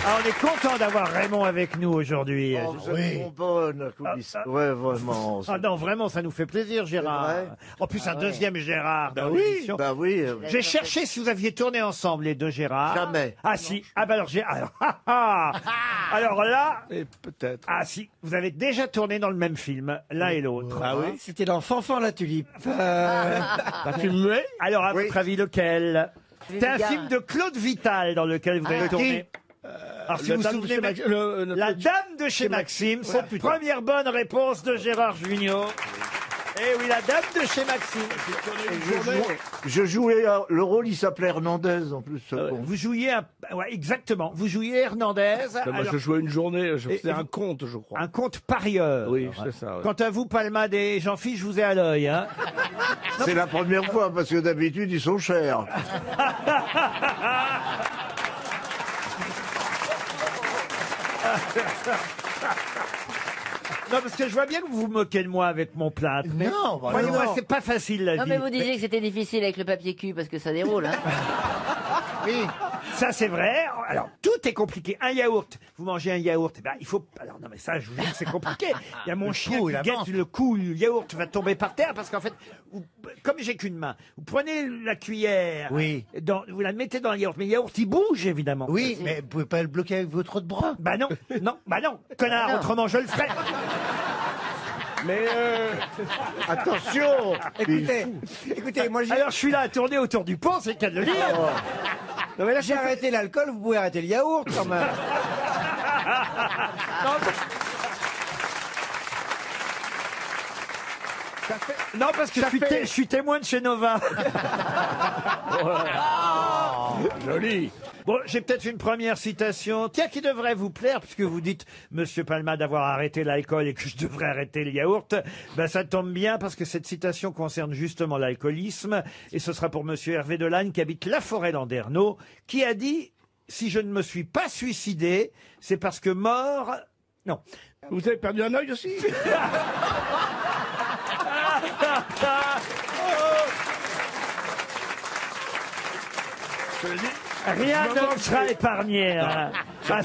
Ah, on est content d'avoir Raymond avec nous aujourd'hui. Oh, vous êtes trop bonne, coulisse. Ouais, vraiment. Ah non, vraiment, ça nous fait plaisir, Gérard. En plus, un deuxième Gérard. Bah dans oui, l'émission. bah oui. J'ai cherché si vous aviez tourné ensemble, les deux Gérard. Jamais. Ah si. Ah bah alors, alors là... Et peut-être. Ah si, vous avez déjà tourné dans le même film, l'un et l'autre. Ah oui. C'était dans Fanfan la tulipe. Un film muet. Alors, à votre avis, lequel? C'est un Gare. film de Claude Vital dans lequel vous avez tourné. Alors, si La vous vous dame de souvenez, chez Max- La Dame de chez Maxime, c'est la première bonne réponse de Gérard Jugnot. Eh oui, la Dame de chez Maxime. Je jouais, le rôle, il s'appelait Hernandez, en plus. Bon. Vous jouiez, ouais, exactement, vous jouiez Hernandez. Moi, alors, je jouais une journée, je faisais et un conte, je crois. un conte parieur. Oui, c'est ça. ouais. Quant à vous, Palmade et Jean-Philippe, je vous ai à l'œil. Hein. C'est la première fois, parce que d'habitude, ils sont chers. Non, parce que je vois bien que vous vous moquez de moi avec mon plâtre. Mais Non, bah croyez-moi, non. c'est pas facile la Non, vie. mais vous disiez que c'était difficile avec le papier cul parce que ça déroule, hein. Oui. Ça, c'est vrai. Alors, tout est compliqué. Un yaourt. Vous mangez un yaourt. Eh ben, il faut. Alors, non, mais ça, je vous dis que c'est compliqué. Il y a mon chien coup, qui la guette menthe. le coup. Le yaourt va tomber par terre parce qu'en fait, comme j'ai qu'une main, vous prenez la cuillère. Oui. Vous la mettez dans le yaourt. Mais le yaourt, il bouge, évidemment. Oui, mais vous pouvez pas le bloquer avec votre autre bras. Bah non. Non, bah non. Connard, Ah non. autrement, je le ferai. Mais Attention! Écoutez, moi j'ai. Alors, je suis là à tourner autour du pont, c'est le cas de le dire. Non mais là j'ai arrêté l'alcool, vous pouvez arrêter le yaourt quand même. Non, parce que je suis témoin de chez Nova. joli. Bon, j'ai peut-être une première citation, tiens, qui devrait vous plaire, puisque vous dites, Monsieur Palma, d'avoir arrêté l'alcool et que je devrais arrêter le yaourt. Ben, ça tombe bien, parce que cette citation concerne justement l'alcoolisme, et ce sera pour Monsieur Hervé Delagne, qui habite La Forêt-Landerneau, qui a dit, si je ne me suis pas suicidé, c'est parce que mort... Non. Vous avez perdu un œil aussi? Je le dis. Rien ne sera épargné. Hein. Ah,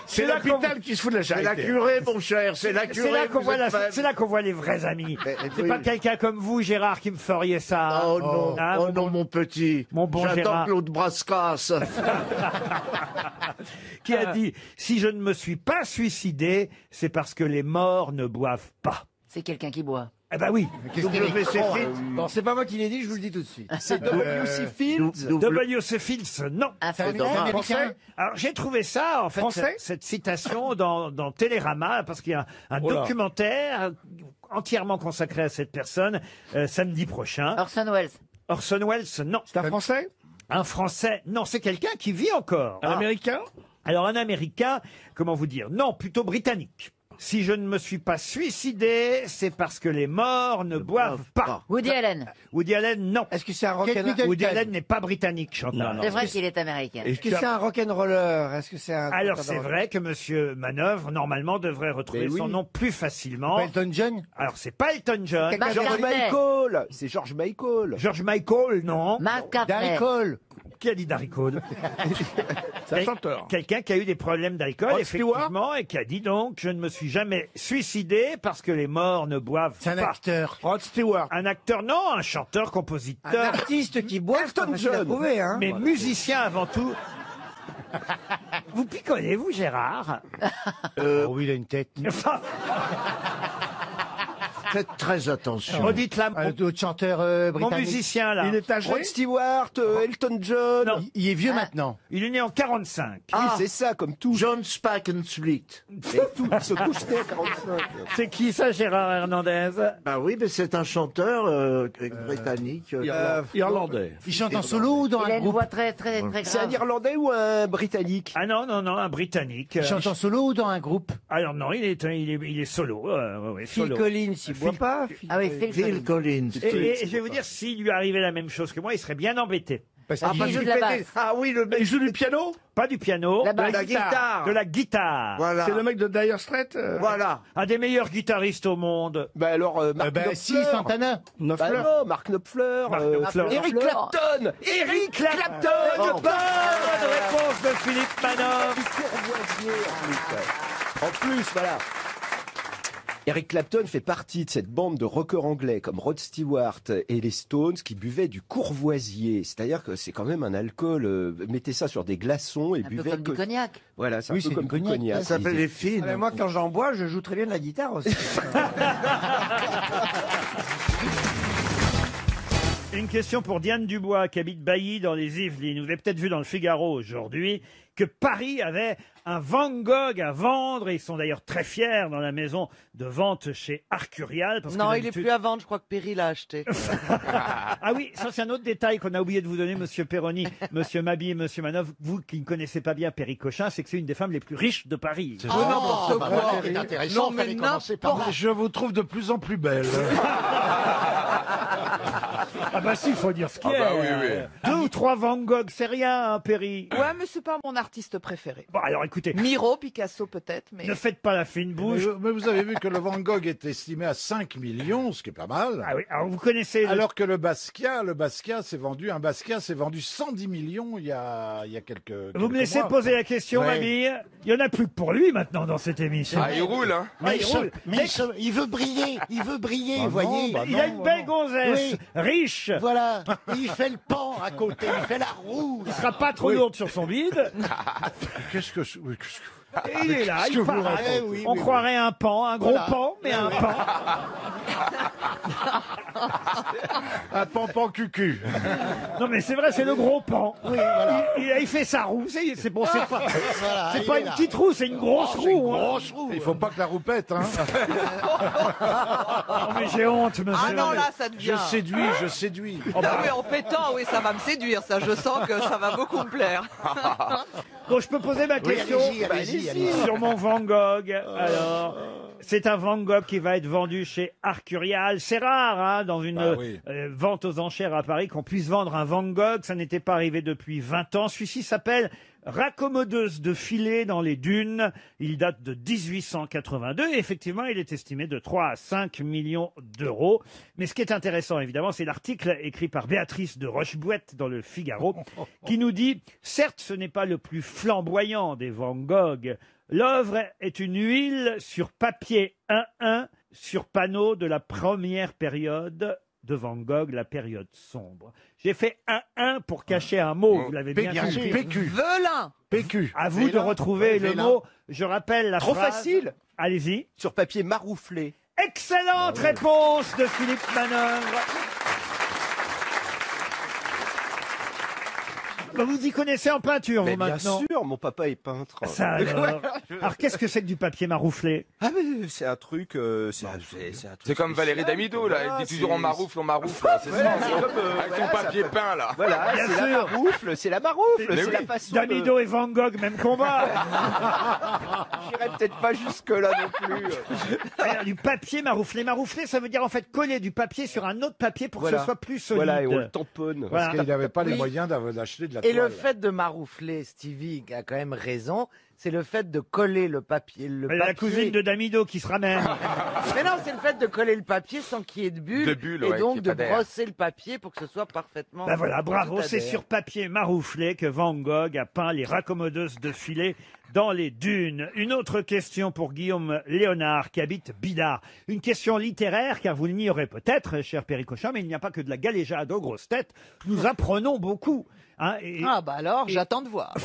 C'est là qu'on- l'hôpital qui se fout de la C'est la charité. curée, mon cher, c'est la curée. c'est là qu'on vous voit, êtes faible. c'est là qu'on voit les vrais amis. C'est oui. pas quelqu'un comme vous, Gérard, qui me feriez ça. Oh non, Hein, oh mon non, mon petit. mon bon J'attends Gérard. Claude Brascasse. qui a dit « Si je ne me suis pas suicidé, c'est parce que les morts ne boivent pas. C'est quelqu'un qui boit. » Eh ben oui. WC Fit. Bon, c'est pas moi qui l'ai dit, je vous le dis tout de suite. C'est W.C. Fields. W.C. Fields, non. Un C'est Français. américain. Alors j'ai trouvé ça, en fait, Français cette citation dans Télérama, parce qu'il y a un Oh là. documentaire entièrement consacré à cette personne, samedi prochain. Orson Welles. Orson Welles, non. C'est un Français? Un Français, non, c'est quelqu'un qui vit encore. Un Américain? Alors un Américain, comment vous dire? Non, plutôt britannique. Si je ne me suis pas suicidé, c'est parce que les morts ne boivent pas. Woody Allen. Woody Allen, non. Est-ce que c'est un rock'n'roller? Woody Allen n'est pas britannique, Chantal. C'est vrai qu'il est américain. Est-ce que c'est un rock'n'roller? Est-ce que c'est un. Alors c'est vrai que Monsieur Manœuvre, normalement, devrait retrouver Mais oui. son nom plus facilement. Elton John? Alors c'est pas Elton John. Mark George Cartney. Michael. C'est George Michael. George Michael, non. Mark Cartney. Darry Cole. Qui a dit Darry Cole? C'est un chanteur. Quelqu'un qui a eu des problèmes d'alcool, Rod effectivement, et qui a dit donc, je ne me suis jamais suicidé parce que les morts ne boivent C'est un pas. acteur. Rod Stewart. Un acteur, non, un chanteur, Un compositeur, artiste qui boit, c'est pas facile à trouver, hein. mais musicien avant tout. Vous picolez, vous, Gérard? Oh oui, il a une tête. Enfin, Faites très attention. redites là, Un autre chanteur mon britannique. musicien, là. Il est âgé? Rod Stewart, Elton John. Non. Il est vieux maintenant. Il est né en 45. Oui, c'est ça, comme tout. John Spakensplit. Tout, il se couche né à 45. C'est qui ça, Gérard Hernandez? Bah oui, mais c'est un chanteur britannique. Irlandais. Il chante en solo ou dans Il a un une groupe? voix très, très, très C'est un grave. Irlandais ou un Britannique? Ah non, non, non, un Britannique. Il chante en solo ou dans un groupe? Alors non, il est solo. Ouais, Phil solo. Collins, il boit pas. Ah oui, Phil Phil Collins. Collins. Et je vais vous dire, s'il lui arrivait la même chose que moi, il serait bien embêté. Parce Ah, qu'il parce joue que- de la la basse. basse. Ah oui, le mec. Il joue du piano? Pas du piano, La basse. La guitare. de la guitare. Voilà. C'est le mec de Dire Straits? Voilà. Un des meilleurs guitaristes au monde. Bah alors, Mark Knopfler. Si, Santana. Bah Knopfler. non, Mark Knopfler. Mark Knopfler. Eric Knopfler. Clapton. Eric Clapton, bonne réponse de Philippe Manoff. Du Courvoisier, en plus, voilà. Eric Clapton fait partie de cette bande de rockers anglais comme Rod Stewart et les Stones qui buvaient du Courvoisier. C'est-à-dire que c'est quand même un alcool. Mettez ça sur des glaçons et Un peu buvez comme du cognac. Voilà, c'est un Oui, peu c'est comme du du cognac. cognac. Ça s'appelle les filles. Moi, quand j'en bois, je joue très bien de la guitare aussi. Une question pour Diane Dubois, qui habite Bailly dans les Yvelines. Vous avez peut-être vu dans le Figaro aujourd'hui que Paris avait un Van Gogh à vendre. Et ils sont d'ailleurs très fiers dans la maison de vente chez Arcurial. Parce Non, que il est d'habitude- plus à vendre, je crois que Perry l'a acheté. Ah oui, ça c'est un autre détail qu'on a oublié de vous donner, Monsieur Perroni, Monsieur Mabi et Monsieur Manoff. Vous qui ne connaissez pas bien Perry Cochin, c'est que c'est une des femmes les plus riches de Paris. Ah, n'importe quoi. C'est intéressant, Non, mais fallait commencer par là. Je vous trouve de plus en plus belle. Ah bah si, il faut dire ce qu'il y Ah a. bah oui, oui. 2 ou 3 Van Gogh, c'est rien, hein, Perry. Ouais, mais c'est pas mon artiste préféré. Bon, alors écoutez, Miro, Picasso peut-être, mais... ne faites pas la fine bouche. Mais vous avez vu que le Van Gogh est estimé à 5 millions, ce qui est pas mal. Ah oui, alors vous connaissez... le- Alors que le Basquiat s'est vendu 110 millions il y a quelques Vous me quelques laissez mois. poser la question, Ouais. Mabille. Il y en a plus que pour lui maintenant dans cette émission. Ah, il roule, hein. Ah, il roule. Il veut briller, Bah vous voyez. non, bah Il a une belle gonzesse, Oui. riche. Voilà, et il fait le pan à côté, il fait la roue. Il sera pas trop lourde sur son bide. Qu'est-ce que qu'est-ce que- Et il est là, Qu'est-ce que il vous parle. racontez oui, On oui, croirait un pan, un gros Voilà. pan, mais un pan. Un pampan cucu. Non mais c'est vrai, c'est le gros pan. Oui, voilà. Il fait sa roue, c'est bon, c'est pas, Voilà, c'est il pas est une là. petite roue, c'est une grosse C'est une roue. hein. grosse roue. Il faut pas que la roue pète, hein. Oh, mais j'ai honte, monsieur. Ah non, là, ça Je devient... séduis, je séduis. Oh, bah, Ah oui, en pétant, oui, ça va me séduire, ça. Je sens que ça va beaucoup me plaire. bon, je peux poser ma Oui, question allez-y. sur mon Van Gogh. Alors, c'est un Van Gogh qui va être vendu chez Arcurial. C'est rare, hein, dans une Bah oui. vente aux enchères à Paris, qu'on puisse vendre un Van Gogh. Ça n'était pas arrivé depuis 20 ans. Celui-ci s'appelle Raccommodeuse de filet dans les dunes. Il date de 1882 et effectivement, il est estimé de 3 à 5 millions d'euros. Mais ce qui est intéressant, évidemment, c'est l'article écrit par Béatrice de Rochebouette dans le Figaro qui nous dit « Certes, ce n'est pas le plus flamboyant des Van Gogh. L'œuvre est une huile sur papier 1-1 sur panneau de la première période de Van Gogh, la période sombre. » J'ai fait 1-1 pour cacher un mot, vous l'avez bien compris. PQ. Velin. PQ. À vous de Vélin. retrouver le Vélin. mot. Je rappelle la Trop phrase. facile. Allez-y. Sur papier marouflé. Excellente réponse de Philippe Manœuvre. Bah, vous y connaissez en peinture, Mais vous, bien maintenant. sûr, mon papa est peintre. Ça, alors. Alors, qu'est-ce que c'est que du papier marouflé? Ah mais c'est un truc, c'est un truc. C'est comme Valérie spécial, Damido, là. voilà, Elle dit toujours on maroufle, c'est Ouais, ça. c'est comme, Avec son voilà, papier ça peut- peint, là. Voilà, Bien c'est sûr. la maroufle, c'est la maroufle, Mais c'est oui. la façon. Damido et Van Gogh, même combat. J'irai peut-être pas jusque là non plus. Alors, du papier marouflé. Marouflé, ça veut dire en fait coller du papier sur un autre papier pour que Voilà. ce soit plus solide. Voilà, et on le tamponne. Voilà. Parce qu'il n'avait pas les Oui. moyens d'acheter de la Et toile. le fait de maroufler, Stevie a quand même raison, c'est le fait de coller le papier. La cousine de Damido qui se ramène. Mais non, c'est le fait de coller le papier sans qu'il y ait de bulles. De bulles, et ouais, donc qu'il y de ait pas d'air. brosser le papier pour que ce soit parfaitement. Ben voilà, bravo, tout c'est adhère. sur papier marouflé que Van Gogh a peint les raccommodeuses de filet dans les dunes. Une autre question pour Guillaume Léonard qui habite Bidart. Une question littéraire, car vous l'ignorez peut-être, cher Péricochin, mais il n'y a pas que de la galéjade aux grosses têtes. Nous apprenons beaucoup. Hein, Ah bah alors, j'attends de voir.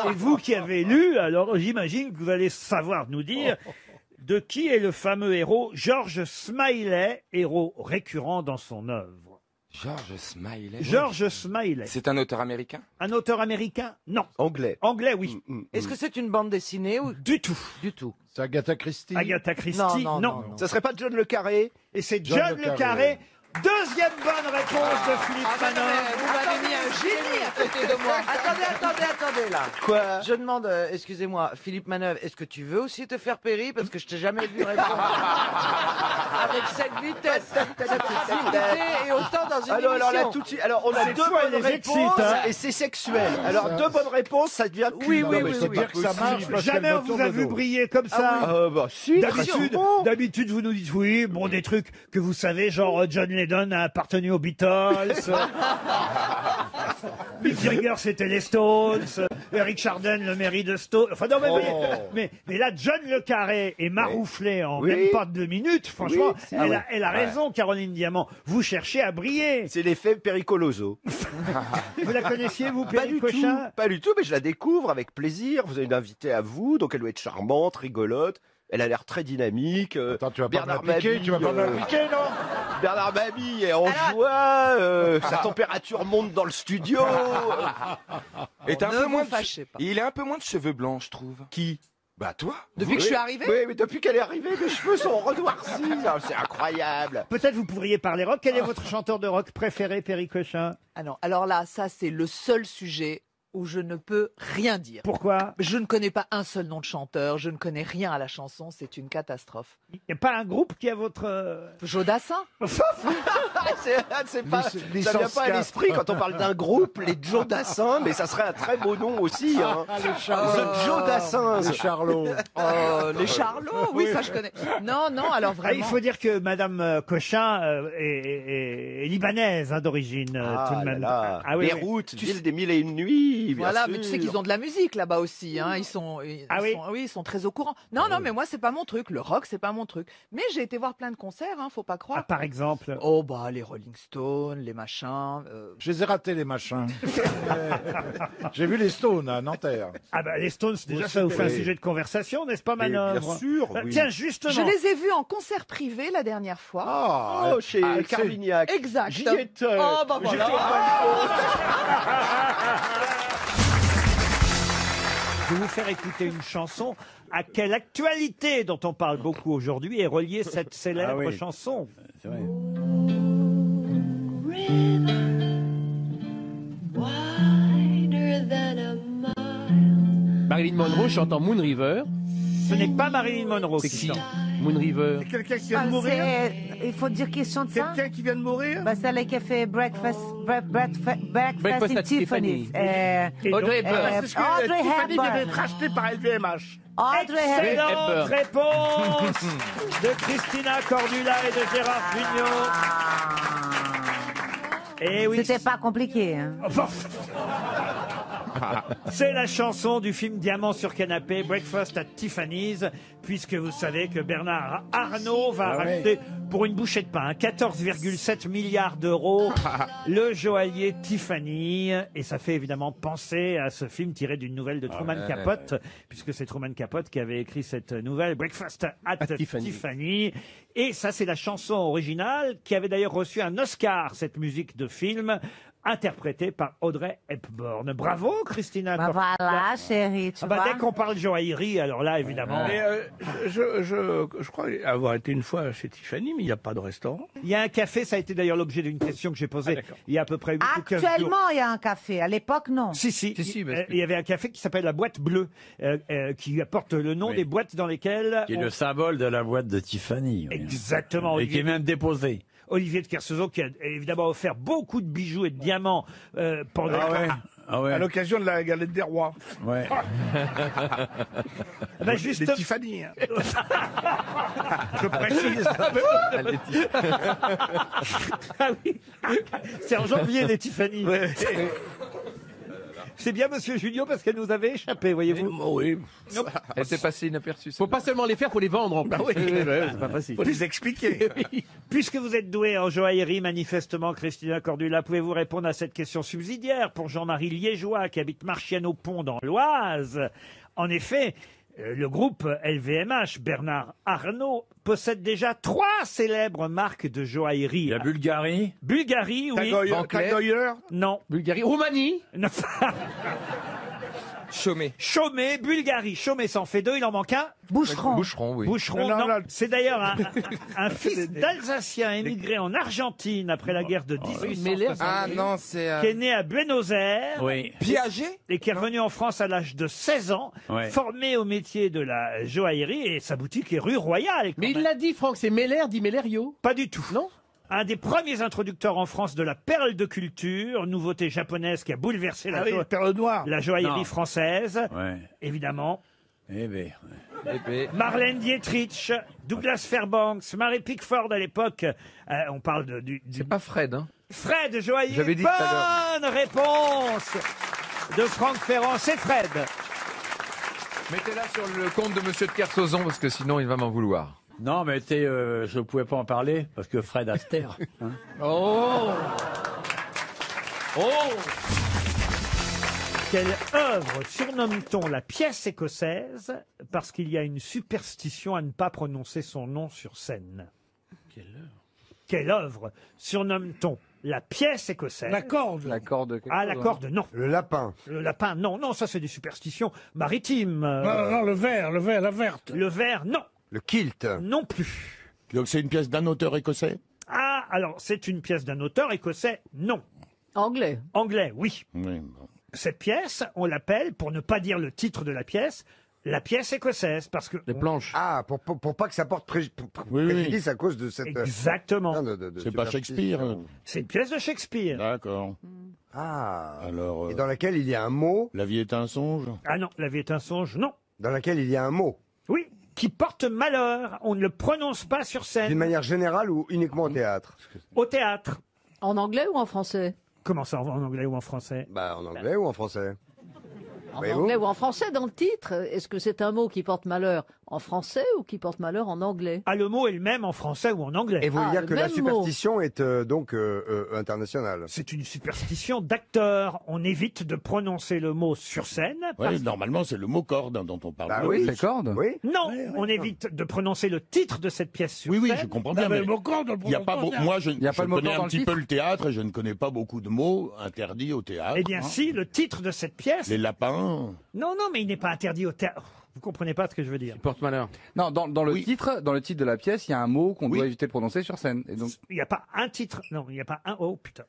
et vous qui avez lu, alors j'imagine que vous allez savoir nous dire de qui est le fameux héros George Smiley, héros récurrent dans son œuvre. George Smiley. George Smiley. C'est un auteur américain? Un auteur américain? Non. Anglais. Anglais, oui. Est-ce que c'est une bande dessinée ou Du tout. du tout? C'est Agatha Christie. Agatha Christie, Non, non, non, non. Ça serait pas John le Carré? Et c'est John John le Le Carré. Carré. Deuxième bonne réponse de Philippe Ah, non, mais Manon. vous m'avez mis un génie à côté de moi. Attendez là. Quoi? Je demande, excusez-moi, Philippe Manœuvre, est-ce que tu veux aussi te faire périr parce que je t'ai jamais vu répondre avec cette vitesse, cette rapidité et autant dans une Alors là, émission. tout de suite. Alors, on a Cette deux fois, bonnes elle les excite, réponses hein. et c'est sexuel. Alors, deux bonnes réponses, ça devient Oui, cul. oui, Non, mais oui, c'est oui. dire que ça marche parce qu'elle Jamais me on vous tourne a le vu dos. briller comme ça. Bah, si. D'habitude, vous nous dites oui, bon, des trucs que vous savez, genre John Lennon a appartenu aux Beatles. Mick Jagger, c'était les Stones. Eric Chardin, le mairie de Stones. Enfin, non, mais, Oh. mais là, John Le Carré est marouflé en Oui. même pas 2 minutes. Franchement, Oui, c'est- elle a raison, Caroline Diamant. Vous cherchez à briller. C'est l'effet Pericoloso. Vous la connaissiez, vous, Pas du tout, Péricochin? pas du tout, mais je la découvre avec plaisir. Vous avez une invitée à vous, donc elle doit être charmante, rigolote. Elle a l'air très dynamique. Attends, tu vas pas me Bernard l'appliquer, Mabille, tu vas pas me l'appliquer, non Bernard Mabille est en joie, sa température monte dans le studio. Et t'as un Ne peu vous moins de... fâchez pas. Il a un peu moins de cheveux blancs, je trouve. Qui? Bah toi. Depuis que je suis arrivée Oui, mais depuis qu'elle est arrivée, mes cheveux sont renoircis. Ah, c'est incroyable. Peut-être vous pourriez parler rock. Quel est votre chanteur de rock préféré, Péricochin? Ah non, alors là, ça c'est le seul sujet où je ne peux rien dire. Pourquoi? Je ne connais pas un seul nom de chanteur, je ne connais rien à la chanson, c'est une catastrophe. Il n'y a pas un groupe qui a votre... Jodassin C'est pas, ça vient pas à l'esprit quand on parle d'un groupe, les Joe Dassin, mais ça serait un très beau nom aussi. Hein. The Joe Dassin. Les Charlots. Les Charlots, oui, ça je connais. Non, non, alors Ah, vraiment. il faut dire que Madame Cochin est libanaise hein, d'origine, tout de même. Là. Ah oui, les oui. routes, ville des mille et une nuits. bien Voilà, sûr. mais tu sais qu'ils ont de la musique là-bas aussi, hein. Ah oui. Oui, ils sont très au courant. Non, non, mais moi c'est pas mon truc. Le rock, c'est pas mon truc. Mais j'ai été voir plein de concerts, hein, faut pas Ah, croire. par exemple. Oh bah les Rolling Stones, les machins. Je les ai ratés, les machins. J'ai vu les Stones à Nanterre. Ah bah les Stones, déjà ça vous fait un oui. sujet de conversation, n'est-ce pas, Mais Manœuvre? bien sûr, oui. Tiens, justement. Je les ai vus en concert privé la dernière fois. Ah, Oh, chez c'est- Carmignac. Exact. J'y étais. Oh bah J'étais voilà. au balcon. Je vais vous faire écouter une chanson à quelle actualité dont on parle beaucoup aujourd'hui est reliée cette célèbre chanson. C'est vrai. Marilyn Monroe chante en Moon River. Ce n'est pas Marilyn Monroe C'est qui qui chante. Moon River. Quelqu'un qui vient de mourir. Il faut dire qu'il chante ça. Quelqu'un qui vient de mourir. Bah, c'est elle qui a fait Breakfast Breakfast in at Tiffany's. Tiffany's. Et donc- Audrey Hepburn. C'est ce que Audrey Tiffany vient Hepburn. d'être rachetée par LVMH. Audrey Hepburn. Excellente réponse de Christina Cordula et de Gérard Jugnot. Et oui, C'était pas compliqué. Hein. c'est la chanson du film Diamant sur canapé, Breakfast at Tiffany's, puisque vous savez que Bernard Arnault va racheter pour une bouchée de pain 14,7 milliards d'euros le joaillier Tiffany. Et ça fait évidemment penser à ce film tiré d'une nouvelle de Truman Capote, puisque c'est Truman Capote qui avait écrit cette nouvelle, Breakfast at Tiffany. Et ça, c'est la chanson originale qui avait d'ailleurs reçu un Oscar, cette musique de film, interprétée par Audrey Hepburn. Bravo, Christina. Bah Cordula. voilà, chérie, tu Ah bah, vois. dès qu'on parle joaillerie, alors là, évidemment. Mais je crois avoir été une fois chez Tiffany, mais il n'y a pas de restaurant. Il y a un café, ça a été d'ailleurs l'objet d'une question que j'ai posée il y a à peu près 8 ou 15 jours. Actuellement, il y a un café. À l'époque, non. Si, il y avait un café qui s'appelle la boîte bleue, qui apporte le nom des boîtes dans lesquelles... Qui est le symbole de la boîte de Tiffany. Oui. Exactement. Et qui est même déposé. Olivier de Kersauzon, qui a évidemment offert beaucoup de bijoux et de diamants pendant... Ah ouais. À l'occasion de la galette des rois. Ouais. Bah, juste... Des Tiffany. Hein. Je précise. Ah oui. C'est en janvier, les Tiffany. C'est bien, monsieur Julio, parce qu'elle nous avait échappé, voyez-vous. Oui. Elle s'est passée inaperçue. Faut pas seulement les faire, faut les vendre en plus. C'est pas facile. Faut les expliquer. Puisque vous êtes doué en joaillerie, manifestement, Christina Cordula, pouvez-vous répondre à cette question subsidiaire pour Jean-Marie Liégeois, qui habite Marchienne-au-Pont dans l'Oise? En effet, le groupe LVMH, Bernard Arnault, possède déjà 3 célèbres marques de joaillerie. La Bulgarie. Bulgarie, oui. Van Cleef. Tag Heuer. Non. Bulgarie. Roumanie. Non. Chômé. Chaumet, Bulgarie. Chaumet s'en fait 2, il en manque un. Boucheron. Boucheron, oui. Boucheron, Non, non. non. C'est d'ailleurs un fils d'Alsacien émigré en Argentine après la guerre de 1860, Ah non, c'est... qui est né à Buenos Aires Oui. Piaget. et qui est revenu en France à l'âge de 16 ans, Ouais. formé au métier de la joaillerie, et sa boutique est rue Royale. quand Mais il même. l'a dit, Franck, c'est Meller, dit Mellerio. Pas du tout. Non. Un des premiers introducteurs en France de la perle de culture, nouveauté japonaise qui a bouleversé Ah oui, Perle Noire. la joaillerie Non. française, Ouais. évidemment. Eh ben. Marlène Dietrich, Douglas Fairbanks, Mary Pickford à l'époque. On parle C'est pas Fred, hein. Fred Joaillier. J'avais dit tout à Bonne réponse de Franck Ferrand. C'est Fred. Mettez-la sur le compte de Monsieur de Kersauzon, parce que sinon il va m'en vouloir. Non, mais je ne pouvais pas en parler parce que Fred Astaire. Hein. Oh. Quelle œuvre surnomme-t-on la pièce écossaise parce qu'il y a une superstition à ne pas prononcer son nom sur scène? Quelle œuvre surnomme-t-on la pièce écossaise? La corde. La corde. Ah, la corde, non. Le lapin. Le lapin, non. Non, ça c'est des superstitions maritimes. Non, le verre, la verte. Le verre, non. Le kilt. Non plus. Donc c'est une pièce d'un auteur écossais? Ah, alors c'est une pièce d'un auteur écossais? Non. Anglais. Anglais, oui. Oui, bon. Cette pièce, on l'appelle, pour ne pas dire le titre de la pièce écossaise, parce que... Les planches. Ah, pour pas que ça porte préjudice à cause de cette... Exactement. C'est pas Shakespeare. C'est une pièce de Shakespeare. D'accord. Ah. Alors, Et dans laquelle il y a un mot. La vie est un songe? Ah non, la vie est un songe, non. Dans laquelle il y a un mot. Oui, qui porte malheur. On ne le prononce pas sur D'une scène. manière générale ou uniquement au théâtre? Au théâtre. En anglais ou en français? Comment ça, en anglais ou en français? Bah, en anglais ou en français? En Mais anglais où ou en français dans le titre? Est-ce que c'est un mot qui porte malheur en français ou qui porte malheur en anglais? Ah, le mot est le même en français ou en anglais. Et vous voulez Ah, dire le que la même superstition est donc internationale? C'est une superstition d'acteur. On évite de prononcer le mot sur scène. Oui, normalement c'est le mot corde dont on parle. Bah oui. C'est corde. Oui. Non, on évite de prononcer le titre de cette pièce sur Oui, oui, scène. je comprends Non, bien. mais mais le mot corde, on le il y a prononce pas pas beau- bien. Moi, je Il y a pas je le mot connais corde dans un le petit titre peu le théâtre et je ne connais pas beaucoup de mots interdits au théâtre. Eh bien, hein. si, le titre de cette pièce... Les lapins. Non, non, mais il n'est pas interdit au théâtre. Vous comprenez pas ce que je veux dire. Porte malheur. Non, dans le titre de la pièce, il y a un mot qu'on Oui. doit éviter de prononcer sur scène. Et donc, Il n'y a pas un titre. Non, il n'y a pas un... Oh, putain.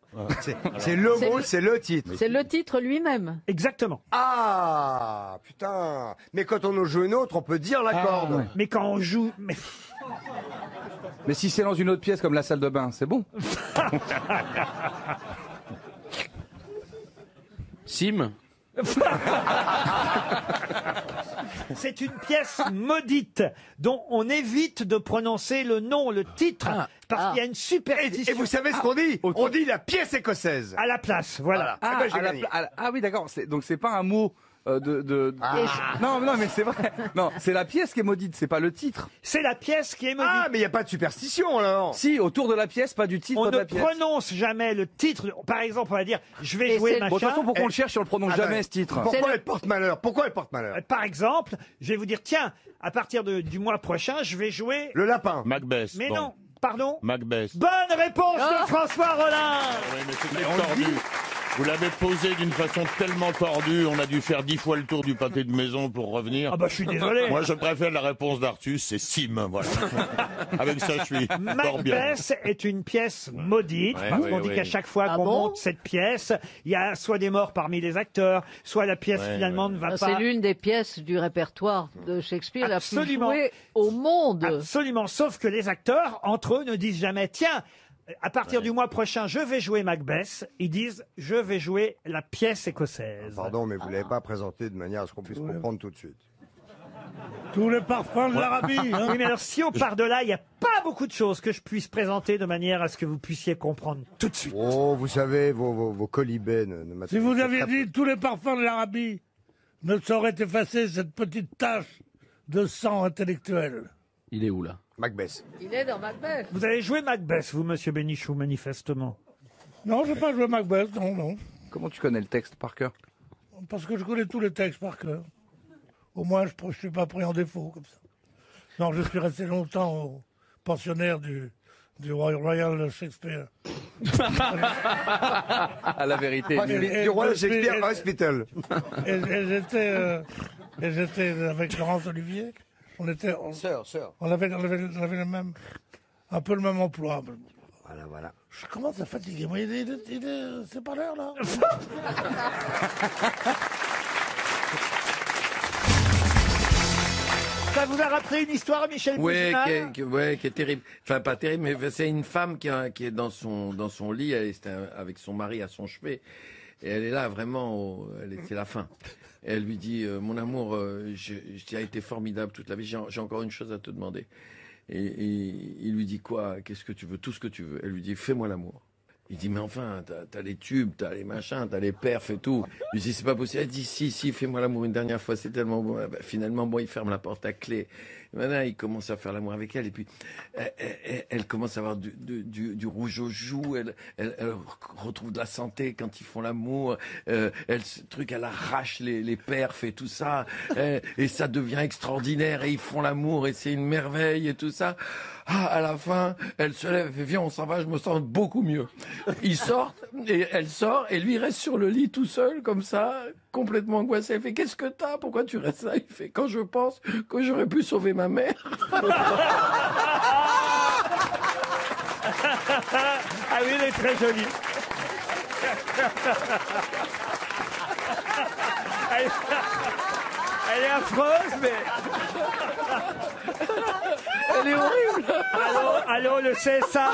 C'est le C'est mot, le- c'est le titre. C'est le titre lui-même. Exactement. Ah, putain. Mais quand on en joue une autre, on peut dire la corde. ouais. Mais quand on joue... mais si c'est dans une autre pièce comme la salle de bain, c'est bon. Sim. C'est une pièce maudite dont on évite de prononcer le nom, le titre, parce qu'il y a une superstition. Et vous savez ce qu'on dit? On dit la pièce écossaise. À la place, voilà. Ah, ben, j'ai gagné. Oui, d'accord. Donc c'est pas un mot Non, mais c'est vrai. Non, c'est la pièce qui est maudite, c'est pas le titre. C'est la pièce qui est maudite. Ah, mais il n'y a pas de superstition alors. Si, autour de la pièce, pas du titre On de ne la pièce. prononce jamais le titre. Par exemple, on va dire, je vais Et jouer c'est- machin. Bon, de toute façon, pour qu'on le cherche, on le prononce Attends, jamais ce titre. C'est Pourquoi le- elle porte malheur? Pourquoi elle porte malheur? Par exemple, je vais vous dire, tiens, à partir du mois prochain, je vais jouer... Le lapin. Macbeth. Mais bon. non, pardon. Macbeth. Bonne réponse de François Rollin. Oui, mais c'est tordu. Vous l'avez posé d'une façon tellement tordue, on a dû faire 10 fois le tour du pâté de maison pour revenir. Ah bah je suis désolé. Moi, je préfère la réponse d'Artus, c'est Sim, voilà. Avec ça, je suis fort bien. Macbeth est une pièce maudite, Ouais, parce ouais, qu'on dit ouais. qu'à chaque fois Ah qu'on bon monte cette pièce, il y a soit des morts parmi les acteurs, soit la pièce Ouais, finalement ouais. ne va C'est pas... l'une des pièces du répertoire de Shakespeare la plus Absolument. jouée au monde. Absolument, sauf que les acteurs, entre eux, ne disent jamais, tiens, à partir du mois prochain, je vais jouer Macbeth. Ils disent, je vais jouer la pièce écossaise. Pardon, mais vous ne l'avez pas présenté de manière à ce qu'on puisse comprendre tout de suite. Tous les parfums de l'Arabie. Hein. Oui, mais alors si on part de là, il n'y a pas beaucoup de choses que je puisse présenter de manière à ce que vous puissiez comprendre tout de suite. Oh, vous savez, vos colibets ne Si vous aviez dit tous les parfums de l'Arabie, ne saurait effacer cette petite tache de sang intellectuel. Il est où là? Macbeth. Il est dans Macbeth. Vous avez joué Macbeth, vous, monsieur Bénichou, manifestement. Non, je n'ai pas joué Macbeth, non. Comment tu connais le texte par cœur? Parce que je connais tous les textes par cœur. Au moins, je ne suis pas pris en défaut, comme ça. Non, je suis resté longtemps au pensionnaire du Royal Shakespeare. À la vérité. Du Royal Shakespeare Hospital. Et j'étais avec Laurence Olivier. On avait le même, un peu le même emploi. Voilà. Je commence à fatiguer. Moi, c'est pas l'heure, là. Ça vous a rappelé une histoire, Michel Bougenat qui est terrible. Enfin, pas terrible, mais c'est une femme qui est dans son lit, avec son mari à son chevet. Et elle est là, vraiment, c'est la fin. Et elle lui dit, mon amour, tu as été formidable toute la vie, j'ai encore une chose à te demander. Et il lui dit quoi? Qu'est-ce que tu veux? Tout ce que tu veux. Elle lui dit, fais-moi l'amour. Il dit, mais enfin, t'as les tubes, t'as les machins, t'as les perfs et tout. Je lui dis, c'est pas possible. Elle dit, si, fais-moi l'amour une dernière fois, c'est tellement bon. Ben, finalement, bon, il ferme la porte à clé. Et maintenant, il commence à faire l'amour avec elle, et puis elle commence à avoir du rouge aux joues, elle retrouve de la santé quand ils font l'amour, elle arrache les perfs et tout ça, et ça devient extraordinaire, et ils font l'amour, et c'est une merveille, et tout ça. Ah, à la fin, elle se lève, elle fait, viens, on s'en va, je me sens beaucoup mieux. Ils sortent, et elle sort, et lui reste sur le lit tout seul, comme ça, complètement angoissé. Elle fait, qu'est-ce que t'as? Pourquoi tu restes là? Il fait, quand je pense que j'aurais pu sauver ma mère. Ah oui, elle est très jolie. Elle est affreuse, mais... Elle est horrible. Allô, le CSA.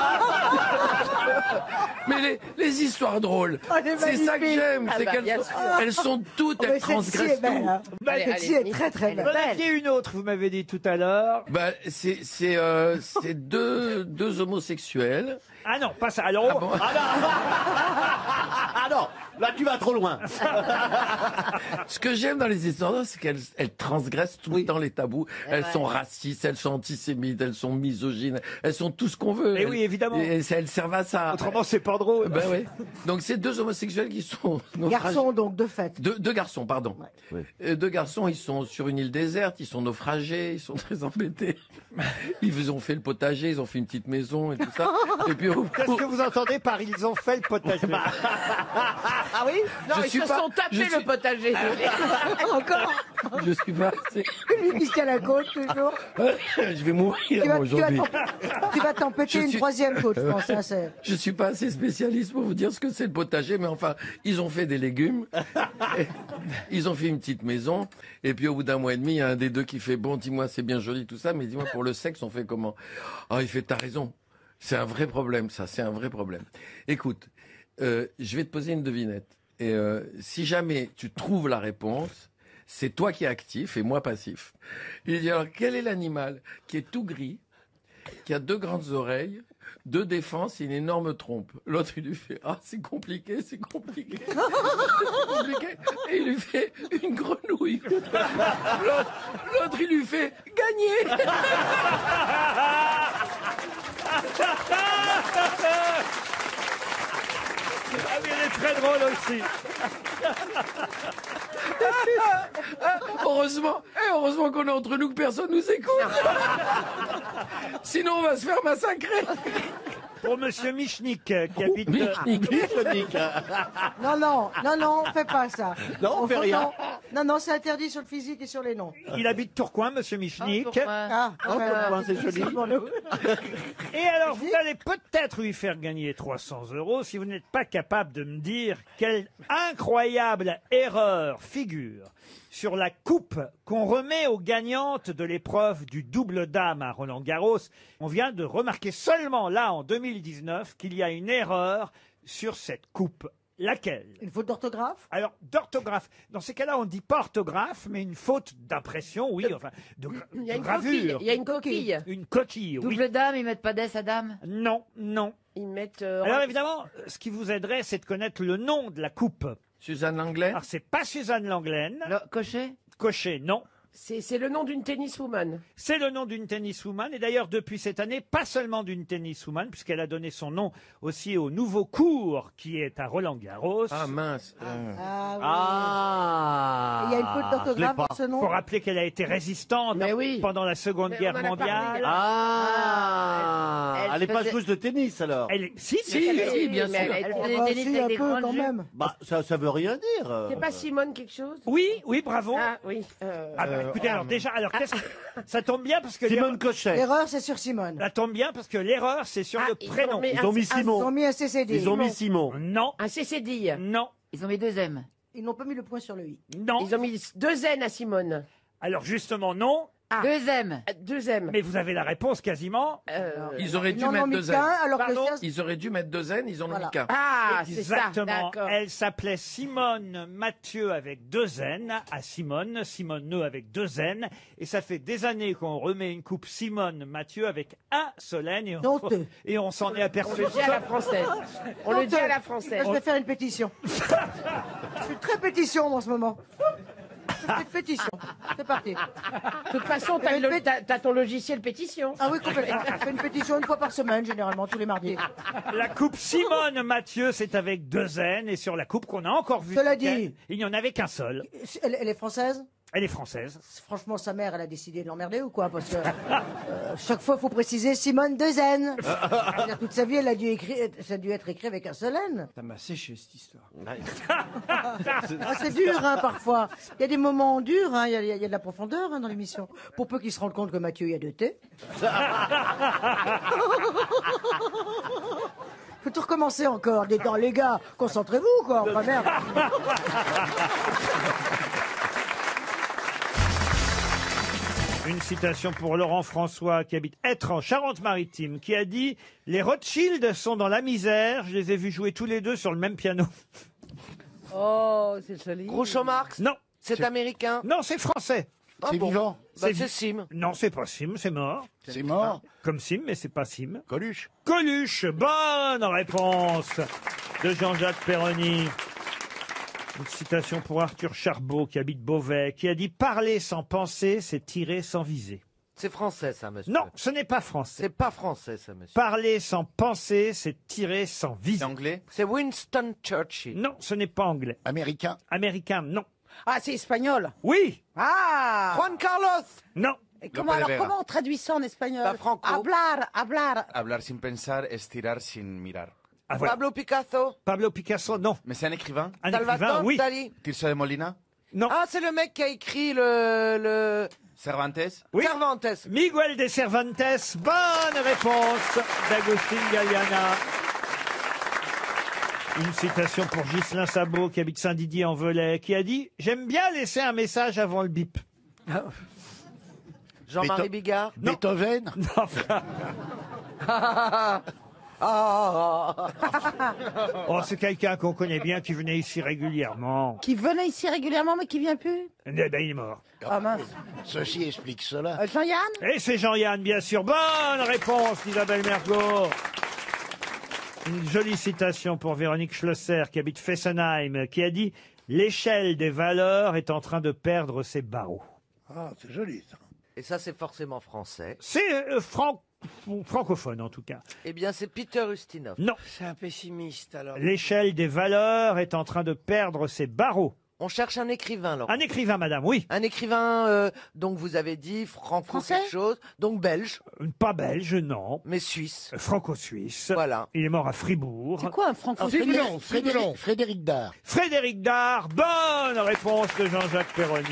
Mais les histoires drôles, c'est ça que j'aime, c'est qu'elles sont toutes, elles transgressent tout. Celle-ci est très très belle. Vous en aviez une autre, vous m'avez dit tout à l'heure. Bah, c'est deux homosexuels. Ah non, pas ça. Alors, Ah bon Ah non, là tu vas trop loin. Ce que j'aime dans les histoires, c'est qu'elles transgressent tout le temps les tabous. Elles sont racistes, elles sont antisémites, elles sont misogynes, elles sont tout ce qu'on veut. Eh oui, évidemment. Et elles servent à ça. Autrement, c'est pas drôle. Ben oui. Donc c'est deux homosexuels qui sont Garçons, donc, de fait. Deux garçons, pardon. Deux garçons, ils sont sur une île déserte, ils sont naufragés, ils sont très embêtés. Ils ont fait le potager, ils ont fait une petite maison et tout ça. Et puis qu'est-ce que vous entendez par ils ont fait le potager? Ah oui? Non, ils se sont tapés le potager. Encore. Je suis pas assez... Lui qui se tient la côte, toujours. Je vais mourir moi, aujourd'hui. Tu vas t'en péter une troisième côte, je pense. Hein, je suis pas assez spécialiste pour vous dire ce que c'est le potager, mais enfin, ils ont fait des légumes, ils ont fait une petite maison, et puis au bout d'un mois et demi, il y a un des deux qui fait, bon, dis-moi, c'est bien joli tout ça, mais dis-moi, pour le sexe, on fait comment? Ah, il fait, t'as raison. C'est un vrai problème, ça, c'est un vrai problème. Écoute, je vais te poser une devinette. Et si jamais tu trouves la réponse, c'est toi qui es actif et moi passif. Il dit alors, quel est l'animal qui est tout gris, qui a deux grandes oreilles, deux défenses et une énorme trompe? L'autre, il lui fait, ah, c'est compliqué, c'est compliqué. C'est compliqué. Et il lui fait une grenouille. L'autre, il lui fait gagner. Ah mais elle est très drôle aussi. Heureusement qu'on est entre nous, que personne nous écoute. Sinon, on va se faire massacrer. Pour Monsieur Michnik, qui habite... Non, fais pas ça. Non, on fait rien. Non, c'est interdit sur le physique et sur les noms. Il habite Tourcoing, Monsieur Michnik. C'est joli. Et alors, vous allez peut-être lui faire gagner 300 € si vous n'êtes pas capable de me dire quelle incroyable erreur figure sur la coupe qu'on remet aux gagnantes de l'épreuve du double dame à Roland-Garros. On vient de remarquer seulement là, en 2019, qu'il y a une erreur sur cette coupe. Laquelle? Une faute d'orthographe? Alors, d'orthographe. Dans ces cas-là, on dit pas orthographe, mais une faute d'impression, oui, enfin, de gravure. Il y a une coquille. Une coquille, oui. Double dame, ils mettent pas d'S à dame? Non. Ils mettent... Alors évidemment, ce qui vous aiderait, c'est de connaître le nom de la coupe. Suzanne Langlaine? Alors, c'est pas Suzanne Langlaine. Cochet? Cochet, non. C'est le nom d'une tenniswoman. C'est le nom d'une tenniswoman. Et d'ailleurs, depuis cette année, pas seulement d'une tenniswoman, puisqu'elle a donné son nom aussi au nouveau cours qui est à Roland-Garros. Ah mince. Il y a une faute d'orthographe dans ce nom. Faut rappeler qu'elle a été résistante pendant la Seconde Guerre mondiale. Elle n'est pas joueuse de tennis alors. Si, bien sûr. Elle fait des tennis avec des grandes jupes. Bah, ça veut rien dire. C'est pas Simone quelque chose? Oui, bravo. Ah oui. Écoutez, alors déjà, ça tombe bien parce que Simone Cochet. L'erreur, c'est sur Simone. Ça tombe bien parce que l'erreur, c'est sur le prénom. Ils ont mis Simon. Ils ont mis un CCD. Ils ont mis Simon. Non. Un CCD. Non. Ils ont mis 2 M. Ils n'ont pas mis le point sur le i. Non. Ils ont mis 2 N à Simone. Alors justement, non. Deuxième. Deuxième. Mais vous avez la réponse quasiment. Ils auraient dû en ont mettre mis 2 zen. qu'un, alors que Pardon ça, Ils auraient dû mettre 2 zen, ils en ont mis qu'un. Ah, c'est ça. Exactement. D'accord. Elle s'appelait Simone Mathieu avec 2 N à Simone, Simone Neu avec 2 N. Et ça fait des années qu'on remet une coupe Simone Mathieu avec un seul N. Et on s'en est On aperçu. le dit à la française. On le dit à la française. Je vais faire une pétition. Je suis très pétition moi, en ce moment. Je fais une pétition. C'est parti. De toute façon, t'as ton logiciel pétition. Ah oui, complètement. Je fais une pétition une fois par semaine, généralement, tous les mardis. La coupe Simone Mathieu, c'est avec 2 N. Et sur la coupe qu'on a encore vue, Cela ce week-end, dit. il n'y en avait qu'un seul. Elle est française? Elle est française. Franchement, sa mère, elle a décidé de l'emmerder ou quoi? Parce que chaque fois, il faut préciser Simone Dezen. Toute sa vie, elle a dû écrire, ça a dû être écrit avec un seul N. Ça m'a séché cette histoire. Ah, c'est dur, hein, parfois. Il y a des moments durs, hein, il y a de la profondeur hein, dans l'émission. Pour peu qu'ils se rendent compte que Mathieu, il y a 2 T. Faut tout recommencer encore. Dans les gars, concentrez-vous, quoi. Enfin, merde. Une citation pour Laurent François, qui habite Être en Charente-Maritime, qui a dit « Les Rothschild sont dans la misère, je les ai vus jouer tous les deux sur le même piano. Oh, c'est joli. Groucho Marx ». Non. C'est américain. Non, c'est français. Ah C'est bon. vivant. Bah, c'est Sim. Non, c'est pas Sim, c'est mort. C'est mort. Comme Sim, mais c'est pas Sim. Coluche. Coluche, bonne réponse de Jean-Jacques Perroni. Une citation pour Arthur Charbot, qui habite Beauvais, qui a dit « Parler sans penser, c'est tirer sans viser C'est français, ça, ». monsieur. Non, ce n'est pas français. C'est pas français, ça, monsieur. Parler sans penser, c'est tirer sans viser. Anglais. C'est Winston Churchill. Non, ce n'est pas anglais. Américain. Américain, non. Ah, c'est espagnol. Oui. Ah. Juan Carlos. Non. Et comment, Lope de Vega. comment on traduit ça en espagnol? Bah, Franco. Hablar. Hablar sin pensar, estirar sin mirar. Ah, voilà. Pablo Picasso. Pablo Picasso, non. Mais c'est un écrivain. Un écrivain, Salvatore oui. Dali. Tirso de Molina. Non. Ah, c'est le mec qui a écrit le... Cervantes. Oui. Cervantes. Miguel de Cervantes, bonne réponse d'Agustin Galliana. Une citation pour Ghislain Sabot, qui habite Saint-Didier-en-Velay, qui a dit « J'aime bien laisser un message avant le bip Jean-Marie Bigard. Non. Beethoven. ». Oh, c'est quelqu'un qu'on connaît bien, qui venait ici régulièrement. Qui venait ici régulièrement, mais qui vient plus? Eh ben, il est mort. Ah mince. Ceci explique cela. Jean-Yann? Et c'est Jean-Yann, bien sûr. Bonne réponse d'Isabelle Mergo. Une jolie citation pour Véronique Schlosser, qui habite Fessenheim, qui a dit « L'échelle des valeurs est en train de perdre ses barreaux Ah, c'est joli, ça. Et ça, c'est forcément français. ». C'est francophone, en tout cas. Eh bien, c'est Peter Ustinov. Non. C'est un pessimiste, alors. L'échelle des valeurs est en train de perdre ses barreaux. On cherche un écrivain, Laurent. Un écrivain, madame, oui. Un écrivain, donc vous avez dit Français quelque chose, donc belge, Pas belge, non. mais suisse. Franco-suisse. Voilà. Il est mort à Fribourg. C'est quoi un francophone? Frédéric Dard. Frédéric Dard, bonne réponse de Jean-Jacques Perroni.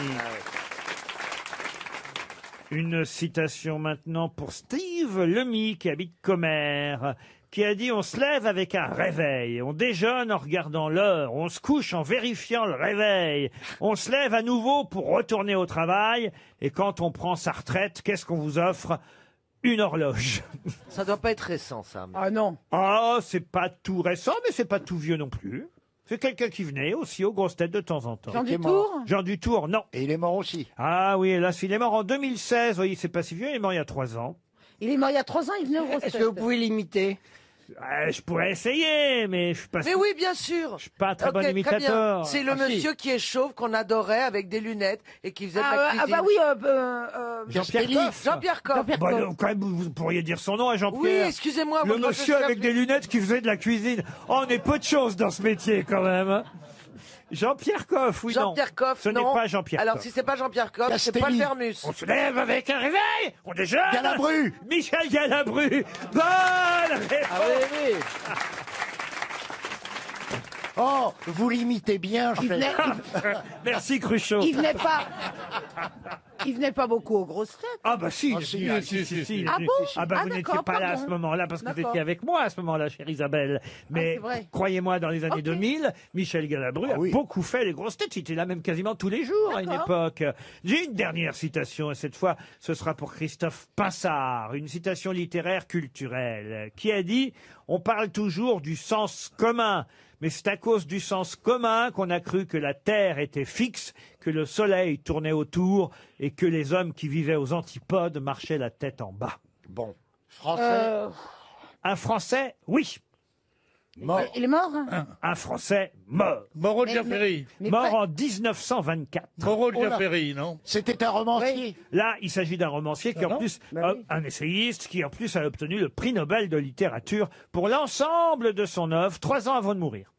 Une citation maintenant pour Steve Lemy, qui habite Commères, qui a dit « On se lève avec un réveil, on déjeune en regardant l'heure, on se couche en vérifiant le réveil, on se lève à nouveau pour retourner au travail, et quand on prend sa retraite, qu'est-ce qu'on vous offre ? Une horloge. » Ça doit pas être récent, ça. mais- Ah non. Ah, c'est pas tout récent, mais c'est pas tout vieux non plus. C'est quelqu'un qui venait aussi aux grosses têtes de temps en temps. Jean Dutour? Jean Dutour, non. Et il est mort aussi. Ah oui, hélas, il est mort en 2016. Vous voyez, c'est pas si vieux, il est mort il y a 3 ans. Il est mort il y a 3 ans, il venait au grosses Est-ce que vous pouvez l'imiter? Je pourrais essayer, mais je suis pas. Mais oui, bien sûr. Je suis pas un très Ok, bon très imitateur. bien. C'est le Ah, si. monsieur qui est chauve qu'on adorait avec des lunettes et qui faisait de la cuisine. bah oui, Jean-Pierre Coff. Jean-Pierre Coff. Bah, non, quand même, vous pourriez dire son nom à Oui, Jean-Pierre. excusez-moi. Le moi, monsieur je avec des lunettes qui faisait de la cuisine. Oh, on est peu de choses dans ce métier quand même. hein. Jean-Pierre Coff, oui, non. Jean-Pierre Coff, Ce n'est non. pas Jean-Pierre Alors, Coff. si c'est pas Jean-Pierre Coff, c'est Castelli. Paul Vermus. On se lève avec un réveil, on déjeune. Galabru. Michel Galabru. Bonne réponse. Ah oui, oui. Oh, vous l'imitez bien, Il venait, Merci Cruchot. il venait pas. Il venait pas beaucoup aux grosses têtes. Ah bah si, Ah, si, si, si, si, si, si. Ah bon Ah bah Ah, vous n'étiez d'accord, pas là à pardon. ce moment-là parce que vous D'accord. étiez avec moi à ce moment-là, chère Isabelle. Mais c'est vrai. croyez-moi, dans les années Ok. 2000, Michel Galabru a oui. beaucoup fait les grosses têtes. Il était là même quasiment tous les jours à une D'accord. époque. J'ai une dernière citation et cette fois, ce sera pour Christophe Pinsard, une citation littéraire culturelle qui a dit « On parle toujours du sens commun ». Mais c'est à cause du sens commun qu'on a cru que la Terre était fixe, que le Soleil tournait autour et que les hommes qui vivaient aux antipodes marchaient la tête en bas. Bon. Français. Un Français, oui. Mort. Il est mort hein Un Français mort. Moreau de Mais- Jaffery. mais Mort pas- en 1924. Moreau de Oh là. Jaffery, non? C'était un romancier. Là, il s'agit d'un romancier qui, Ah en non plus, Bah oui. un essayiste, qui, en plus, a obtenu le prix Nobel de littérature pour l'ensemble de son œuvre, 3 ans avant de mourir.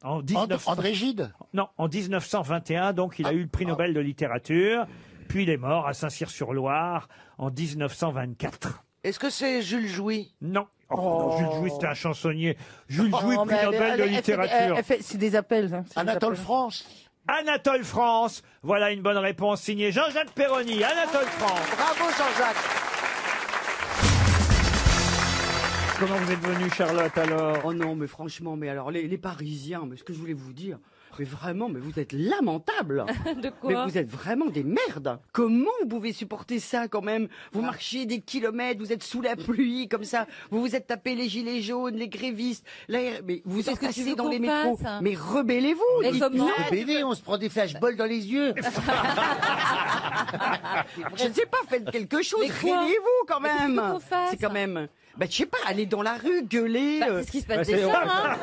En 1900 André Gide. Non, en 1921, donc, il a eu le prix Nobel de littérature. Puis il est mort à Saint-Cyr-sur-Loire en 1924. Est-ce que c'est Jules Jouy? Non. Oh, non, Jules Jouy, c'était un chansonnier. Jules Jouy, Oh, prix mais Nobel de elle fait- littérature. c'est des appels. hein, c'est des Anatole appels. France. Anatole France. Voilà une bonne réponse signée Jean-Jacques Perroni. Anatole France. Bravo Jean-Jacques. Comment vous êtes venue, Charlotte, alors? Oh non, mais franchement, mais alors, les Parisiens, mais ce que je voulais vous dire, mais vraiment, mais vous êtes lamentables. De Mais quoi? vous êtes vraiment des merdes. Comment vous pouvez supporter ça quand même? Vous marchez des kilomètres, vous êtes sous la pluie comme ça, vous vous êtes tapé les gilets jaunes, les grévistes, mais vous Qu'est-ce que tu entassez veux dans qu'on les métros. fasse Mais rebellez-vous. Mais dites-nous. comment? BD, on se prend des flashballs dans les yeux. Je ne sais pas, faites quelque chose, Mais quoi? réveillez-vous quand Mais qu'est-ce même. qu'il faut qu'on fasse? C'est quand même. Bah, je sais pas, aller dans la rue, gueuler. Bah, c'est ce qui se passe c'est déjà, vrai. hein.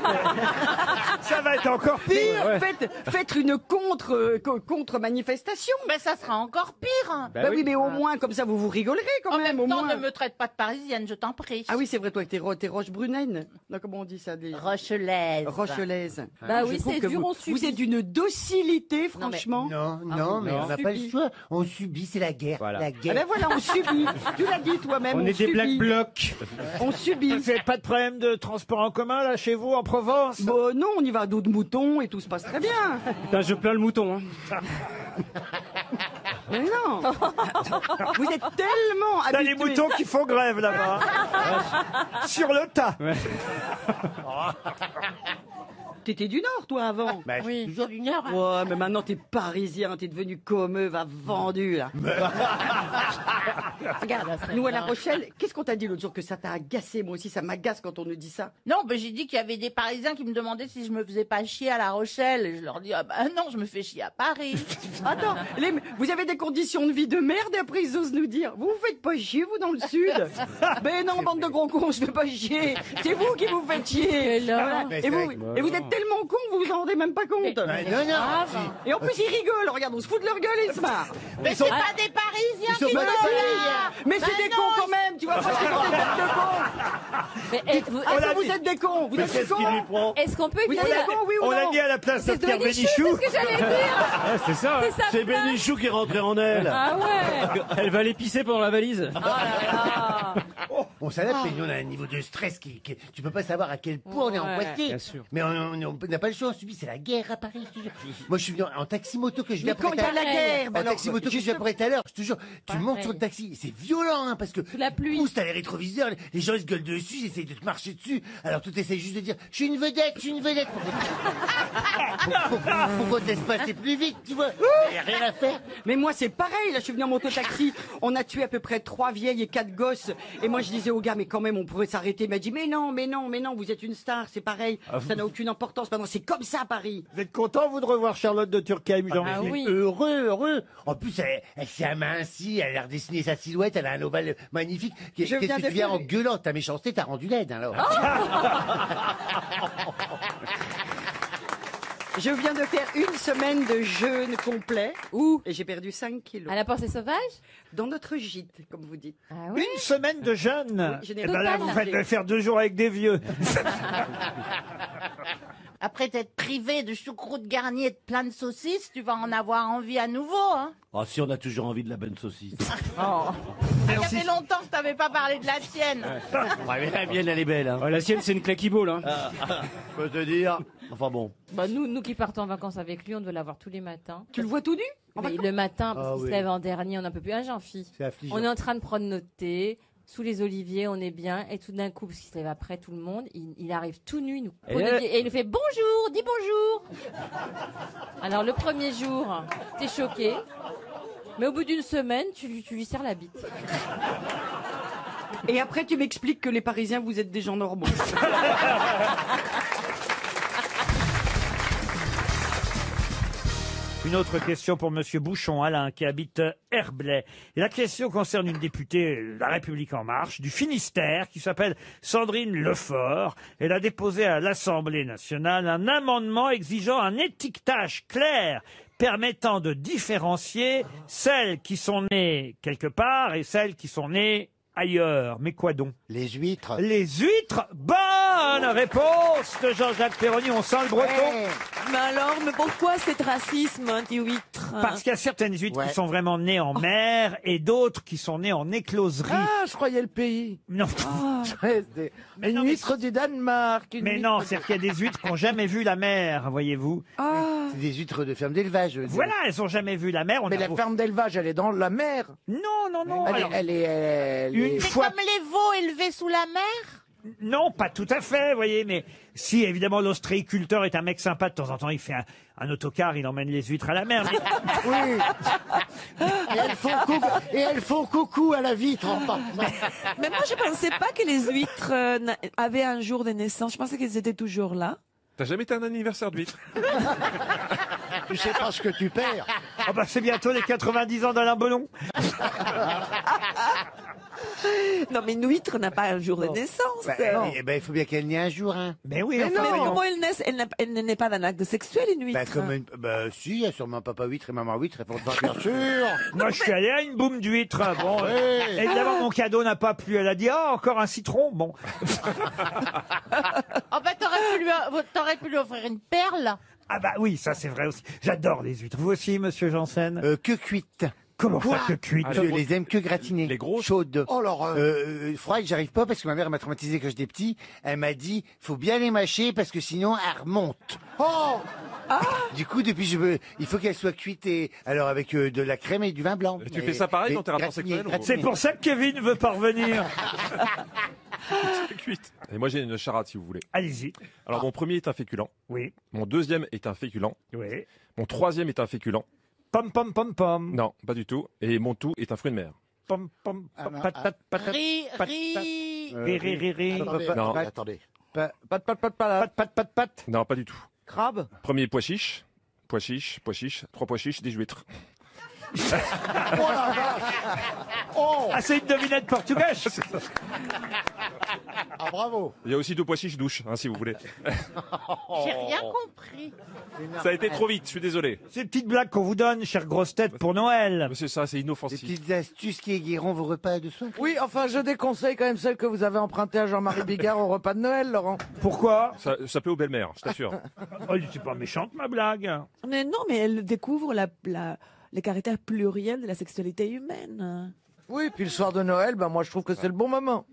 Ça va être encore pire. Mais faites une contre-manifestation. Mais ça sera encore pire. hein. Bah oui, mais au moins, comme ça, vous vous rigolerez quand En même, même au temps, moins. ne me traite pas de parisienne, je t'en prie. Ah oui, c'est vrai, toi, t'es roche-brunaine. Non, comment on dit ça des... Rochelaise. Rochelaise. Bah Je oui, trouve c'est que dur, vous, on subit. vous êtes d'une docilité, franchement. Non, Ah, non, mais non. on n'a pas le choix. On subit, c'est la guerre. Voilà. La Ah guerre. ben voilà, on subit. Tu l'as dit toi-même, on, On est des black subit. blocs. On subit. Vous n'avez pas de problème de transport en commun, là, chez vous, en Provence? Bon, non, on y va à dos de mouton et tout se passe très bien. Putain, je plains le mouton. Hein. Mais non. Vous êtes tellement T'as habitués. les moutons qui font grève, là-bas. Sur le tas. T'étais du Nord, toi, avant. Bah, je suis toujours du Nord. Ouais, mais maintenant t'es parisien, t'es devenu commeux, va vendu là. Regarde, nous à La Rochelle, qu'est-ce qu'on t'a dit l'autre jour que ça t'a agacé? Moi aussi, ça m'agace quand on nous dit ça. Non, ben j'ai dit qu'il y avait des Parisiens qui me demandaient si je me faisais pas chier à La Rochelle. Et je leur dis, ah ben non, je me fais chier à Paris. Attends, vous avez des conditions de vie de merde et après ils osent nous dire, vous vous faites pas chier vous dans le sud? Ben non, bande de gros cons, je fais pas chier. C'est vous qui vous faites chier. Voilà. Mais Et c'est vous, vrai et vous êtes tellement cons, vous vous en rendez même pas compte. non, non. Et en plus ils rigolent, regarde, on se fout de leur gueule et ils se marrent. Mais c'est pas des Parisiens Ils sont qui pas sont des là. Parisiens. Mais c'est Ben des non, cons quand même, tu vois, parce qu'ils sont des têtes de cons. Ah, ça, vous êtes des cons, vous êtes des cons. Est-ce qu'on peut Vous dire... êtes des cons, oui ou On l'a non? mis à la place de C'est Pierre Bénichou, Bénichou. c'est ce que j'allais dire. C'est ça. C'est sa C'est place. Bénichou qui est rentré en elle. Ah ouais. Elle va aller pisser pendant la valise. Oh là là. On s'adapte, mais nous, on a un niveau de stress tu peux pas savoir à quel point on est Ouais, angoissé. bien sûr. Mais on n'a pas le choix, on subit, c'est la guerre à Paris, je te jure. Moi, je suis venu en taxi-moto que je viens Mais quand il y a la guerre, bah en alors, taxi-moto que je viens après tout à l'heure, je te jure, tu montes sur le taxi, c'est violent, hein, parce que la pluie. pousse, t'as les rétroviseurs, les gens ils se gueulent dessus, ils essayent de te marcher dessus, alors tout essaye juste de dire, je suis une vedette, faut qu'on te laisse passer plus vite, tu vois, y a rien à faire. Mais moi c'est pareil, là je suis venu en mototaxi, on a tué à peu près 3 vieilles et 4 gosses, et moi je disais au gars mais quand même on pourrait s'arrêter, il m'a dit mais non, vous êtes une star, c'est pareil, ça n'a aucune importance, maintenant c'est comme ça à Paris. Vous êtes content, vous, de revoir Charlotte de Turckheim, Jean Ah oui. Heureux. En plus, elle s'est amincie, elle a redessiné sa silhouette, elle a un ovale magnifique. Qu'est-ce Je viens que de tu viens faire- en gueulant? Ta méchanceté t'a rendu laide, alors. Je viens de faire une semaine de jeûne complet. Où? Et j'ai perdu 5 kilos. À la Pensée Sauvage? Dans notre gîte, comme vous dites. Ah oui. Une semaine de jeûne. Oui, je n'ai Eh ben là, pas vous mangé. faites faire 2 jours avec des vieux. Après t'être privé de choucroute garnie et de plein de saucisses, tu vas en avoir envie à nouveau, hein. Oh, si on a toujours envie de la bonne saucisse. Ça fait longtemps que t'avais pas parlé de la tienne. Ouais, mais la mienne, elle est belle. Hein. La sienne, c'est une claquibole. Hein. Je peux te dire. Enfin bon. Bah nous qui partons en vacances avec lui, on doit l'avoir tous les matins. Tu le vois tout nu Mais le matin, parce Ah qu'il oui. se lève en dernier, on n'en peut plus. Un Jean-Phi. C'est affligeant. On est en train de prendre notre thé, sous les oliviers, on est bien, et tout d'un coup, parce qu'il se lève après tout le monde, il arrive tout nu, nous. Et il nous fait bonjour, dis bonjour. Alors le premier jour, t'es choqué, mais au bout d'une semaine, tu lui serres la bite. Et après, tu m'expliques que les Parisiens, vous êtes des gens normaux. Une autre question pour Monsieur Bouchon, Alain, qui habite Herblay. Et la question concerne une députée de La République En Marche, du Finistère, qui s'appelle Sandrine Lefort. Elle a déposé à l'Assemblée nationale un amendement exigeant un étiquetage clair permettant de différencier celles qui sont nées quelque part et celles qui sont nées ailleurs. Mais quoi donc? Les huîtres. Les huîtres. Bonne réponse de Jean-Jacques Perroni. On sent le breton. Mais alors, mais pourquoi cet racisme anti-huître? Parce qu'il y a certaines huîtres qui sont vraiment nées en mer et d'autres qui sont nées en écloserie. Ah, je croyais le pays. Non. Une huître du Danemark. Mais non, c'est-à-dire qu'il y a des huîtres qui n'ont jamais vu la mer, voyez-vous. C'est des huîtres de ferme d'élevage. Voilà, elles n'ont jamais vu la mer. Mais la ferme d'élevage, elle est dans la mer. Non, non, non. Elle est Une C'est fois... comme les veaux élevés sous la mer? Non, pas tout à fait, vous voyez, mais si, évidemment, l'ostréiculteur est un mec sympa, de temps en temps, il fait un autocar, il emmène les huîtres à la mer. Oui. Et elles font coucou à la vitre. Mais moi, je pensais pas que les huîtres avaient un jour de naissance. Je pensais qu'elles étaient toujours là. T'as jamais été à un anniversaire d'huître? Tu sais pas ce que tu perds. Ah bah c'est bientôt les 90 ans d'Alain Belon. Non, mais une huître n'a pas un jour de naissance. Il faut bien qu'elle naisse un jour. Hein. Mais oui, Mais non, comment elle naît? Elle n'est pas d'un acte sexuel, une huître. Si, il y a sûrement papa huître et maman huître. Elles font pas Bien sûr. Moi, je suis allé à une boum d'huîtres. Bon, Oui. évidemment, mon cadeau n'a pas plu. Elle a dit, ah, encore un citron. Bon. Oh bah t'aurais pu lui offrir une perle. Ah bah oui, ça c'est vrai aussi. J'adore les huîtres. Vous aussi, monsieur Janssen? Que cuites. Comment ça, que cuites? Je les aime que gratinées. Les grosses? Chaudes. Oh l'horreur. Froides, j'arrive pas parce que ma mère m'a traumatisé quand j'étais petit. Elle m'a dit, faut bien les mâcher parce que sinon elles remontent. Oh. Du coup, il faut qu'elles soient cuites et alors avec de la crème et du vin blanc. Et tu fais ça pareil dans tes rapports sexuels? C'est pour ça que Kevin veut pas revenir. C'est cuite. Et moi j'ai une charade si vous voulez. Allez-y. Alors mon premier est un féculent. Oui. Mon deuxième est un féculent. Oui. Mon troisième est un féculent. Pom pom pom pom. Non, pas du tout. Et mon tout est un fruit de mer. Pom pom pom patate patate. Ri. Ri. Non. Attendez. Pat. Pat. Non, pas du tout. Crabe. Premier pois chiche. Pois chiche. Trois pois chiches, des huîtres. Oh la vache. Oh. Ah, c'est une devinette portugaise. Ah bravo. Il y a aussi deux pois chiches douches, si vous voulez. J'ai rien compris. Ça a été trop vite, je suis désolé. C'est une petite blague qu'on vous donne, chère grosse tête, pour Noël. Mais c'est ça, c'est Des inoffensif. petites astuces qui aiguilleront vos repas de soir. Oui, enfin, je déconseille quand même celle que vous avez empruntée à Jean-Marie Bigard au repas de Noël, Laurent. Pourquoi? Ça plaît aux belles-mères, je t'assure. Oh, c'est pas méchante, ma blague. Mais non, mais elle découvre les caractères pluriels de la sexualité humaine. Oui, puis le soir de Noël, moi je trouve que c'est le bon moment.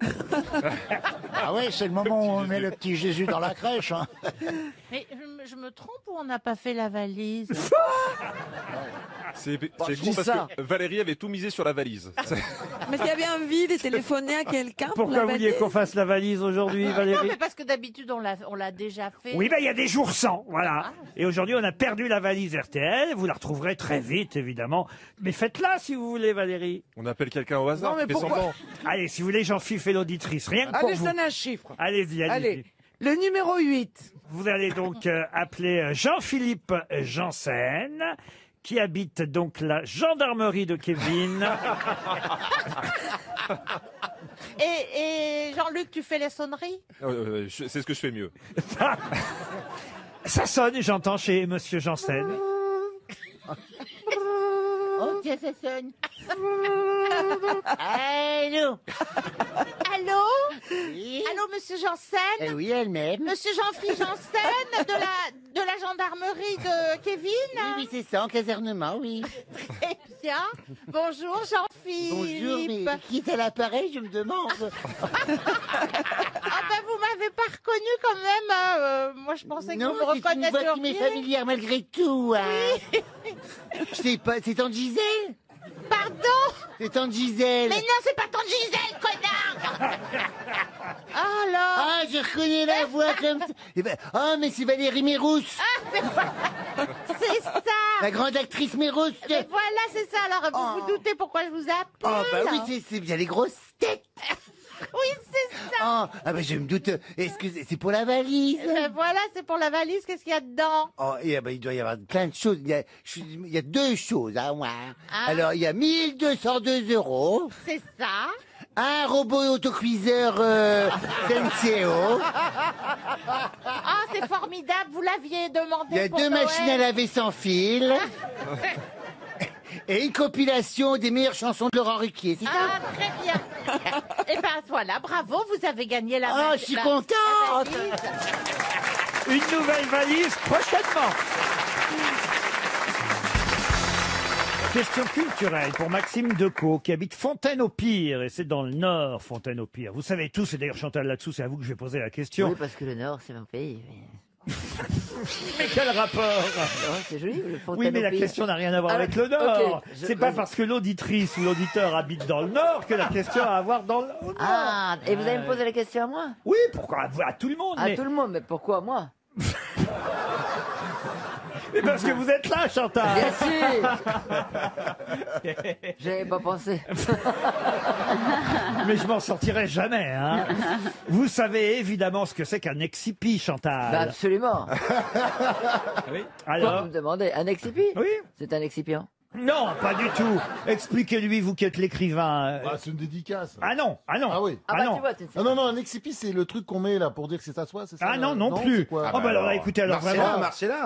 Ah ouais, c'est le moment où on met le petit Jésus dans la crèche. Hein. Mais je me trompe ou on n'a pas fait la valise? C'est je con dis parce ça. que Valérie avait tout misé sur la valise. Mais tu avais envie de téléphoner à quelqu'un pour Pourquoi la vouliez valise? qu'on fasse la valise aujourd'hui, Non, Valérie? mais parce que d'habitude on l'a déjà fait. Oui, il y a des jours sans, voilà. Et aujourd'hui, on a perdu la valise RTL. Vous la retrouverez très vite, évidemment. Mais faites-la si vous voulez, Valérie. On appelle quelqu'un au hasard, Non, mais fais pourquoi semblant. Allez, si vous voulez, Jean-Philippe fait l'auditrice. Rien que pour Allez, je vous. donne un chiffre. Allez-y, allez-y. Allez, le numéro 8. Vous allez donc appeler Jean-Philippe Janssen, qui habite donc la gendarmerie de Kevin. Et Jean-Luc, tu fais les sonneries? C'est ce que je fais mieux. Ça sonne, j'entends chez Monsieur Janssen. Oh, tiens, ça sonne. Allô. Allô Allô, monsieur Janssen Oui, elle-même. Monsieur Jean-Philippe Janssen de la gendarmerie de Kevin Oui, c'est ça, en casernement, oui. Très bien. Bonjour, Jean-Philippe. Bonjour, mais qui est à l'appareil, je me demande. Ah ben, vous m'avez pas reconnu quand même. Moi, je pensais que Non, vous me c'est une voix qui reconnaîtriez. m'est familière malgré tout. Hein. Je sais pas, c'est Tante Gisèle? Pardon? C'est Tante Gisèle. Mais non, c'est pas Tante Gisèle, connard. Ah là. Ah, je reconnais la voix comme ça. Eh ben, oh, mais c'est Valérie Mérous. C'est ça. La grande actrice Mérous. Mais voilà, c'est ça. Alors, vous vous doutez pourquoi je vous appelle? Oh, bah oui, c'est bien les grosses têtes. Oui, c'est ça. Oh, ah ben je me doute. Est-ce que c'est pour la valise? Voilà, c'est pour la valise. Qu'est-ce qu'il y a dedans? Oh, et ben, il doit y avoir plein de choses. Il y a deux choses à voir. Ah. Alors, il y a 1202 €. C'est ça. Un robot autocuiseur Senseo. Ah, c'est formidable. Vous l'aviez demandé. Il y a pour 2 Noël. machines à laver sans fil. Et une compilation des meilleures chansons de Laurent Ruquier. C'est ça? Ah, très bien. Et ben voilà, bravo, vous avez gagné la Oh, valise. je suis contente. Une nouvelle valise prochainement. Question culturelle pour Maxime Decaux, qui habite Fontaine-au-Pire, et c'est dans le Nord, Fontaine-au-Pire. Vous savez tous, et d'ailleurs Chantal là-dessous, c'est à vous que je vais poser la question. Oui, parce que le Nord, c'est mon pays. Mais quel rapport? C'est joli, le Oui, mais la question n'a rien à voir avec le Nord. C'est pas parce que l'auditrice ou l'auditeur habite dans le Nord que la question a à voir dans le Nord. Ah, et vous allez me poser la question à moi? Oui, pourquoi? À tout le monde. À mais... tout le monde, mais pourquoi moi? Mais parce que vous êtes là, Chantal. Bien sûr. J'avais pas pensé. Mais je m'en sortirai jamais, hein. Vous savez évidemment ce que c'est qu'un excipi, Chantal. Bah, absolument. Oui. Alors, Alors vous me demandez, un excipi? Oui. C'est un excipient. Non, pas du tout. Expliquez-lui, vous qui êtes l'écrivain. C'est une dédicace. Ah non, ah non. Ah oui. Ah bah, tu vois, tu ne sais Ah non, non, un excipi, c'est le truc qu'on met là pour dire que c'est à soi, c'est ça? Ah non, non plus. c'est quoi Oh bah alors là, écoutez, alors vraiment.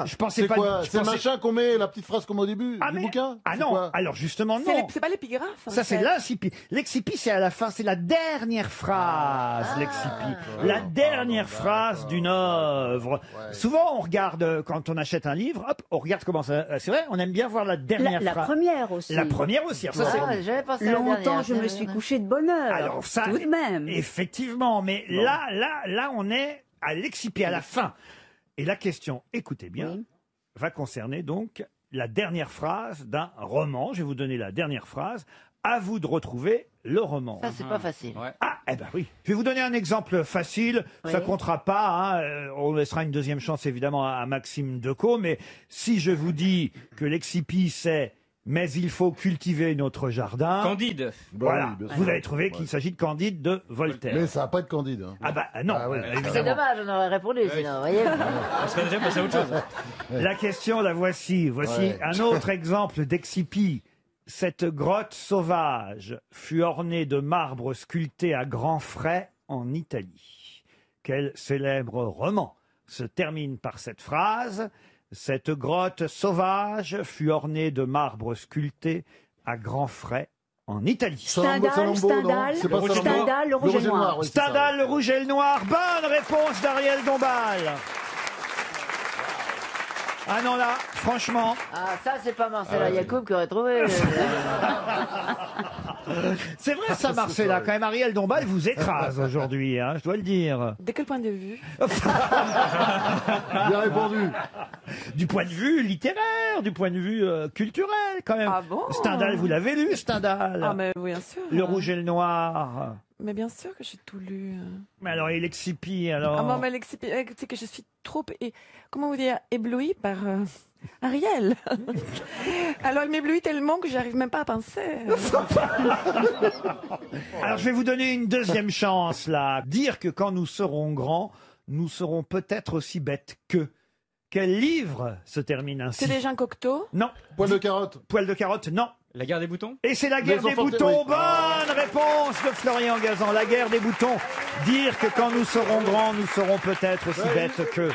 Je pensais C'est pas. quoi? je C'est le pensais- machin qu'on met, la petite phrase qu'on met au début du bouquin? Ah C'est non, quoi? alors justement non. C'est pas l'épigraphe. en Ça c'est fait. l'incipi. L'excipi c'est à la fin, c'est la dernière phrase, l'excipi. La dernière phrase d'une œuvre. Souvent on regarde, quand on achète un livre, hop, on regarde comment ça... C'est vrai, on aime bien voir la dernière La phrase. première aussi. La première aussi. Alors ça, c'est- Ah, j'avais pensé à la Longtemps, dernière, je c'est me vrai. suis couché de bonne heure. Alors ça, tout de même. effectivement, mais là, on est à l'excipi, à la fin. Et la question, écoutez bien, va concerner donc la dernière phrase d'un roman. Je vais vous donner la dernière phrase. À vous de retrouver le roman. Ça, c'est pas facile. Ah, eh ben oui. Je vais vous donner un exemple facile. Ça comptera pas. Hein. On laissera une deuxième chance évidemment à Maxime Decaux. Mais si je vous dis que l'excipi c'est mais il faut cultiver notre jardin. Candide. Voilà. Bah oui, bien sûr. Vous avez trouvé qu'il s'agit de Candide de Voltaire. Mais ça va pas être Candide. Hein. Ah bah non. Ah oui. C'est évidemment. dommage, on aurait répondu sinon, vous voyez. On serait déjà passé à autre chose. La question, la voici. Voici Ouais. un autre exemple d'excipi. Cette grotte sauvage fut ornée de marbre sculpté à grands frais en Italie. Quel célèbre roman se termine par cette phrase? Cette grotte sauvage fut ornée de marbre sculpté à grands frais en Italie. Stendhal, Stendhal, C'est pas Stendhal, Salammbô Stendhal, le rouge et noir. oui, c'est ça. Stendhal, le rouge et le noir. Bonne réponse d'Ariel Dombal. Ah non là, franchement. Ah, ça, c'est pas Marcella Yacoub qui aurait trouvé. C'est vrai ça, Marcella. Quand même, Ariel Dombal vous écrase aujourd'hui, hein, je dois le dire. De quel point de vue? Bien répondu. Du point de vue littéraire, du point de vue culturel, quand même. Ah bon? Stendhal, vous l'avez lu, Stendhal? Ah, mais oui, bien sûr. Le rouge et le noir. Mais bien sûr que j'ai tout lu. Mais alors, il excipi, alors. Ah, bon, mais c'est que je suis trop, comment vous dire, éblouie par Ariel. Alors, elle m'éblouit tellement que j'arrive même pas à penser. Alors, je vais vous donner une deuxième chance, là. Dire que quand nous serons grands, nous serons peut-être aussi bêtes qu'eux. Quel livre se termine ainsi? C'est des Jean Cocteau? Non. Poil de carotte. Poil de carotte, non. La guerre des boutons? Et c'est la guerre Les des enfants boutons. terribles. Bonne réponse de Florian Gazan. La guerre des boutons. Dire que quand nous serons grands, nous serons peut-être aussi bêtes que...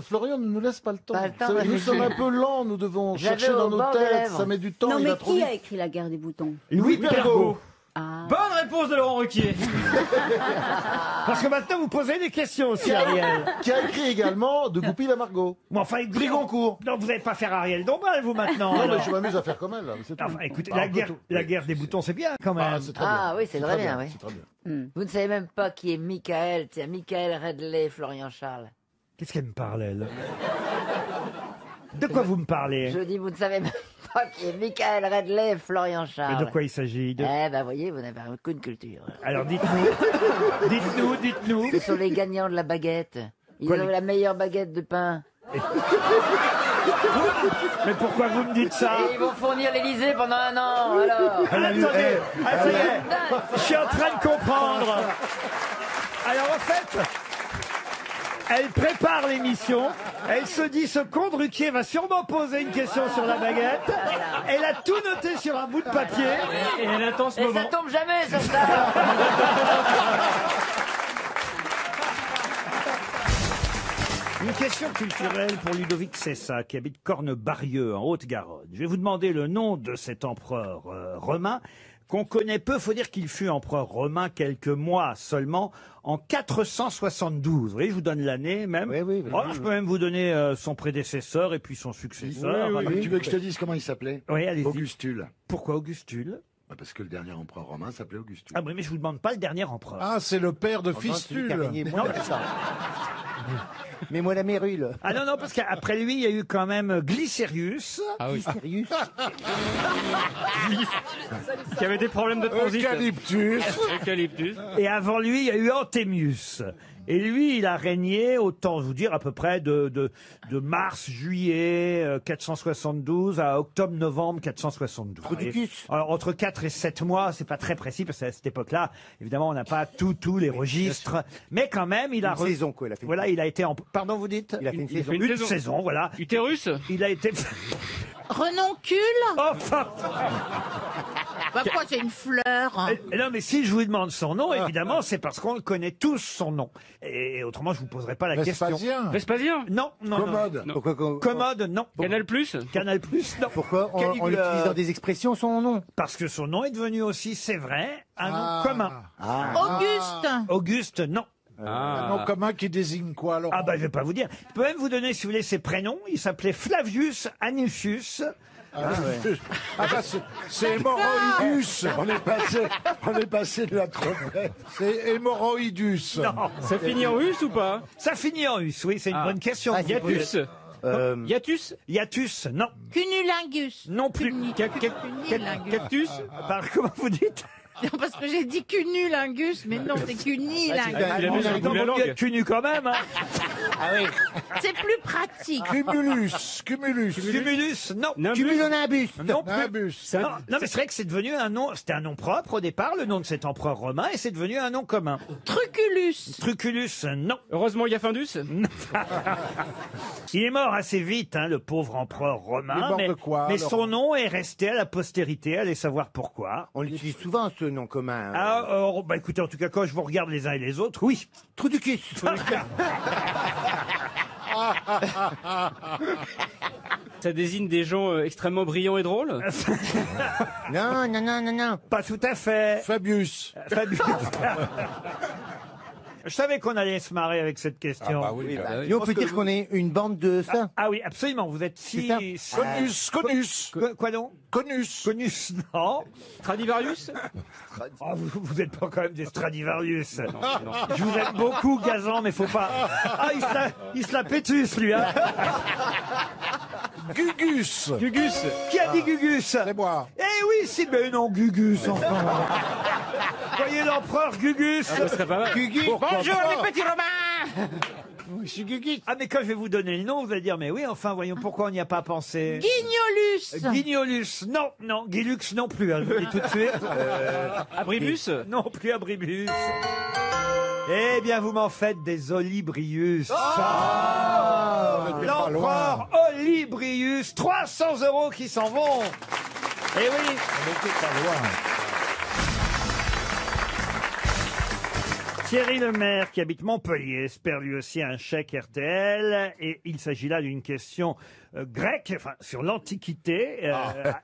Florian ne nous laisse pas le temps. Pas le temps de Nous réfléchir. sommes un peu lents, nous devons J'avais chercher dans au nos bord des têtes, lèvres. ça met du temps, Non, il mais va trop qui vite. a écrit La guerre des boutons? Louis Pergaud. Ah. Bonne réponse de Laurent Ruquier. Parce que maintenant, vous posez des questions aussi, Ariel. Qui a écrit également De Goupil à Margot. Mais enfin, Brigoncourt. Non, vous n'allez pas faire Ariel Dombal, vous, maintenant. Non, mais alors. je m'amuse à faire comme elle. Là, c'est tout. Enfin, écoutez, Ah, la on peut guerre, tout. la guerre des boutons, c'est bien, quand même. Ah, c'est très bien. Ah oui, c'est très bien, oui. C'est très bien. Vous ne savez même pas qui est Michael, tiens, Michael Redley, Florian Charles. Qu'est-ce qu'elle me parle, elle? De quoi vous me parlez? Je dis, vous ne savez même pas qui est Michael Redley, Florian Charles. Mais de quoi il s'agit de... Eh ben, voyez, vous n'avez aucune culture. Alors, dites-nous. dites-nous. Ce sont les gagnants de la baguette. Ils Quoi, ont les- la meilleure baguette de pain. Mais pourquoi vous me dites ça? Et ils vont fournir l'Elysée pendant un an, alors. Attendez, ah, ça y est, je suis en train de comprendre. Alors en fait, elle prépare l'émission, elle se dit ce con de Ruquier va sûrement poser une question sur la baguette. Elle a tout noté sur un bout de papier. Et elle attend ce Et moment. ça tombe jamais sur ça. Une question culturelle pour Ludovic Cessa, qui habite Cornebarieux, en Haute-Garonne. Je vais vous demander le nom de cet empereur romain qu'on connaît peu. Faut dire qu'il fut empereur romain quelques mois seulement, en 472. Vous voyez, je vous donne l'année même. Oh, je peux même vous donner son prédécesseur et puis son successeur. Tu veux que je te dise comment il s'appelait? Oui, allez-y. Augustule. Pourquoi Augustule? Bah, parce que le dernier empereur romain s'appelait Augustule. Ah oui, mais je vous demande pas le dernier empereur. Ah, c'est le père de Oh, non, c'est lui qui a Fistule. régné Non, moins que ça. Mais moi la mérule. Ah non, non, parce qu'après lui, il y a eu quand même Glycérius. Ah oui. Sérieux? Qui avait des problèmes de transit. Eucalyptus. Eucalyptus. Et avant lui, il y a eu Antémius. Et lui, il a régné, autant vous dire, à peu près de mars, juillet 472 à octobre-novembre 472. Producus. Alors, entre 4 et 7 mois, c'est pas très précis, parce qu'à cette époque-là, évidemment, on n'a pas tous les registres. Mais quand même, il a... Une saison, quoi, il a fait une Voilà, il a été en... Pardon, vous dites? Il a fait une saison. Une saison, voilà. Utérus. Il a été... Renoncule Enfin Bah quoi, c'est une fleur hein. Non, mais si je vous demande son nom, évidemment, c'est parce qu'on le connaît tous, son nom. Et autrement, je vous poserai pas la question. Vespasien. Vespasien. Non, non, Commode. Non. Pourquoi, Commode, non. Canal Plus. Canal Plus, non. pourquoi on Caligula. utilise dans des expressions son nom? Parce que son nom est devenu aussi, c'est vrai, un nom commun. Auguste Auguste, non. Un nom commun qui désigne quoi alors? Ah bah je vais pas vous dire. Je peux même vous donner, si vous voulez, ses prénoms. Il s'appelait Flavius Annucius. Ah, bah, c'est hémorroïdus. On est passé de la trompette. C'est hémorroïdus. Non. Ça finit en us ou pas? Ça finit en us, oui, c'est une bonne question. Ah, c'est Hiatus. Hiatus. Hiatus, non. Cunnilingus Non plus. Cunnilingus Cactus. Comment vous dites? Non, parce que j'ai dit cunnilingus, mais non, c'est cunnilingus. Il a mis sur le bout de la langue. Tu nu quand même, hein. Ah oui. C'est plus pratique. Cumulus. Cumulus, non. Cumulonimbus. Non plus. Nimbus. Non, non, mais c'est vrai que c'est devenu un nom, c'était un nom propre au départ, le nom de cet empereur romain, et c'est devenu un nom commun. Truculus. Truculus, non. Heureusement, il y a Findus. Il est mort assez vite, hein, le pauvre empereur Il est romain, mort mais, de quoi, mais alors son nom est resté à la postérité, allez savoir pourquoi. On l'utilise souvent ce nom commun. Ah, bah écoutez, en tout cas, quand je vous regarde les uns et les autres, oui. Trou du cul. Ça désigne des gens extrêmement brillants et drôles. Non, non, non, non, non. Pas tout à fait. Fabius. Fabius. Je savais qu'on allait se marrer avec cette question. Ah bah oui, bah Et on peut dire qu'on est une bande de ça. Ah oui, absolument. Vous êtes si... Conus. Quoi donc? Conus. Conus, non. Stradivarius. Oh, vous êtes pas quand même des Stradivarius. Je vous aime beaucoup, Gazan, mais faut pas... Ah, il se la pétus, lui, hein. Gugus. Gugus. Qui a dit Gugus? C'est moi. Eh oui, si, mais non, Gugus, enfin. Voyez l'empereur Gugus. Ah, ça serait pas mal. Gugus. Bonjour les petits Romains. Je suis Gugus. Ah, mais quand je vais vous donner le nom, vous allez dire, mais oui, enfin, voyons, pourquoi on n'y a pas pensé? Guignolus. Guignolus, non, non, Guilux non plus, hein, je vous le dis tout de suite. Abribus. Non plus Abribus. Eh bien, vous m'en faites des Olybrius. L'empereur Olybrius, 300 € qui s'en vont. Eh oui. Thierry Lemaire, qui habite Montpellier, espère lui aussi un chèque RTL. Et il s'agit là d'une question grecque, enfin, sur l'Antiquité.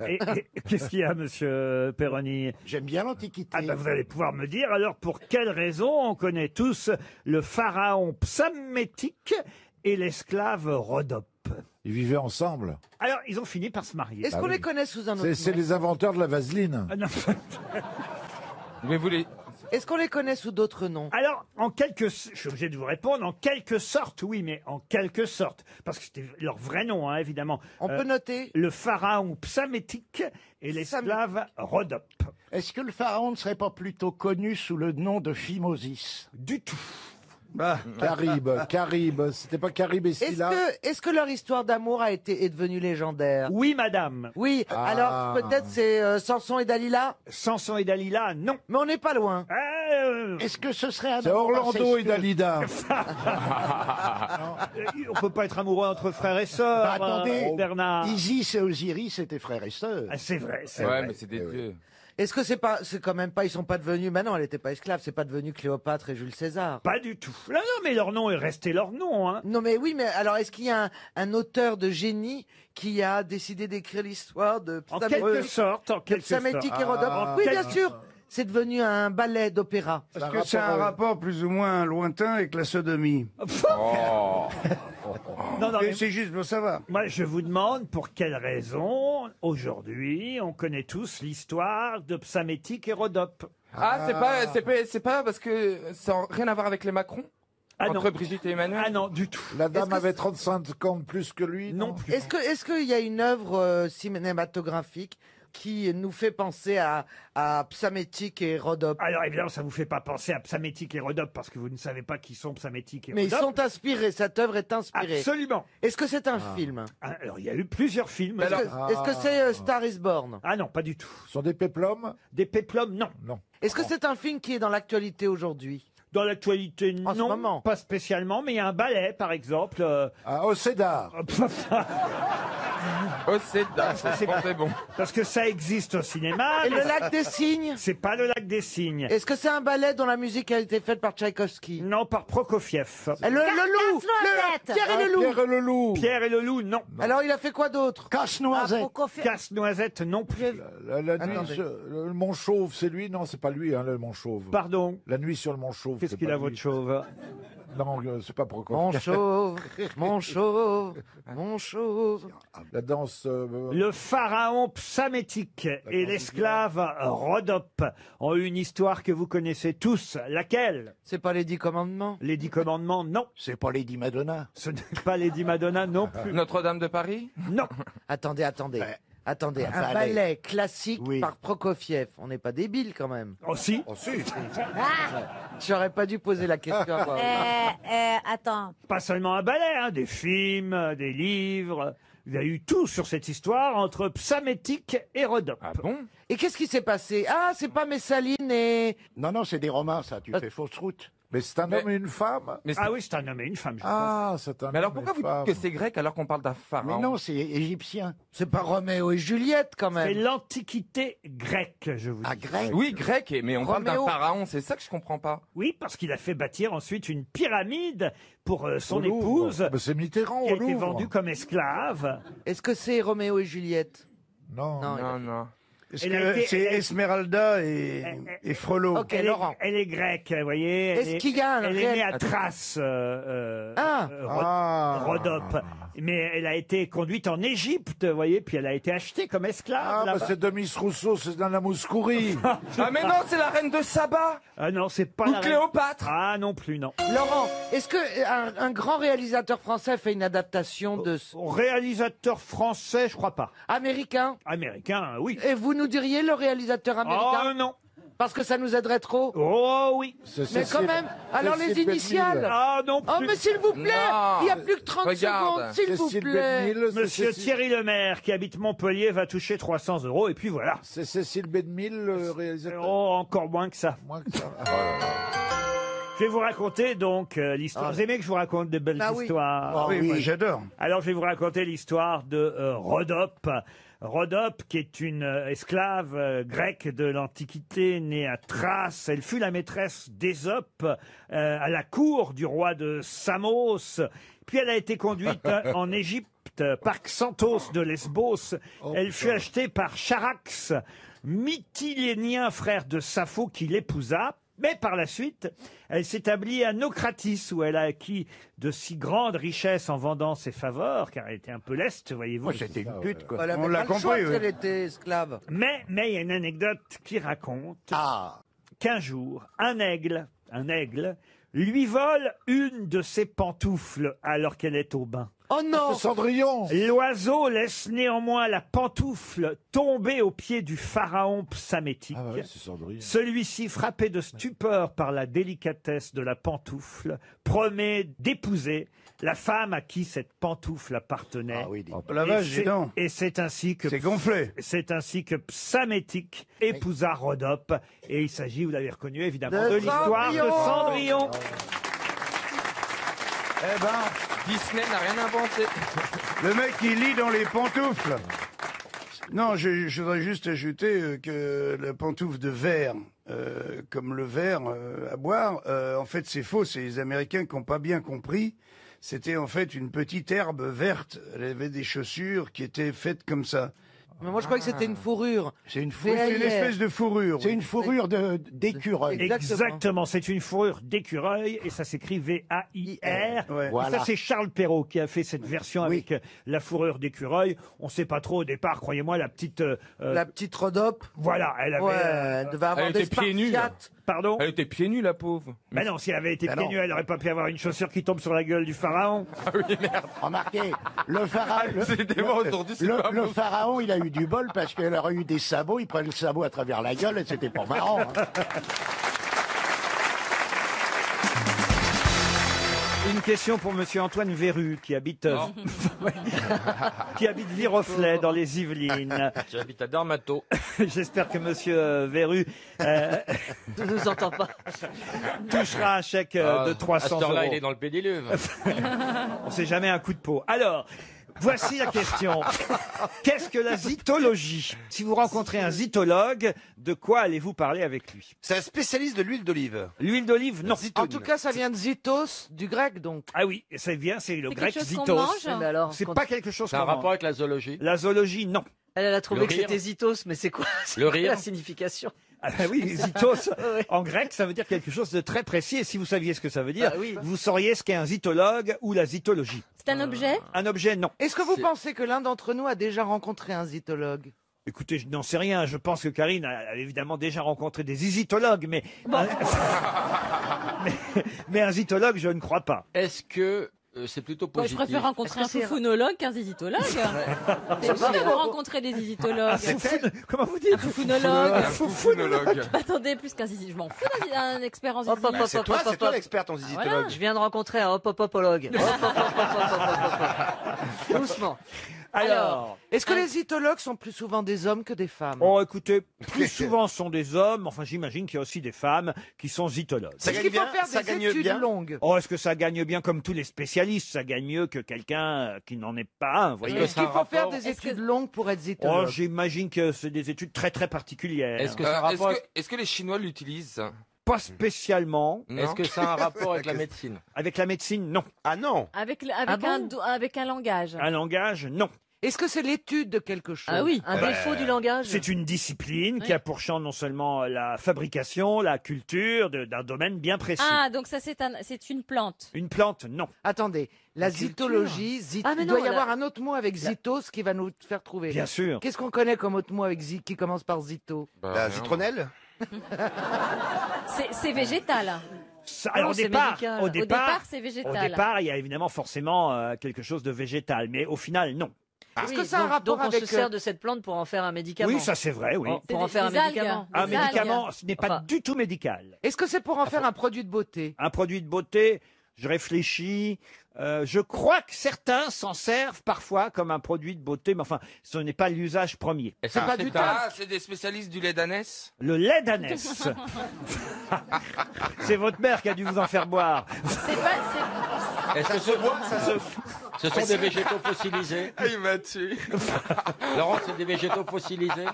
Et qu'est-ce qu'il y a, monsieur Perroni? J'aime bien l'Antiquité. Ah ben, vous allez pouvoir me dire, alors, pour quelle raison on connaît tous le pharaon Psammétique et l'esclave Rhodope? Ils vivaient ensemble. Alors, ils ont fini par se marier. Est-ce qu'on les connaît sous un autre nom? C'est les inventeurs de la vaseline. Ah, non. Mais vous les... Est-ce qu'on les connaît sous d'autres noms? Alors, je suis obligé de vous répondre, en quelque sorte, oui, mais en quelque sorte. Parce que c'était leur vrai nom, hein, évidemment. On peut noter? Le pharaon Psammétique et l'esclave Rhodope. Est-ce que le pharaon ne serait pas plutôt connu sous le nom de Phimosis? Du tout. Caribe, c'était pas Caribe et Scylla. Est-ce que leur histoire d'amour est devenue légendaire? Oui, madame. Oui, alors peut-être c'est Samson et Dalila? Samson et Dalila, non. Mais on n'est pas loin. Est-ce que ce serait un C'est amour Orlando et incestueux? Dalida. On peut pas être amoureux entre frères et sœurs, Attendez, Bernard. Isis et Osiris étaient frères et sœurs. Ah, c'est vrai, c'est Ouais, vrai. mais c'est des dieux. Est-ce que c'est quand même pas, ils sont pas devenus, non, elle n'était pas esclave, c'est pas devenu Cléopâtre et Jules César. Pas du tout. Non, mais leur nom est resté leur nom, hein. Non, mais oui, mais alors est-ce qu'il y a un auteur de génie qui a décidé d'écrire l'histoire de En quelque sorte, Psammétique et Rhodope? Ah, Oui, bien sûr. C'est devenu un ballet d'opéra. Est-ce que c'est un rapport plus ou moins lointain avec la sodomie? Non, mais c'est juste pour savoir. moi, je vous demande pour quelle raison, aujourd'hui, on connaît tous l'histoire de Psammétique et Rhodope. Ah, c'est pas parce que ça n'a rien à voir avec les Macron? Ah Entre non. Brigitte et Emmanuel? Ah non, du tout. La dame avait 35 ans de plus que lui. Non plus. Est-ce qu'il y a une œuvre cinématographique qui nous fait penser à Psammétique et Rhodope? Alors évidemment, ça vous fait pas penser à Psammétique et Rhodope parce que vous ne savez pas qui sont Psammétique et Mais ils Rhodope. sont inspirés, cette œuvre est inspirée. Absolument. Est-ce que c'est un film? Alors il y a eu plusieurs films. Est-ce que c'est Star is Born? Ah non, pas du tout. Ce sont des péplums? Des péplums, non. Non. Est-ce que c'est un film qui est dans l'actualité aujourd'hui? Dans l'actualité, En ce non, moment. pas spécialement, mais il y a un ballet, par exemple. Au Cédar. Oh, c'est bon. Parce que ça existe au cinéma. Et mais le lac des cygnes? C'est pas le lac des cygnes. Est-ce que c'est un ballet dont la musique a été faite par Tchaïkovski? Non, par Prokofiev. Le loup! Pierre et le loup! Pierre et le loup. Pierre et le loup, non. Alors il a fait quoi d'autre? Casse-noisette. Casse-noisette, non plus. La nuit Attendez. sur le Mont Chauve, c'est lui? Non, c'est pas lui, hein, le Mont Chauve. Pardon. La nuit sur le Mont Chauve. Qu'est-ce c'est qu'il pas a, lui. votre chauve? Non, c'est pas Prokofiev. Mon chauve, mon chauve, mon chauve. La danse. Le pharaon Psammétique et l'esclave Rhodope ont eu une histoire que vous connaissez tous. Laquelle? C'est pas les 10 commandements? Les 10 commandements, non. C'est pas Lady Madonna. Ce n'est pas Lady Madonna non plus. Notre-Dame de Paris? Non. Attendez. Attendez, Un un ballet. ballet classique Oui. par Prokofiev. On n'est pas débiles quand même. Oh si. J'aurais pas dû poser la question. à moi. Attends. Pas seulement un ballet, hein, des films, des livres. Il y a eu tout sur cette histoire entre Psammétique et Rhodope. Ah bon? Et qu'est-ce qui s'est passé? Ah, c'est pas Messaline et... Non, c'est des Romains, ça. Tu fais fausse route. Mais c'est un homme et une femme? Ah oui, c'est un homme et une femme, je Ah, c'est un Mais alors homme et pourquoi une vous femme. dites que c'est grec alors qu'on parle d'un pharaon? Mais non, c'est égyptien. C'est pas Roméo et Juliette quand C'est même. l'Antiquité grecque, je vous dis. Ah, grec. Oui, grec, mais on parle d'un Roméo. pharaon, c'est ça que je comprends pas. Oui, parce qu'il a fait bâtir ensuite une pyramide pour son Au Louvre. épouse, Mais c'est Mitterrand qui a au été Louvre. vendue comme esclave. Est-ce que c'est Roméo et Juliette? Non. Non. Est-ce Elle a que été- c'est elle- Esmeralda et Frollo? Ok, Elle est, Laurent. elle est grecque, vous voyez. Est-ce qu'il y a un Elle est réel- née à Thrace, Ah. Rhodope. Mais elle a été conduite en Égypte, vous voyez, puis elle a été achetée comme esclave. Ah, bah là-bas. c'est Demis Rousseau, c'est Nana Mouskouri. Ah mais non, c'est la reine de Saba! Ah non, c'est pas Ou la reine- Cléopâtre! Ah non plus, non. Laurent, est-ce que un grand réalisateur français fait une adaptation de Réalisateur français, je crois pas. américain? Américain, oui. Et vous nous diriez le réalisateur américain? Oh non. Parce que ça nous aiderait trop? Oh oui. Mais quand même, alors les initiales? Ah non Oh plus. mais s'il vous plaît, Non. il y a plus que 30 Regarde. secondes, s'il vous Cécile plaît. Bédemille, Monsieur Thierry Lemaire, qui habite Montpellier, va toucher 300 €, et puis voilà. C'est Cécile Bédemille, le réalisateur. Oh, encore moins que ça. Moins que ça. Je vais vous raconter donc l'histoire. Ah. Vous aimez que je vous raconte des belles Ah oui. histoires? Ah oui, moi j'adore. Alors je vais vous raconter l'histoire de Rhodope. Rhodope, qui est une esclave grecque de l'Antiquité, née à Thrace. Elle fut la maîtresse d'Ésope à la cour du roi de Samos. Puis elle a été conduite en Égypte par Xanthos de Lesbos. Elle fut achetée par Charax, Mytilénien, frère de Sappho, qui l'épousa. Mais par la suite, elle s'établit à Naucratis, où elle a acquis de si grandes richesses en vendant ses faveurs, car elle était un peu leste, voyez-vous. C'était une pute, quoi. Elle avait On l'a pas le choix compris, si oui. elle était esclave. Mais il y a une anecdote qui raconte qu'un jour, un aigle, lui vole une de ses pantoufles alors qu'elle est au bain. Oh non! C'est Cendrillon. L'oiseau laisse néanmoins la pantoufle tomber aux pieds du pharaon psamétique. Ah ouais, c'est Cendrillon. Celui-ci, frappé de stupeur par la délicatesse de la pantoufle, promet d'épouser la femme à qui cette pantoufle appartenait. Ah oui, la vache, dis donc. Et c'est ainsi que C'est gonflé. C'est ainsi que Psamétique épousa Rhodope. Et il s'agit, vous l'avez reconnu évidemment, de l'histoire de Cendrillon. Eh ben, Disney n'a rien inventé. Le mec, il lit dans les pantoufles. Non, je voudrais juste ajouter que la pantoufle de verre, comme le verre à boire, en fait, c'est faux. C'est les Américains qui n'ont pas bien compris. C'était en fait une petite herbe verte. Elle avait des chaussures qui étaient faites comme ça. Mais moi, je croyais que c'était une fourrure. C'est une espèce de fourrure. C'est une fourrure d'écureuil. Exactement, c'est une fourrure d'écureuil et ça s'écrit V-A-I-R. Ouais. Et Voilà. ça, c'est Charles Perrault qui a fait cette version avec la fourrure d'écureuil. On ne sait pas trop au départ, croyez-moi, la petite... La petite Rhodope. Voilà, elle avait... Ouais, elle devait avoir Elle des était pieds nus, là. Spartiates. Pardon? Elle était pieds nus, la pauvre. Ben non, si elle avait été Ben pieds non. nus, elle n'aurait pas pu avoir une chaussure qui tombe sur la gueule du pharaon. Ah oui, merde. Remarquez, le pharaon, C'est moi aujourd'hui, c'est pas le beau. pharaon, il a eu du bol parce qu'elle aurait eu des sabots, il prenait le sabot à travers la gueule et c'était pas marrant. Hein. Une question pour monsieur Antoine Verru, qui habite... qui habite Viroflay, dans les Yvelines. J'habite à Darmato. J'espère que monsieur Verru Ne nous entend pas. touchera un chèque de 300 À cette heure-là, euros. il est dans le pédiluve. On sait jamais un coup de peau. Alors, voici la question. Qu'est-ce que la zytologie? Si vous rencontrez un zytologue, de quoi allez-vous parler avec lui? C'est un spécialiste de l'huile d'olive. L'huile d'olive, non. En tout cas, ça vient de zytos, du grec, donc. Ah oui, ça vient, c'est le C'est grec quelque chose qu'on zytos. mange Mais alors, C'est quand- pas quelque chose C'est un qu'on rapport mange. avec la zoologie. La zoologie, non. Elle a trouvé Le que rire. c'était Zitos, mais c'est quoi, Le rire. la signification? Ah bah oui, zytos, Ouais. en grec, ça veut dire quelque chose de très précis. Et si vous saviez ce que ça veut dire, Bah oui. vous sauriez ce qu'est un zytologue ou la zytologie. C'est un objet? Un objet, non. Est-ce que vous C'est- pensez que l'un d'entre nous a déjà rencontré un zytologue? Écoutez, je n'en sais rien. Je pense que Karine a évidemment déjà rencontré des zytologues, mais... mais un zytologue, je ne crois pas. Est-ce que c'est plutôt Moi, je positif? préfère rencontrer un Est-ce que c'est- foufounologue qu'un zizitologue. C'est pas bien de faux. rencontrer des zizitologues. Comment vous dites? Un foufounologue. Un foufounologue. Bah, attendez, plus qu'un zizi. Je m'en fous d'un expert en Hop, hop, zizi. hop, C'est hop, toi, hop, c'est toi hop. l'experte en zizitologue. Je viens de rencontrer un hop-hop-hopologue. Doucement. Alors, Est-ce que les zytologues sont plus souvent des hommes que des femmes? oh, écoutez, plus souvent ce sont des hommes. Enfin, j'imagine qu'il y a aussi des femmes qui sont zytologues. Ça Est-ce gagne qu'il faut bien, faire ça des gagne études bien. longues? Oh, est-ce que ça gagne bien comme tous les spécialistes? Ça gagne mieux que quelqu'un qui n'en est pas un, vous voyez. que Est-ce ça a qu'il un faut faire rapport- des Est-ce que- études longues pour être Oh, zytologue? j'imagine que c'est des études très très particulières. Est-ce que ça a un rapport avec- est-ce que les Chinois l'utilisent? Pas spécialement. Est-ce que ça a un rapport avec la médecine? Avec la médecine, non. Ah non. Avec Ah bon avec un langage. Un langage, non. Est-ce que c'est l'étude de quelque chose? Ah oui, un défaut du langage. C'est une discipline qui Oui. a pour champ non seulement la fabrication, la culture d'un domaine bien précis. Ah, donc ça, c'est une plante. Une plante, non. Attendez, la culture. zytologie, Ah, mais il non, doit y la- avoir un autre mot avec zytos qui va nous faire trouver. Bien sûr. Qu'est-ce qu'on connaît comme autre mot avec qui commence par zyto? La citronnelle. C'est végétal. Alors, Non, au c'est départ, médical. au Au départ, départ, c'est au végétal. départ, il y a évidemment forcément quelque chose de végétal, mais au final, non. Est-ce Oui, que ça a un donc- rapport donc on avec se sert de cette plante pour en faire un médicament. Oui, ça c'est vrai, oui. Pour en C'est faire un des algues. médicament. Un des algues. médicament, ce n'est pas Enfin. du tout médical. Est-ce que c'est pour en faire un produit de beauté? Un produit de beauté, je réfléchis. Je crois que certains s'en servent parfois comme un produit de beauté, mais enfin, ce n'est pas l'usage premier. C'est pas du talc. C'est des spécialistes du lait d'ânesse? Le lait d'ânesse. C'est votre mère qui a dû vous en faire boire. C'est pas. Ça se boit, ça se. Ce sont des végétaux fossilisés. Il m'a tué. Laurent, c'est des végétaux fossilisés.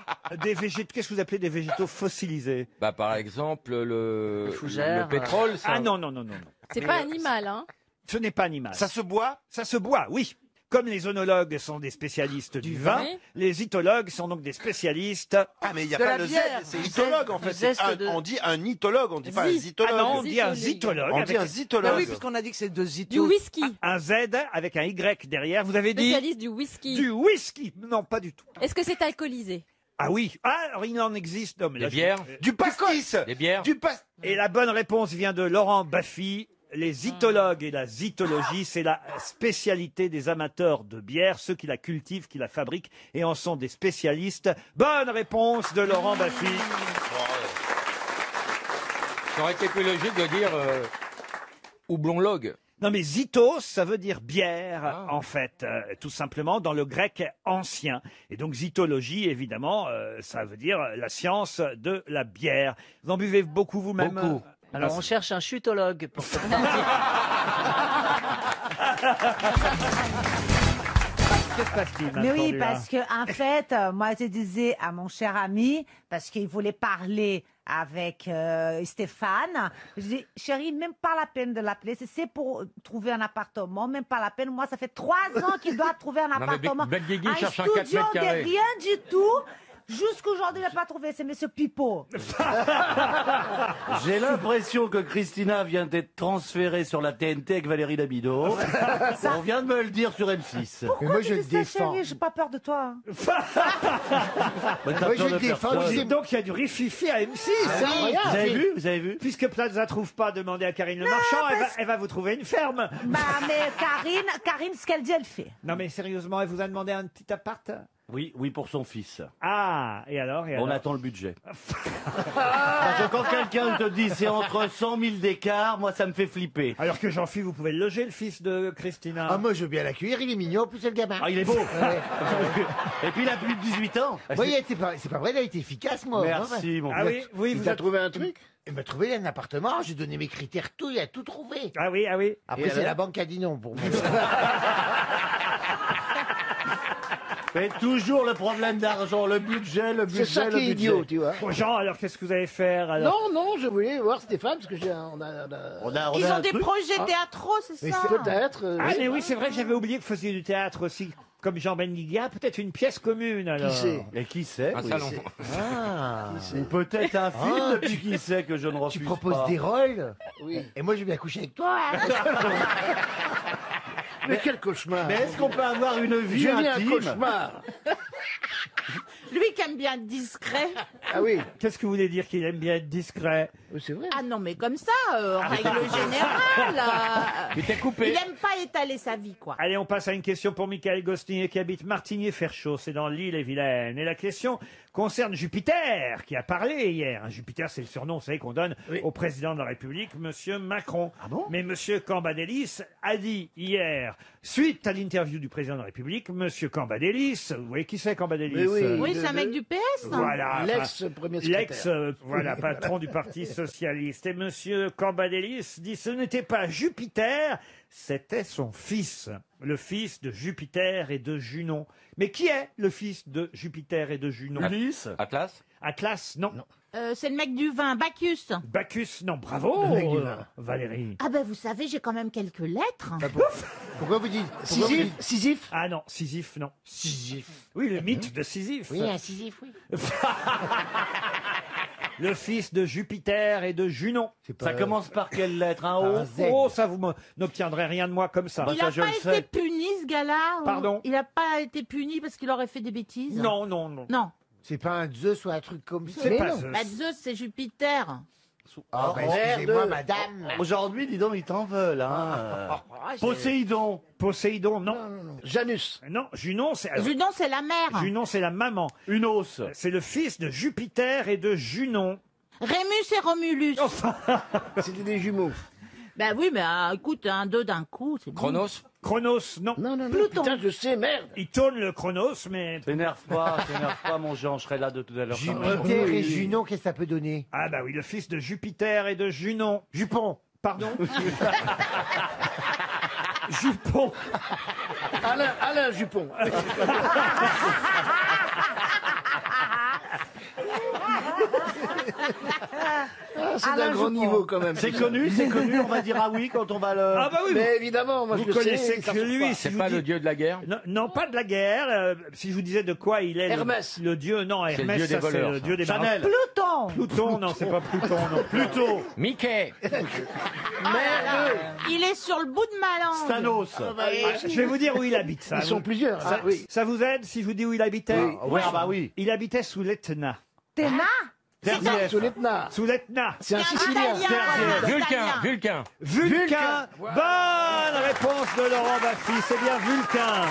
Des végétaux, qu'est-ce que vous appelez des végétaux fossilisés? Bah, par exemple, le fougère, pétrole. ça. Ah non, non, non, non. non. C'est pas animal, hein. Ce n'est pas animal. Ça se boit? Ça se boit, oui. Comme les oenologues sont des spécialistes du vin, Oui. les itologues sont donc des spécialistes. Ah, mais il n'y a De pas la le Z, bière. c'est Du itologue en zeste- fait. du zeste de- On dit un itologue, on dit pas un Ah zytologue. non, on dit un zytologue. On dit un Ah zytologue. oui, puisqu'on a dit que c'est de Du Zito. whisky. Un Z avec un Y derrière. Vous avez dit Spécialiste du whisky. du whisky. Non, pas du tout. Est-ce que c'est alcoolisé? Ah oui. Ah, alors il en existe. Non, mais Des là, je- bières. Du pastis. Des bières. Du pastis. Et la bonne réponse vient de Laurent Baffy. Les zytologues et la zytologie, c'est la spécialité des amateurs de bière, ceux qui la cultivent, qui la fabriquent et en sont des spécialistes. Bonne réponse de Laurent Baffy. Ça aurait été plus logique de dire houblonlogue. Non mais zytos, ça veut dire bière, en fait, tout simplement dans le grec ancien. Et donc zytologie, évidemment, ça veut dire la science de la bière. Vous en buvez beaucoup vous-même? Beaucoup. Alors on cherche un chutologue pour ça. Que se passe-t-il, Mais Mme oui, Cordula parce que en fait, moi je disais à mon cher ami, parce qu'il voulait parler avec Stéphane, je dis, chérie, même pas la peine de l'appeler, c'est pour trouver un appartement, même pas la peine. Moi, ça fait 3 ans qu'il doit trouver un Non, mais appartement. Bec Guigui un cherche un 4 studio mètres de carrés. rien du tout. Jusqu'aujourd'hui, il n'a pas trouvé, c'est Monsieur Pipo. J'ai l'impression que Christina vient d'être transférée sur la TNT avec Valérie Damido. On vient de me le dire sur M6. Pourquoi moi, tu je dis le ça, défends. chérie? J'ai pas peur de toi. Mais t'as Moi, peur je de défends, personne. c'est- Donc il y a du rififi à M6. Ah hein. oui, Vous avez vu? Vous avez vu? Puisque Plaza trouve pas, demandez à Karine Le Marchand, elle va vous trouver une ferme. Bah, mais Karine, ce qu'elle dit, elle fait. Non mais sérieusement, elle vous a demandé un petit appart? Oui, oui, pour son fils. Ah, et alors, On attend le budget. Parce que quand quelqu'un te dit c'est entre 100 000 d'écart, moi ça me fait flipper. Alors que Jean-Philippe, vous pouvez le loger, le fils de Christina. Ah, moi, je veux bien l'accueillir, il est mignon, en plus, c'est le gamin. Ah, il est beau. Ouais. Et puis il a plus de 18 ans. Oui, c'est pas vrai, il a été efficace, moi. Merci, mon Ah oui, oui, vous Il a êtes... trouvé un truc? Il m'a trouvé un appartement, j'ai donné mes critères, tout, il a tout trouvé. Ah oui, ah oui. Après, Et c'est alors la banque qui a dit non pour moi. Mais toujours le problème d'argent, le budget, le budget, C'est ça le qui est budget. idiot, tu vois. Bon, Jean, alors qu'est-ce que vous allez faire alors? Non, non, je voulais voir Stéphane, parce que Ils ont des projets théâtraux, c'est Mais ça? peut-être. Ah mais oui, c'est vrai que j'avais oublié que vous faisiez du théâtre aussi, comme Jean Benguigua, peut-être une pièce commune alors. sait Et qui sait? Un salon. Ah. Ou peut-être un film Ah, depuis qui sait que je ne refuse Tu proposes pas. des rôles? Oui. Et moi, je vais bien coucher avec toi. hein. Mais quel cauchemar. Mais est-ce qu'on peut avoir une vie J'ai eu un intime? cauchemar. Lui qui aime bien être discret. Ah oui. Qu'est-ce que vous voulez dire qu'il aime bien être discret? Oui, c'est vrai. Ah non, mais comme ça, en règle générale. Il t'est coupé. Il aime pas étaler sa vie, quoi. Allez, on passe à une question pour Michael Gostinier qui habite Martigny-Ferchaud, c'est dans l'Île-et-Vilaine. Et la question concerne Jupiter, qui a parlé hier. Jupiter, c'est le surnom, vous savez, qu'on donne au président de la République, Monsieur Macron. Ah bon? Mais Monsieur Cambadélis a dit hier, suite à l'interview du président de la République, Monsieur Cambadélis, vous voyez qui c'est Cambadélis? Mais oui. Oui, c'est un mec du PS. Voilà. L'ex-premier secrétaire. L'ex, voilà, patron du Parti Socialiste. Et Monsieur Cambadélis dit ce n'était pas Jupiter, c'était son fils. Le fils de Jupiter et de Junon. Mais qui est le fils de Jupiter et de Junon? Ulysse? Atlas. Atlas, non. C'est le mec du vin, Bacchus. Bacchus, non. Bravo, Le mec du vin. Valérie. Ah ben vous savez, j'ai quand même quelques lettres. Pourquoi vous dites Sisyphe? Ah non, Sisyphe, non. Sisyphe. Oui, le mythe de Sisyphe. Oui, un Sisyphe, oui. Le fils de Jupiter et de Junon. Ça commence par quelle lettre? Un O? Un Z. Oh, ça, vous n'obtiendrez rien de moi comme ça. Bah, Il ça, n'a je pas le été sais. puni, ce gars-là. Pardon? Il n'a pas été puni parce qu'il aurait fait des bêtises. Non, non, non. Non. C'est pas un Zeus ou un truc comme ça. C'est Mais pas non. Zeus. Bah, Zeus, c'est Jupiter. Ah, bah, excusez-moi, madame. Aujourd'hui, dis donc, ils t'en veulent, hein. Poséidon. Poséidon, non. Janus. Non, Junon, c'est... alors, Junon, c'est la mère. Junon, c'est la maman. Unos. C'est le fils de Jupiter et de Junon. Rémus et Romulus. C'était des jumeaux. Bah oui, mais écoute, un deux d'un coup, c'est bon. Chronos. Chronos, non. Non, non, non. Pluton. Putain, je sais, merde. Il tourne le Chronos, mais... T'énerve pas, mon Jean, je serai là de tout à l'heure. Jupiter et Junon, qu'est-ce que ça peut donner? Ah bah oui, le fils de Jupiter et de Junon. Jupon. Pardon. Jupon. Alain Jupon. C'est d'un grand niveau quand même. C'est connu, on va dire ah oui quand on va le. Ah bah oui, mais évidemment, moi vous je le connaissez sais. que lui. C'est pas le dieu de la guerre? Non, non, pas de la guerre. Si je vous disais de quoi il est Hermès. le dieu, non, C'est le Hermès, dieu des ça, c'est voleurs, le ça. dieu des Chanel. marins. Pluton. Pluton, non, c'est pas Pluton, non. Pluto. Mickey. Merde. Il est sur le bout de ma langue. Thanos. Je vais vous dire où il habite. Ça, Ils sont plusieurs. ça, oui. ça vous aide si je vous dis où il habitait? Oui, ah bah oui. Il habitait sous l'Etna. Téna. Sous l'Etna. Sous l'Etna. C'est un Sicilien. Vulcain. Vulcain. Bonne réponse de Laurent Baffy. C'est bien Vulcain.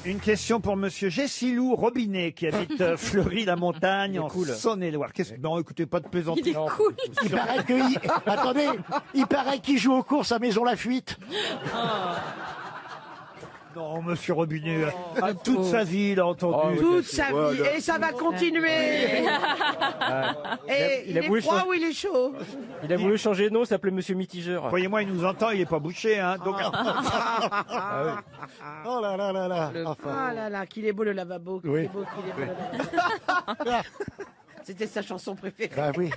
Une question pour Monsieur Gessilou Robinet qui habite Fleury-la-Montagne en Saône-et-Loire. Non, écoutez, pas de plaisanterie. Il est cool. Il paraît que... Attendez, il paraît qu'il joue aux courses à Maison Lafuite. Non, Monsieur Robinet, toute sa vie, il a entendu. Toute sa vie. Et ça va continuer. Et il est froid ou il est chaud? Il a voulu changer de nom, s'appelait Monsieur Mitigeur. Croyez-moi, il nous entend, il est pas bouché, hein. Donc... Oh là là là là. Ah là là, qu'il est beau le lavabo. Qu'il Oui. est beau, qu'il est beau le lavabo. C'était sa chanson préférée. Bah oui.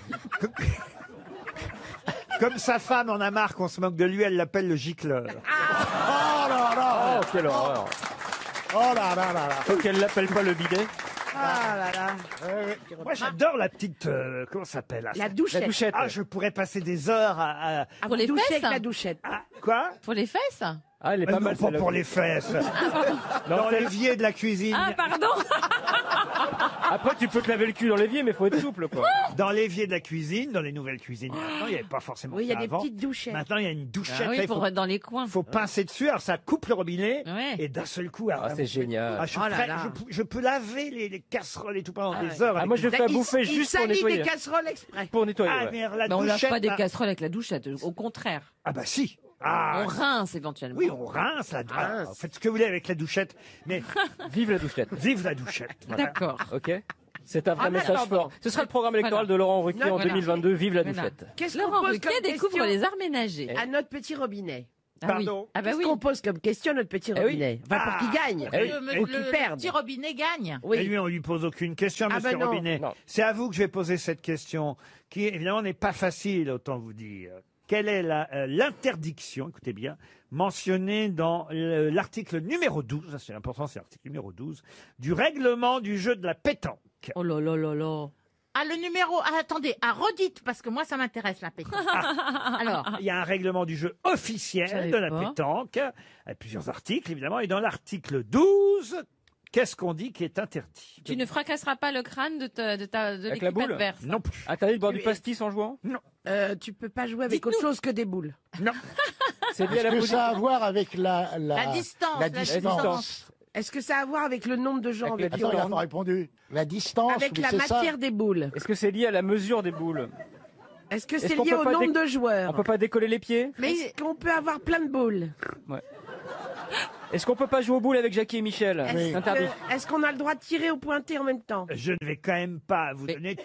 Comme sa femme en a marre qu'on se moque de lui, elle l'appelle le gicleur. Oh là là. Oh, quelle horreur. Oh là là là là. Faut qu'elle l'appelle pas le bidet. Ah là là. Moi, j'adore la petite... comment ça s'appelle là, La ça douchette. La douchette. Ah, je pourrais passer des heures à... Pour les doucher fesses avec la douchette. Ah, quoi? Pour les fesses? Ah, elle est Mais pas non, mal. pas celle-là. pour les fesses. Non, Dans celle- l'évier de la cuisine. Ah, pardon. Après, tu peux te laver le cul dans l'évier, mais faut être souple, quoi. Dans l'évier de la cuisine, dans les nouvelles cuisines. Maintenant, il n'y avait pas forcément Oui, il y a ça des avant. petites douchettes. Maintenant, il y a une douchette. Ah là, oui, il pour dans les coins. faut pincer dessus. Alors, ça coupe le robinet. Ouais. Et d'un seul coup... alors, Ah, c'est génial. ah, je, suis Oh là prêt- là. je peux laver les casseroles et tout pendant Ah des ouais. heures. Ah, avec moi, je une- fais à Il- bouffer il juste pour salit nettoyer. des casseroles exprès. Pour nettoyer, Ah, ouais. mais la Mais on lave douchette... pas des là- casseroles avec la douchette, au contraire. Ah bah si. Ah, On rince éventuellement. oui, on rince la douchette. Faites ce que vous voulez avec la douchette, mais Vive la douchette. vive la douchette. Voilà. D'accord. Ok. C'est un vrai Ah, mais message attends, fort. Ce sera le programme électoral de Laurent Ruquier en Voilà. 2022. Vive la Voilà. douchette. Qu'est-ce qu'on Laurent pose Ruquier comme découvre question les arts ménagers. à notre petit robinet? Ah oui. Pardon. Ah bah Qu'est-ce oui. qu'on pose comme question à notre petit Eh oui. robinet? Enfin, pour qu'il gagne. Eh oui. Ou qu'il perde. petit robinet gagne. Et Oui. lui, on lui pose aucune question, Ah Monsieur bah non. Robinet. Non. C'est à vous que je vais poser cette question, qui évidemment n'est pas facile, autant vous dire. Quelle est l'interdiction, écoutez bien, mentionnée dans l'article numéro 12, ça, c'est important, c'est l'article numéro 12, du règlement du jeu de la pétanque? Oh là là là là. Ah, le numéro. Ah, attendez, redites, parce que moi, ça m'intéresse, la pétanque. Alors, Il y a un règlement du jeu officiel savais de la pas. pétanque, avec plusieurs articles évidemment, et dans l'article 12, qu'est-ce qu'on dit qui est interdit? Tu ne fracasseras pas le crâne de Avec la l'équipe boule adverse. Non plus. Interdit de boire du pastis en jouant? Tu peux pas jouer avec autre chose que des boules. Non. C'est lié à la Est-ce que position. ça a à voir avec la distance. la la distance. Est-ce que ça a à voir avec le nombre de gens Avec avec la qui Attends, on il n'a pas répondu. La distance, Avec oui, la c'est ça. matière des boules. Est-ce que c'est lié à la mesure des boules? Est-ce que Est-ce c'est qu'on lié peut au pas nombre déc- de joueurs? On peut pas décoller les pieds? Mais est-ce qu'on peut avoir plein de boules? Est-ce qu'on peut pas jouer aux boules avec Jackie et Michel? C'est interdit. Est-ce qu'on a le droit de tirer au pointé en même temps? Je ne vais quand même pas vous donner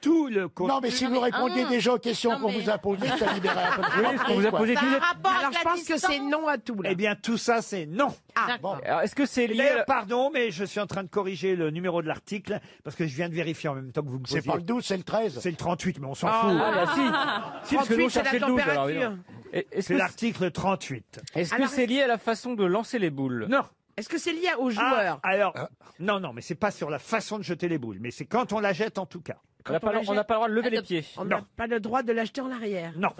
tout le contenu. Non, mais si vous répondiez déjà aux questions Non, qu'on mais- vous a posées, ça libérait un peu de Oui, ce qu'on vous a quoi. posé Ça a tous un les- rapport Alors avec je la pense que distance. c'est non à tout là. Eh bien, tout ça, c'est non. Bon. Alors, est-ce que c'est Et lié d'ailleurs, à... pardon, mais je suis en train de corriger le numéro de l'article, parce que je viens de vérifier en même temps que vous me posiez. C'est pas le 12, c'est le 13. C'est le 38, mais on s'en Ah, fout. bah si. Si, parce que nous, on 38, c'est la cherchait le 12. Alors, température. évidemment. Est-ce C'est que l'article 38. est-ce que Alors, c'est lié à la façon de lancer les boules? Non. Est-ce que c'est lié aux joueurs? Alors, non, mais c'est pas sur la façon de jeter les boules, mais c'est quand on la jette en tout cas. On n'a pas, la on n'a pas le droit de lever les pieds. On n'a pas le droit de l'acheter en arrière. Non.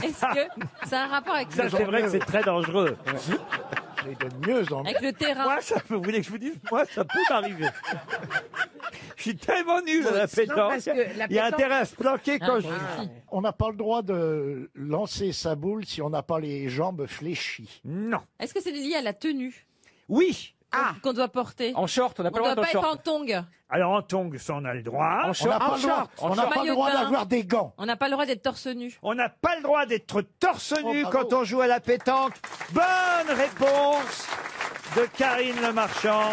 Est-ce que ça a un rapport avec, Ça, c'est vrai que c'est très dangereux. C'est de mieux en mieux. avec le terrain? Moi, ça peut, vous voulez que je vous dise, moi, ça peut m'arriver. Je suis tellement nul à la Non, pétanque. parce que la Il y a pétanque- intérêt à se planquer quand je... On n'a pas le droit de lancer sa boule si on n'a pas les jambes fléchies. Non. Est-ce que c'est lié à la tenue Oui. qu'on doit porter? En short, on n'a On pas ne le droit doit pas d'être en être short. en tongs. Alors en tongs, ça on a le droit. En On short. n'a pas le droit, on n'a pas le Maillot droit de bain. d'avoir des gants. On n'a pas le droit d'être torse nu. On n'a pas le droit d'être torse nu bravo. quand on joue à la pétanque. Bonne réponse de Karine Le Marchand.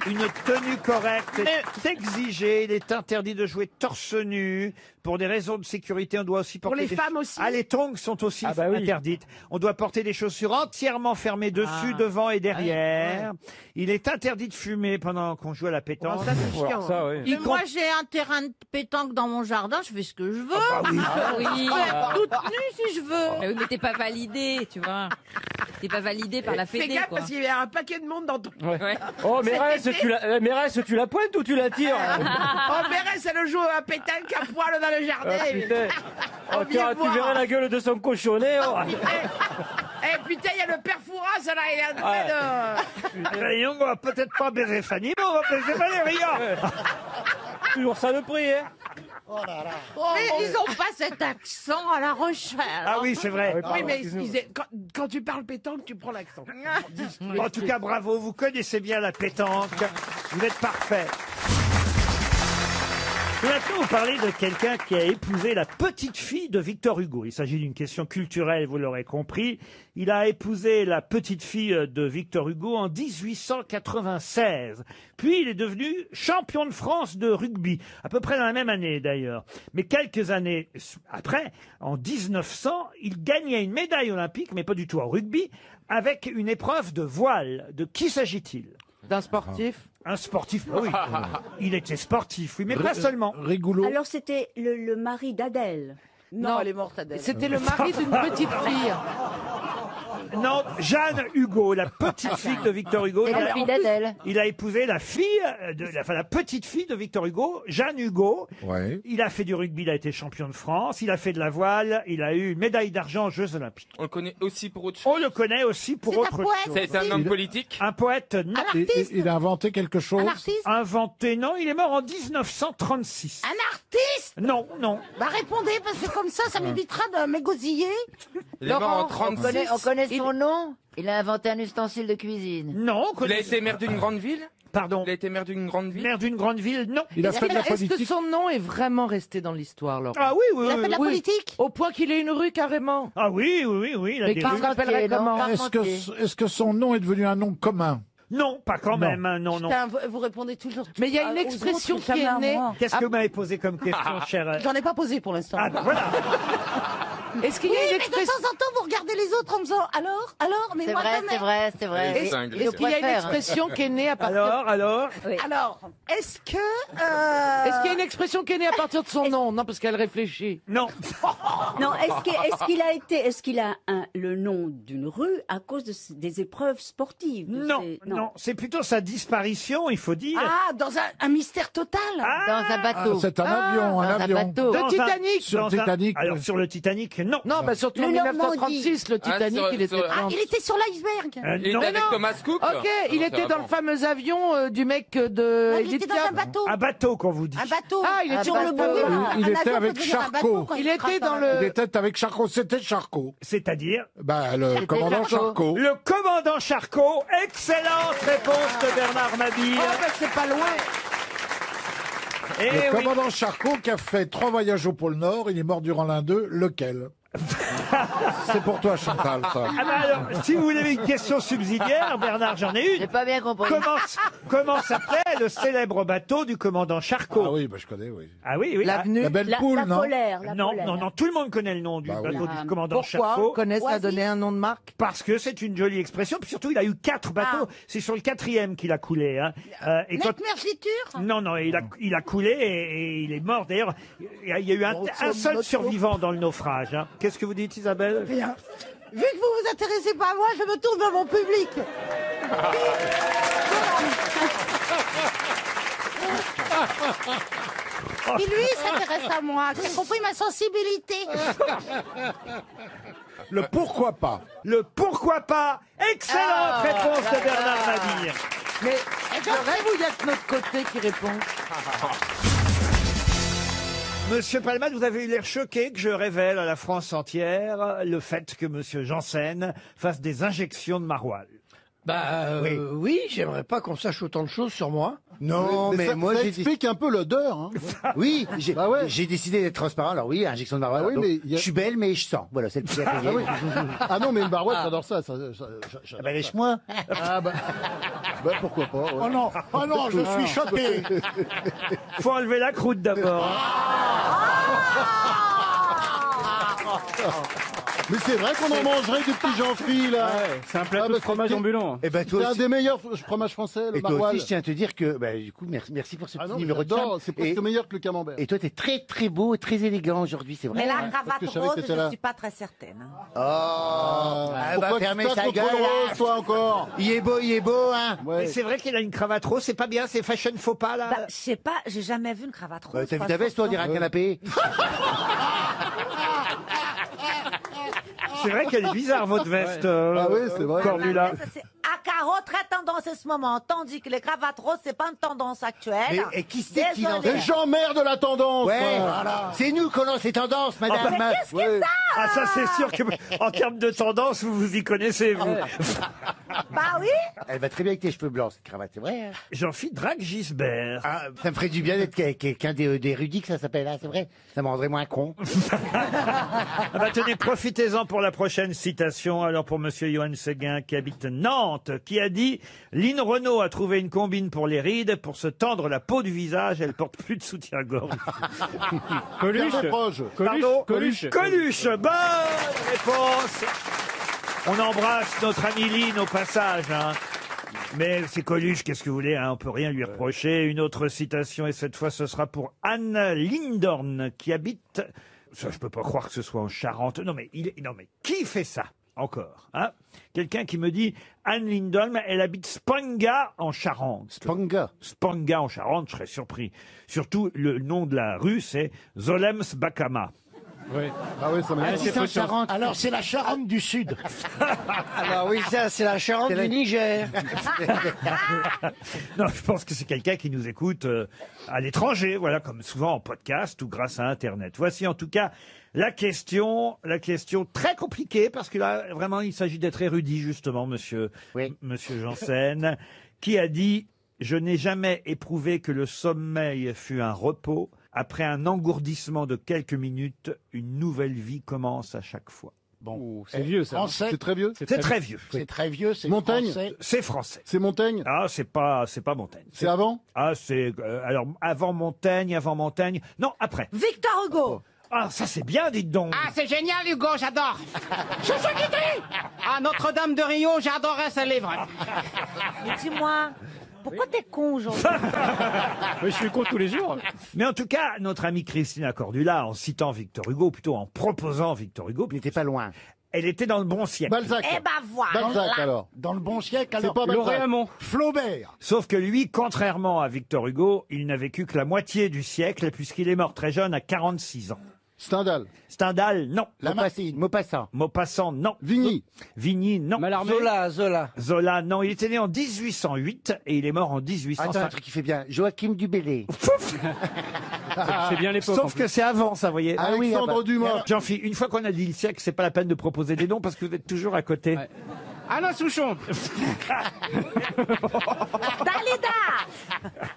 Une tenue correcte est exigée. Il est interdit de jouer torse nu. Pour des raisons de sécurité, on doit aussi porter les des femmes aussi. Ah, les tongs sont aussi Ah bah oui. interdites. On doit porter des chaussures entièrement fermées dessus, devant et derrière. Il est interdit de fumer pendant qu'on joue à la pétanque. Oh, ça, c'est chiant. Alors, ça, oui. Mais moi, j'ai un terrain de pétanque dans mon jardin, je fais ce que je veux. Ah oui. Ah oui. Je peux être toute nue si je veux. Mais oui, mais t'es pas validé, tu vois. T'es pas validé par la Fais fédé, gaffe quoi. parce qu'il y a un paquet de monde dans ton... Ouais. Oh, Mérès, tu la pointes ou tu la tires? Oh, Mérès, elle joue à pétanque à poil dans le jardin. Ah, putain. Oh, On vient tu voir. verrais la gueule de son cochonnet. Oh. Eh putain, il y a le père Fouras là, il est en train de... Voyons, on va peut-être pas baiser Fanny, mais on va baiser Valérie. Toujours ça le prix, hein. Mais ils ont pas cet accent à La Rochelle. Ah oui, c'est vrai. Oui, mais quand tu parles pétanque, tu prends l'accent. En tout cas, bravo, vous connaissez bien la pétanque. Vous êtes parfait. Je vais maintenant vous parler de quelqu'un qui a épousé la petite-fille de Victor Hugo. Il s'agit d'une question culturelle, vous l'aurez compris. Il a épousé la petite-fille de Victor Hugo en 1896. Puis il est devenu champion de France de rugby, à peu près dans la même année d'ailleurs. Mais quelques années après, en 1900, il gagnait une médaille olympique, mais pas du tout en rugby, avec une épreuve de voile. De qui s'agit-il ? D'un sportif. Un sportif, oui. Il était sportif, oui, mais pas seulement. Rigolo. Alors c'était le mari d'Adèle. Non, elle est morte, Adèle. C'était le mari d'une petite fille. Non, Jeanne Hugo, la petite fille de Victor Hugo. Et la fille d'Adèle. Il a épousé la fille, la petite fille de Victor Hugo, Jeanne Hugo. Ouais. Il a fait du rugby, il a été champion de France, il a fait de la voile, il a eu une médaille d'argent aux Jeux Olympiques. On le connaît aussi pour autre chose. On le connaît aussi pour C'est un autre poète. chose. C'est un homme politique. Un poète, non. Il a inventé quelque chose. Un artiste. Inventé, non, il est mort en 1936. Un artiste. Non, non. Bah répondez, parce que comme ça m'évitera de m'égosiller. Il est mort en On 36. connaît son nom. Il a inventé un ustensile de cuisine. Non, on Il connaît... a été maire d'une grande ville. Pardon. Il a été maire d'une grande ville. Maire d'une grande ville, non. Il a fait de la Est-ce que politique. son nom est vraiment resté dans l'histoire, Laurent? Ah oui, oui, Il a fait oui. de la Oui. politique. Au point qu'il ait une rue carrément. Ah oui, oui, oui, oui. Il a Mais des qui rues. se rappellerait comment? Est-ce que son nom est devenu un nom commun? Non, pas quand même, hein, non, non. Putain, vous répondez toujours. Mais il y a une aux expression autres, qui est jamais à née. moi. Qu'est-ce que vous m'avez posé comme question, cher J'en ai pas posé pour l'instant. Ah, ben voilà. Est-ce qu'il y Oui, a une mais de expression? temps en temps, vous regardez les autres en me disant alors, mais C'est moi vrai, quand c'est même. vrai, c'est vrai. Et- Est-ce qu'il y a une expression qui est née à partir? Alors Oui. Alors, est-ce que Est-ce qu'il y a une expression qui est née à partir de son nom? Non, parce qu'elle réfléchit. Non. Non, est-ce qu'il a le nom d'une rue à cause des épreuves sportives de Non, ces- non, c'est plutôt sa disparition, il faut dire. Ah, dans un mystère total. Dans un bateau. C'est un avion, un Dans un avion. bateau. Le Dans un- Titanic. Sur dans le Titanic. Alors, sur le Titanic, non. Non, bah surtout en Le 1936, le Titanic, sur- il était. sur- Ah, il était sur l'iceberg. Il était Non. avec Thomas Cook. Ok, il Non, était c'est dans le avant. fameux avion du mec de. Non, il était dans un bateau. Un bateau, qu'on vous dit. Un bateau. Ah, il était sur dans le le bout. bateau. Il Un était avion avec peut devenir un Charcot. bateau quand Il se était crache dans Il le. était avec Charcot. C'était Charcot. C'est-à-dire Bah, le commandant Charcot. le commandant Charcot. Excellente réponse de Bernard Mabille. Oh, bah c'est pas loin. Eh Le oui. commandant Charcot qui a fait 3 voyages au pôle Nord, il est mort durant l'un d'eux. Lequel? C'est pour toi, Chantal, ça. Ah bah alors, si vous voulez une question subsidiaire, Bernard, j'en ai J'ai une. pas bien compris. Comment s'appelait le célèbre bateau du commandant Charcot? Ah oui, bah, je connais, oui. Ah oui, oui. L'avenue. La belle poule, La non? polaire. La Non, polaire. non, non, tout le monde connaît le nom du Bah oui. bateau du commandant Pourquoi Charcot. connaît ça a donné un nom de marque? Parce que c'est une jolie expression. Puis surtout, il a eu 4 bateaux. C'est sur le 4e qu'il a coulé. Hein. Et quand... Mergiture. Non, non, il a coulé et il est mort. D'ailleurs, il y a eu un seul survivant dans le naufrage. Hein. Qu'est-ce que vous dites, Isabelle? Rien. Vu que vous vous intéressez pas à moi, je me tourne vers mon public. Qui lui s'intéresse à moi, qui a compris ma sensibilité. Le pourquoi pas. Le pourquoi pas. Excellente réponse de Bernard Mabille. Mais je rêve où il y a que notre côté qui répond. Monsieur Palmade, vous avez eu l'air choqué que je révèle à la France entière le fait que Monsieur Janssen fasse des injections de maroilles. Oui, j'aimerais pas qu'on sache autant de choses sur moi. Non, mais ça, moi ça j'ai explique un peu l'odeur. Hein. Oui, j'ai Bah ouais. j'ai décidé d'être transparent. Alors oui, injection de barouette. Ah oui, donc, mais il y a- je suis belle, mais je sens. Voilà, c'est le petit à payer. Ah, oui. Ah non, mais une barouette, j'adore ça. Ah bah lèche-moi. Ah bah pourquoi pas. Ouais. Oh non, je suis choqué. Faut enlever la croûte d'abord. Mais c'est vrai qu'on en mangerait des petits Jean-Phil là. C'est un plateau Ah, bah, de fromage c'est- ambulant. Et ben C'est toi un aussi. des meilleurs fromages français, le Et toi maroilles. aussi, je tiens à te dire que, bah, du coup, merci pour ce Ah petit non, mais numéro de j'adore, charme. c'est presque Et- meilleur que le camembert. Et toi, t'es très très beau et très élégant aujourd'hui, c'est vrai. Mais la hein. cravate que je savais rose, que je t'étais là. ne suis pas très certaine. hein. Oh, elle Pourquoi va tu fermer tapes sa contre gueule, le rose, là. toi encore? Il est beau, hein. Mais Ouais. c'est vrai qu'il a une cravate rose, c'est pas bien, c'est fashion faux pas là. Bah, je sais pas, j'ai jamais vu une cravate rose. T'as vu ta veste, toi, on dirait un canapé. C'est vrai qu'elle est bizarre votre veste, Ah oui, c'est vrai. Cordula. C'est à carreau, très tendance en ce moment, tandis que les cravates roses, c'est pas une tendance actuelle. Mais et qui c'est qui lance Désolée. Les gens merdent de la tendance. Ouais, Voilà. c'est nous qu'on lance les tendances, madame. Mais qu'est-ce que Ouais. Ah ça c'est sûr que en termes de tendance vous vous y connaissez vous. Bah oui. Elle va très bien avec tes cheveux blancs, cette cravate, c'est vrai. Hein. Jean-Philippe Drague Gisbert. Ah, ça me ferait du bien d'être quelqu'un d'érudit, que ça s'appelle, là, c'est vrai. Ça me rendrait moins con. Ah bah tenez, profitez-en pour la prochaine citation. Alors pour monsieur Johan Séguin qui habite Nantes, qui a dit « Lynn Renault a trouvé une combine pour les rides, pour se tendre la peau du visage, elle porte plus de soutien-gorge. Coluche. Pierre Desproges. Pardon Coluche. Coluche, bonne réponse. On embrasse notre ami Lynn au passage. Hein. Mais c'est Coluche, qu'est-ce que vous voulez, hein, on peut rien lui reprocher. Une autre citation, et cette fois ce sera pour Anne Lindorn, qui habite... Ça, je peux pas croire que ce soit en Charente. Non mais, qui fait ça encore hein? Quelqu'un qui me dit Anne Lindorn, elle habite Spanga en Charente. Spanga en Charente, je serais surpris. Surtout, le nom de la rue, c'est Zolems Bakama. Oui. Ah oui, ça m'a c'est en Charente. Alors c'est la Charente du Sud. Alors oui, ça, c'est la Charente du Niger. Non, je pense que c'est quelqu'un qui nous écoute à l'étranger, voilà, comme souvent en podcast ou grâce à Internet. Voici en tout cas la question très compliquée, parce que là, vraiment, il s'agit d'être érudit, justement, monsieur Janssen, qui a dit « Je n'ai jamais éprouvé que le sommeil fut un repos. Après un engourdissement de quelques minutes, une nouvelle vie commence à chaque fois. » Bon, c'est vieux ça. Français. C'est très vieux. C'est très vieux. C'est très vieux, c'est Montaigne. français. C'est français. C'est Montaigne. Ah, c'est pas Montaigne. C'est avant. Ah, c'est alors avant Montaigne. Non, après. Victor Hugo. Ah, ça c'est bien, dites donc. Ah, c'est génial, Hugo, j'adore. Chouchou Guitry. Ah, Notre-Dame de Rio, j'adorais ce livre. Mais dis-moi, pourquoi t'es con aujourd'hui? Mais je suis con tous les jours. Mais en tout cas, notre amie Christina Cordula, en citant Victor Hugo, plutôt en proposant Victor Hugo, Il n'était pas loin. elle était dans le bon siècle. Balzac. Eh ben voilà. Balzac alors. Dans le bon siècle, C'est alors. pas Balzac. Laurent Flaubert. Sauf que lui, contrairement à Victor Hugo, il n'a vécu que la moitié du siècle, puisqu'il est mort très jeune, à 46 ans. Stendhal. Stendhal, non. Maupassant. Maupassant, non. Vigny. Vigny, non. Mallarmé. Zola, non. Il était né en 1808 et il est mort en Attends, un 1805. truc qui fait bien. Joachim Dubélé. C'est bien l'époque. en Sauf plus. que c'est avant, ça, vous voyez. Ah oui, Alexandre ah bah. Dumas. Jean-Philippe, une fois qu'on a dit le siècle, c'est pas la peine de proposer des noms parce que vous êtes toujours à côté. Ouais. Alain Souchon. Dalida.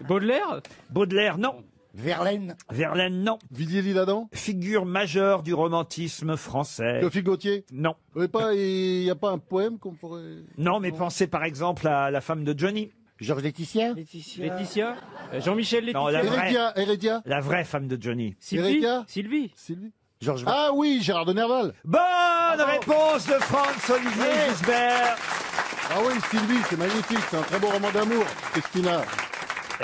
Baudelaire. Baudelaire, non. Verlaine. Verlaine, non. Villiers-L'Isle-Adam. Figure majeure du romantisme français. Théophile Gautier. Non. Il n'y a pas un poème qu'on pourrait. Non, mais pensez par exemple à la femme de Johnny. Georges Laetitia. Laetitia. Jean-Michel Non, Laetitia. la vraie. Hérédia. La vraie femme de Johnny. Sylvie. Erika. Sylvie. Georges Ah oui, Gérard de Nerval. Bonne réponse de Franz-Olivier Gisbert. Ah oui, Sylvie, c'est magnifique. C'est un très beau roman d'amour, Christina.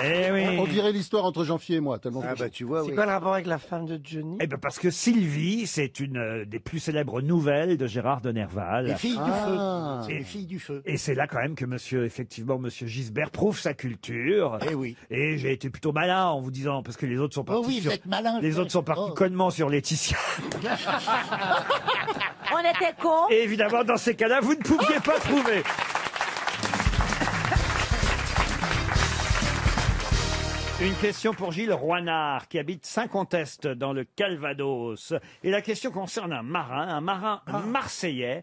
Eh oui. On dirait l'histoire entre Jean-Philippe et moi, tellement. Ah bah tu vois, C'est oui. quoi le rapport avec la femme de Johnny? Eh ben parce que Sylvie, c'est une des plus célèbres nouvelles de Gérard de Nerval. Les filles du Ah. feu. C'est les filles du feu. Et c'est là quand même que monsieur Gisbert prouve sa culture. Eh oui. Et j'ai été plutôt malin en vous disant, parce que les autres sont Oh partis oui, vous sur... êtes malin. Les autres sont partis connement sur Laetitia. On était cons. Et évidemment, dans ces cas-là, vous ne pouviez pas trouver. Une question pour Gilles Roinard, qui habite Saint-Contest, dans le Calvados. Et la question concerne un marin marseillais,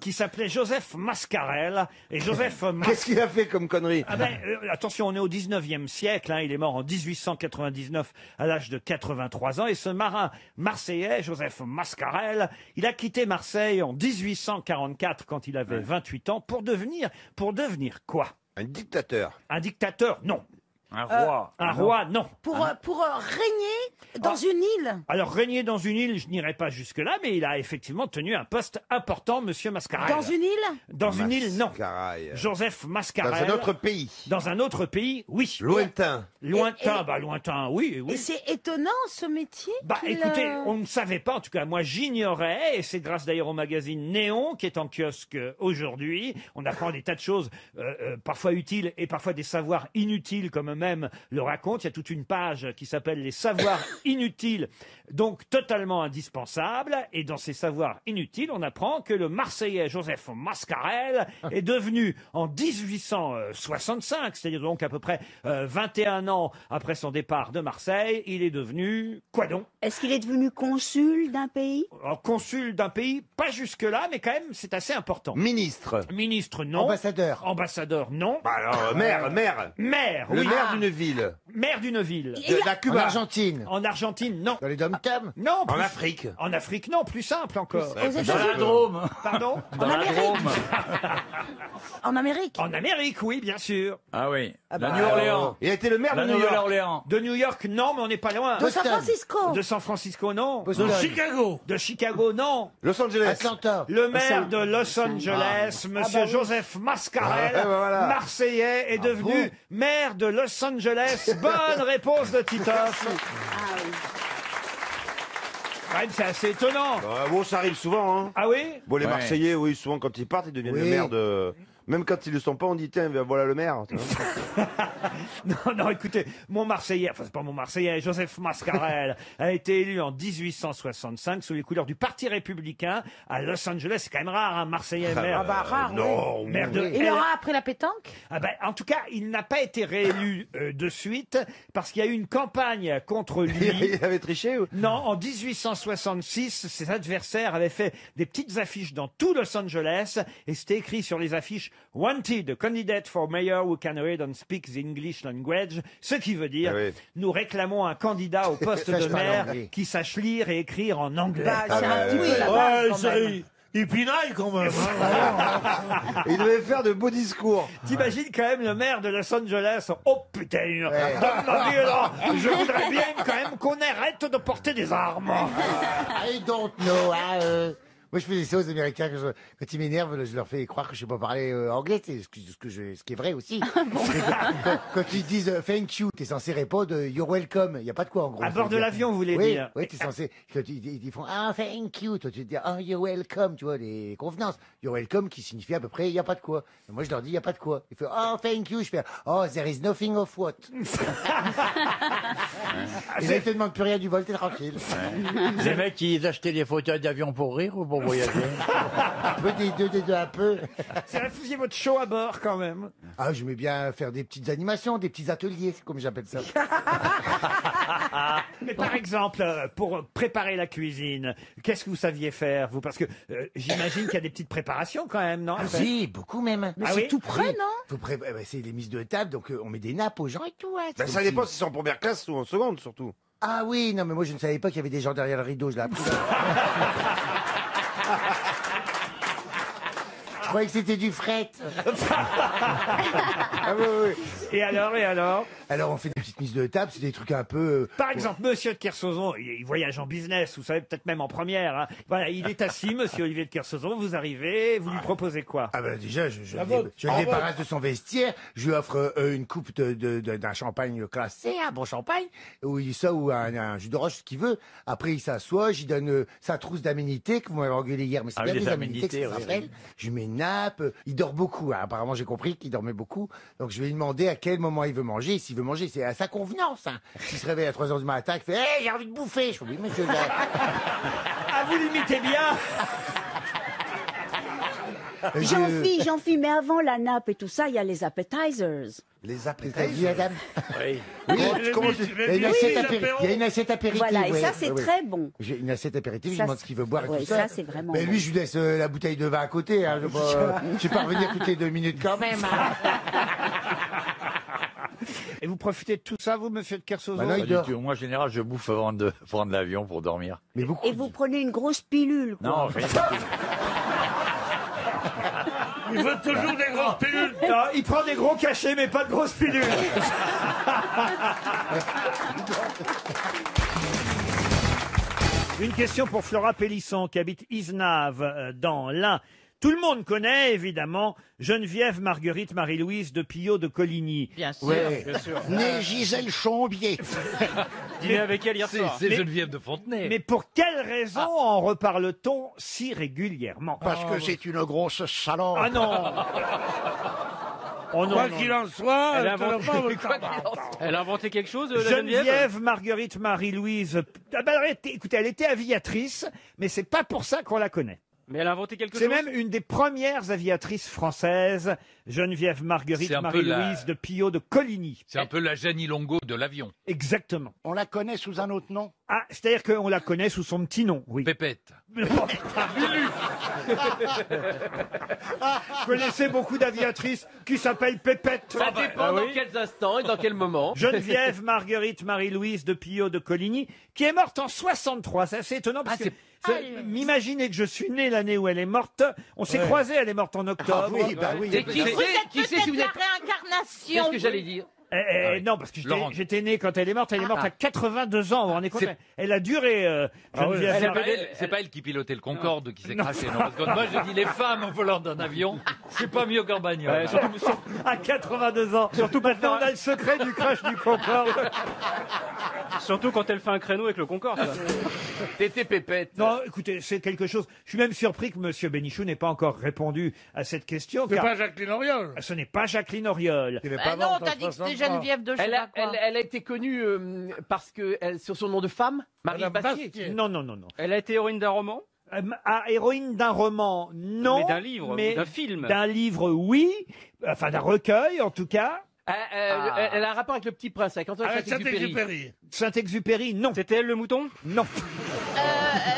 qui s'appelait Joseph Mascarel. Et Joseph Qu'est-ce qu'il a fait comme connerie? Attention, on est au 19e siècle, il est mort en 1899 à l'âge de 83 ans. Et ce marin marseillais, Joseph Mascarel, il a quitté Marseille en 1844, quand il avait 28 ans, pour devenir quoi? Un dictateur. Un dictateur, non. Un roi. Un roi, non. Pour régner dans une île. Alors, régner dans une île, je n'irai pas jusque-là, mais il a effectivement tenu un poste important, monsieur Mascarel. Dans une île? Dans une île, non. Mascarel. Joseph Mascarel. Dans un autre pays. Dans un autre pays, oui. Lointain. Lointain, lointain, oui. Et c'est étonnant, ce métier. Écoutez, on ne savait pas, en tout cas, moi j'ignorais, et c'est grâce d'ailleurs au magazine Néon, qui est en kiosque aujourd'hui. On apprend des tas de choses, parfois utiles, et parfois des savoirs inutiles, comme eux-mêmes le racontent. Il y a toute une page qui s'appelle « Les savoirs inutiles », donc totalement indispensables. Et dans ces savoirs inutiles, on apprend que le Marseillais Joseph Mascarel est devenu, en 1865, c'est-à-dire donc à peu près 21 ans après son départ de Marseille, il est devenu quoi donc? Est-ce qu'il est devenu consul d'un pays? Alors, consul d'un pays, pas jusque-là, mais quand même, c'est assez important. Ministre. Ministre, non. Ambassadeur. Ambassadeur, non. Alors, maire. Maire, Le oui. maire d'une ville. Maire d'une ville. De la En Cuba. Argentine. En Argentine, non. Dans les dom-toms. Non. En plus- Afrique. En Afrique, non. Plus simple encore. Dans la Drôme. Pardon? Dans la Drôme. En Amérique? En Amérique, oui, bien sûr. Ah oui. Ah La bah, New-Orléans. Il a été le maire La de New York. Nouvelle-Orléans. De New York, non, mais on n'est pas loin. De San Francisco? De San Francisco, non. Boston. Chicago. De Chicago, non. Los Angeles. Atlanta. Le maire de Los Angeles, monsieur Joseph Mascarel, Ah, voilà. Marseillais, est devenu maire de Los Angeles. Bonne réponse de Titoff. Quand même, c'est assez étonnant. Bon, ça arrive souvent, hein. Ah oui? Bon, les Ouais. Marseillais, oui, souvent quand ils partent, ils deviennent le maire de... Même quand ils ne le sont pas, on dit, tiens, voilà le maire. tu vois. Non, écoutez, mon Marseillais, enfin c'est pas mon Marseillais, Joseph Mascarel a été élu en 1865 sous les couleurs du Parti républicain à Los Angeles. C'est quand même rare, un Marseillais maire. Ah bah rare, non, Maire de Il aura appris la pétanque? Ah ben, en tout cas, il n'a pas été réélu de suite parce qu'il y a eu une campagne contre lui. Il avait triché ou... Non, en 1866, ses adversaires avaient fait des petites affiches dans tout Los Angeles et c'était écrit sur les affiches « Wanted, a candidate for mayor who can read and speak the English language », ce qui veut dire « Nous réclamons un candidat au poste de Sache parler maire anglais. qui sache lire et écrire en anglais. Bah, c'est un petit peu la base, quand même. Il pinaille quand même. Il devait faire de beaux discours. T'imagines quand même le maire de Los Angeles? Oh putain, je voudrais bien quand même qu'on arrête de porter des armes. I don't know. Moi, je fais des ça aux Américains. Quand ils m'énervent, je leur fais croire que je sais pas parler anglais. C'est ce qui est vrai aussi. Quand ils disent thank you, t'es censé répondre you're welcome. Il y a pas de quoi en gros. À bord de l'avion, vous voulez oui, dire? Oui, t'es censé. Quand ils font thank you, toi tu te dis you're welcome. Tu vois les convenances. You're welcome qui signifie à peu près il y a pas de quoi. Et moi, je leur dis il y a pas de quoi. Ils font thank you. Je fais there is nothing of what. Et là, ils te demandent plus rien du vol, t'es tranquille. Les mecs, ils achetaient des fauteuils d'avion pour rire ou pour voyager? Un peu des deux, un peu. C'est la fusiez votre show à bord quand même. Ah, je mets bien faire des petites animations, des petits ateliers, c'est comme j'appelle ça. Mais par exemple, pour préparer la cuisine, qu'est-ce que vous saviez faire, vous? Parce que j'imagine qu'il y a des petites préparations quand même, non? Si, beaucoup même. Mais Ah c'est oui tout près, non? Faut c'est les mises de table, donc on met des nappes aux gens et tout. Hein, Ben, ça dépend si c'est en première classe ou en seconde, surtout. Ah oui, non, mais moi je ne savais pas qu'il y avait des gens derrière le rideau, je l'ai appris. Je croyais que c'était du fret. Ah oui, oui. Et alors? Alors on fait des petites mises de table, c'est des trucs un peu... Par exemple, monsieur de Kersauzon, il voyage en business, vous savez, peut-être même en première. Hein. Voilà, il est assis, monsieur Olivier de Kersauzon, vous arrivez, vous lui proposez quoi? Ah ben déjà, je le débarrasse de son vestiaire, je lui offre une coupe d'un champagne classé, un bon champagne, ou un jus d'orange, ce qu'il veut. Après, il s'assoit, j'y donne sa trousse d'aménités, que vous m'avez engueulé hier, mais c'est bien les des aménités que ça aménités, s'appelle. Je lui mets une nappe, il dort beaucoup, hein. Apparemment j'ai compris qu'il dormait beaucoup, donc je vais lui demander à quel moment il veut manger, s'il veut manger, c'est à sa convenance. Hein. S'il se réveille à 3h du matin, il fait « Hey, j'ai envie de bouffer !» Je fais « Oui, monsieur. » Ah, vous l'imitez bien. J'en fie, mais avant la nappe et tout ça, il y a les appetizers. Les appetizers. Oui. Oui, il y a une assiette apéritive. Voilà, et ouais, ça, c'est ouais, ouais. très bon. J'ai une assiette apéritive, je Ça, demande ce qu'il veut boire et ouais, tout ça. ça, c'est vraiment Mais bon. lui, je lui laisse la bouteille de vin à côté. Hein, je vais pas revenir toutes les 2 minutes quand même. Et vous profitez de tout ça, vous, monsieur de Kersauzon? Bah non, il Pas du dort. tout. Moi, en général, je bouffe avant de prendre l'avion pour dormir. Mais beaucoup. Et vous prenez une grosse pilule, quoi. Non, rien du tout. Il veut toujours des grosses pilules. Non, il prend des gros cachets, mais pas de grosses pilules. Une question pour Flora Pélisson, qui habite Isnave, dans l'Ain. Tout le monde connaît, évidemment, Geneviève Marguerite Marie-Louise de Pillot de Coligny. Bien sûr. Ouais, bien sûr. Née Gisèle Chombier. Dîner avec elle hier soir. C'est Geneviève de Fontenay. Mais pour quelle raison en reparle-t-on si régulièrement? Parce que c'est une grosse salope. Ah non. Oh non, Quoi non, qu'il non. en soit, Elle a je te le inventé- parle, Elle a inventé quelque chose, la Geneviève Geneviève Marguerite Marie-Louise. Ah bah, écoutez, elle était aviatrice, mais c'est pas pour ça qu'on la connaît. Mais elle a inventé quelque C'est chose même une des premières aviatrices françaises, Geneviève Marguerite C'est un peu Marie-Louise de Pillot de Coligny. C'est un peu la Jeannie Longo de l'avion. Exactement. On la connaît sous un autre nom. Ah, c'est-à-dire qu'on la connaît sous son petit nom, oui. Pépette. Vous connaissez beaucoup d'aviatrices qui s'appellent Pépette. Ça dépend dans quels instants et dans quel moment. Geneviève Marguerite Marie-Louise de Pillot de Coligny, qui est morte en 63. C'est assez étonnant parce que m'imaginez que je suis né l'année où elle est morte. On s'est croisés, elle est morte en octobre. Ah oui, bah oui. Et qui sait si vous La êtes... réincarnation. Qu'est-ce que j'allais dire? Non, parce que Laurent. j'étais né quand elle est morte. Elle est morte à 82 ans. Vous vous rendez compte? Elle a duré. Geneviève C'est Marguerite. pas elle qui pilotait le Concorde qui s'est craché. Non, parce que moi, je dis les femmes au volant d'un avion, c'est pas mieux qu'en bagnole. À 82 ans. Surtout maintenant, on a le secret du crash du Concorde. Surtout quand elle fait un créneau avec le Concorde. ça. T'étais Pépette. Non, écoutez, c'est quelque chose. Je suis même surpris que Monsieur Bénichou n'ait pas encore répondu à cette question. C'est car pas Jacqueline Auriol. ce n'est pas Jacqueline Auriol. Il est Bah pas non, morte en t'as dit que c'était 63. Geneviève de je sais Elle a, pas quoi. elle a été connue parce que sur son nom de femme, Marie Madame Bastier. Bastier. Non, non, non, non. Elle a été héroïne d'un roman Héroïne d'un roman, non. Mais d'un livre, mais d'un film. D'un livre, oui. Enfin, d'un recueil, en tout cas. Elle a un rapport avec le Petit Prince, avec Antoine Avec Saint-Exupéry. Saint-Exupéry. Saint-Exupéry, non. C'était elle le mouton Non.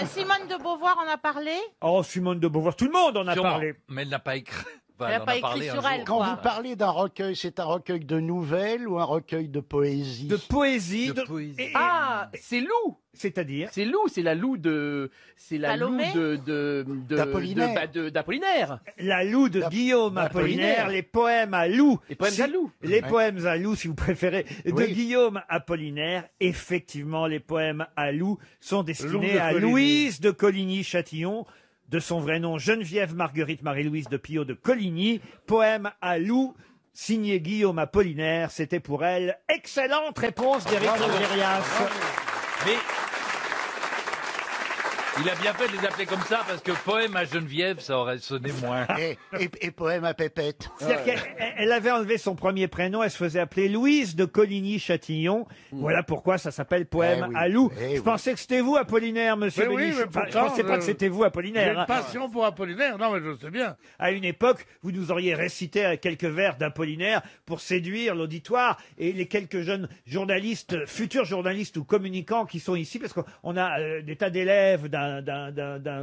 Simone de Beauvoir en a parlé. Oh, Simone de Beauvoir, tout le monde en a Sûrement. parlé. Mais elle n'a pas écrit. Enfin, Elle a en pas a écrit parlé sur un elle, jour. Quand quoi. vous parlez d'un recueil, c'est un recueil de nouvelles ou un recueil de poésie? De poésie. De poésie. Ah, c'est Lou. C'est-à-dire C'est Lou, c'est la Lou de... C'est la Lou Salomé d'Apollinaire. d'Apollinaire. La Loue de Guillaume Apollinaire, les poèmes à Lou. Les poèmes à Lou. Les poèmes à Lou, si vous préférez, de Oui. Guillaume Apollinaire. Effectivement, les poèmes à Lou sont destinés de à Coligny. Louise de Coligny-Châtillon, de son vrai nom Geneviève Marguerite Marie-Louise de Pillot de Coligny. Poème à Lou, signé Guillaume Apollinaire. C'était pour elle. Excellente réponse d'Éric Logérias. Mais il a bien fait de les appeler comme ça parce que poème à Geneviève, ça aurait sonné moins. Et poème à Pépette. C'est-à-dire qu'elle avait enlevé son premier prénom, elle se faisait appeler Louise de Coligny-Châtillon. Voilà pourquoi ça s'appelle Poème Eh oui, à Lou. eh je oui. pensais que c'était vous, Apollinaire, monsieur Mais oui, Bénichou. mais Enfin, je pourtant, pensais pas que c'était vous, J'ai Apollinaire. une hein. passion pour Apollinaire. Non, mais je sais bien. À une époque, vous nous auriez récité quelques vers d'Apollinaire pour séduire l'auditoire et les quelques jeunes journalistes, futurs journalistes ou communicants qui sont ici, parce qu'on a des tas d'élèves d'un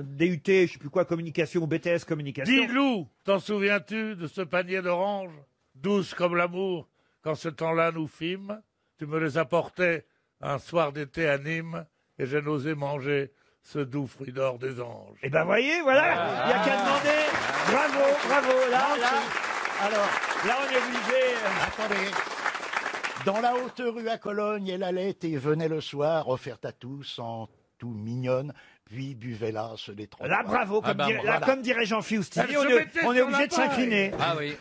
DUT, je sais plus quoi, communication ou BTS communication. Dis Lou, t'en souviens-tu de ce panier d'oranges, douce comme l'amour, quand ce temps-là nous fîmes? Tu me les apportais un soir d'été à Nîmes, et j'ai n'osé manger ce doux fruit d'or des anges. Eh ben voyez, voilà, il n'y a qu'à demander. Bravo, bravo, là, Alors, là on est obligé. attendez. Dans la haute rue à Cologne, elle allait et venait le soir, offerte à tous, en tout mignonne, puis buvait l'as des trottoirs. Là, bravo, comme, voilà. comme dirait Jean Fioustini, Elle on se est, mettait on est sur obligé la de s'incliner. Ah oui.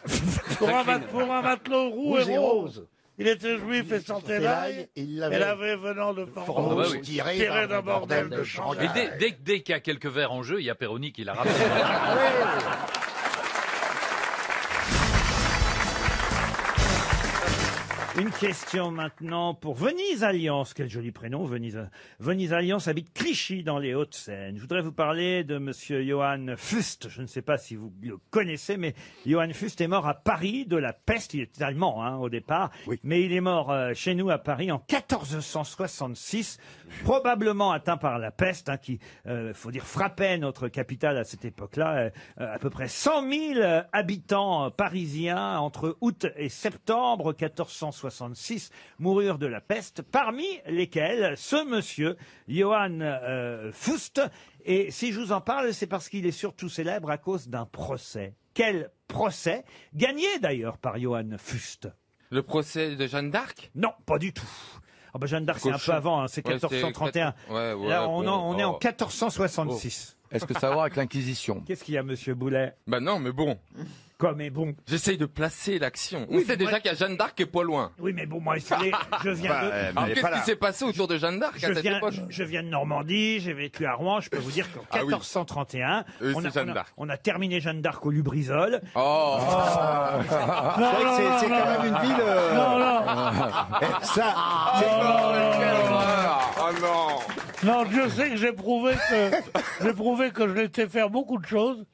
Pour un matelot roux Rouge et et rose. rose. Il était juif et sentait l'ail. Il Elle l'avait avait venant de Formose, Ah bah oui. tiré d'un bordel de Shanghai. Et dès qu'il y a quelques verres en jeu, il y a Perroni qui l'a rappelé. Une question maintenant pour Venise Alliance. Quel joli prénom, Venise. Venise Alliance habite Clichy dans les Hauts-de-Seine. Je voudrais vous parler de monsieur Johann Fust. Je ne sais pas si vous le connaissez, mais Johann Fust est mort à Paris de la peste. Il était allemand au départ, mais il est mort chez nous à Paris en 1466, probablement atteint par la peste, qui, faut dire, frappait notre capitale à cette époque-là. À peu près 100 000 habitants parisiens entre août et septembre 1466 moururent de la peste, parmi lesquels ce monsieur, Johann Fust. Et si je vous en parle, c'est parce qu'il est surtout célèbre à cause d'un procès. Quel procès? Gagné d'ailleurs par Johann Fust. Le procès de Jeanne d'Arc? Non, pas du tout. Oh ben Jeanne d'Arc, c'est un peu avant, c'est 1431. Là, on est en 1466. Est-ce que ça a à voir avec l'Inquisition? Qu'est-ce qu'il y a, monsieur Boulet? Bah non, mais bon. Quoi, mais bon? J'essaye de placer l'action. Oui, On sait déjà qu'il y a Jeanne d'Arc qui est pas loin. Oui, mais bon, moi, je viens de... Alors, qu'est-ce qui s'est passé autour de Jeanne d'Arc à cette époque? Je viens de Normandie, j'ai vécu à Rouen, je peux vous dire qu'en 1431, on a terminé Jeanne d'Arc au Lubrizol. Oh, C'est vrai que c'est quand même une ville... Oh non. Non, Dieu sait que j'ai prouvé que je laissais faire beaucoup de choses,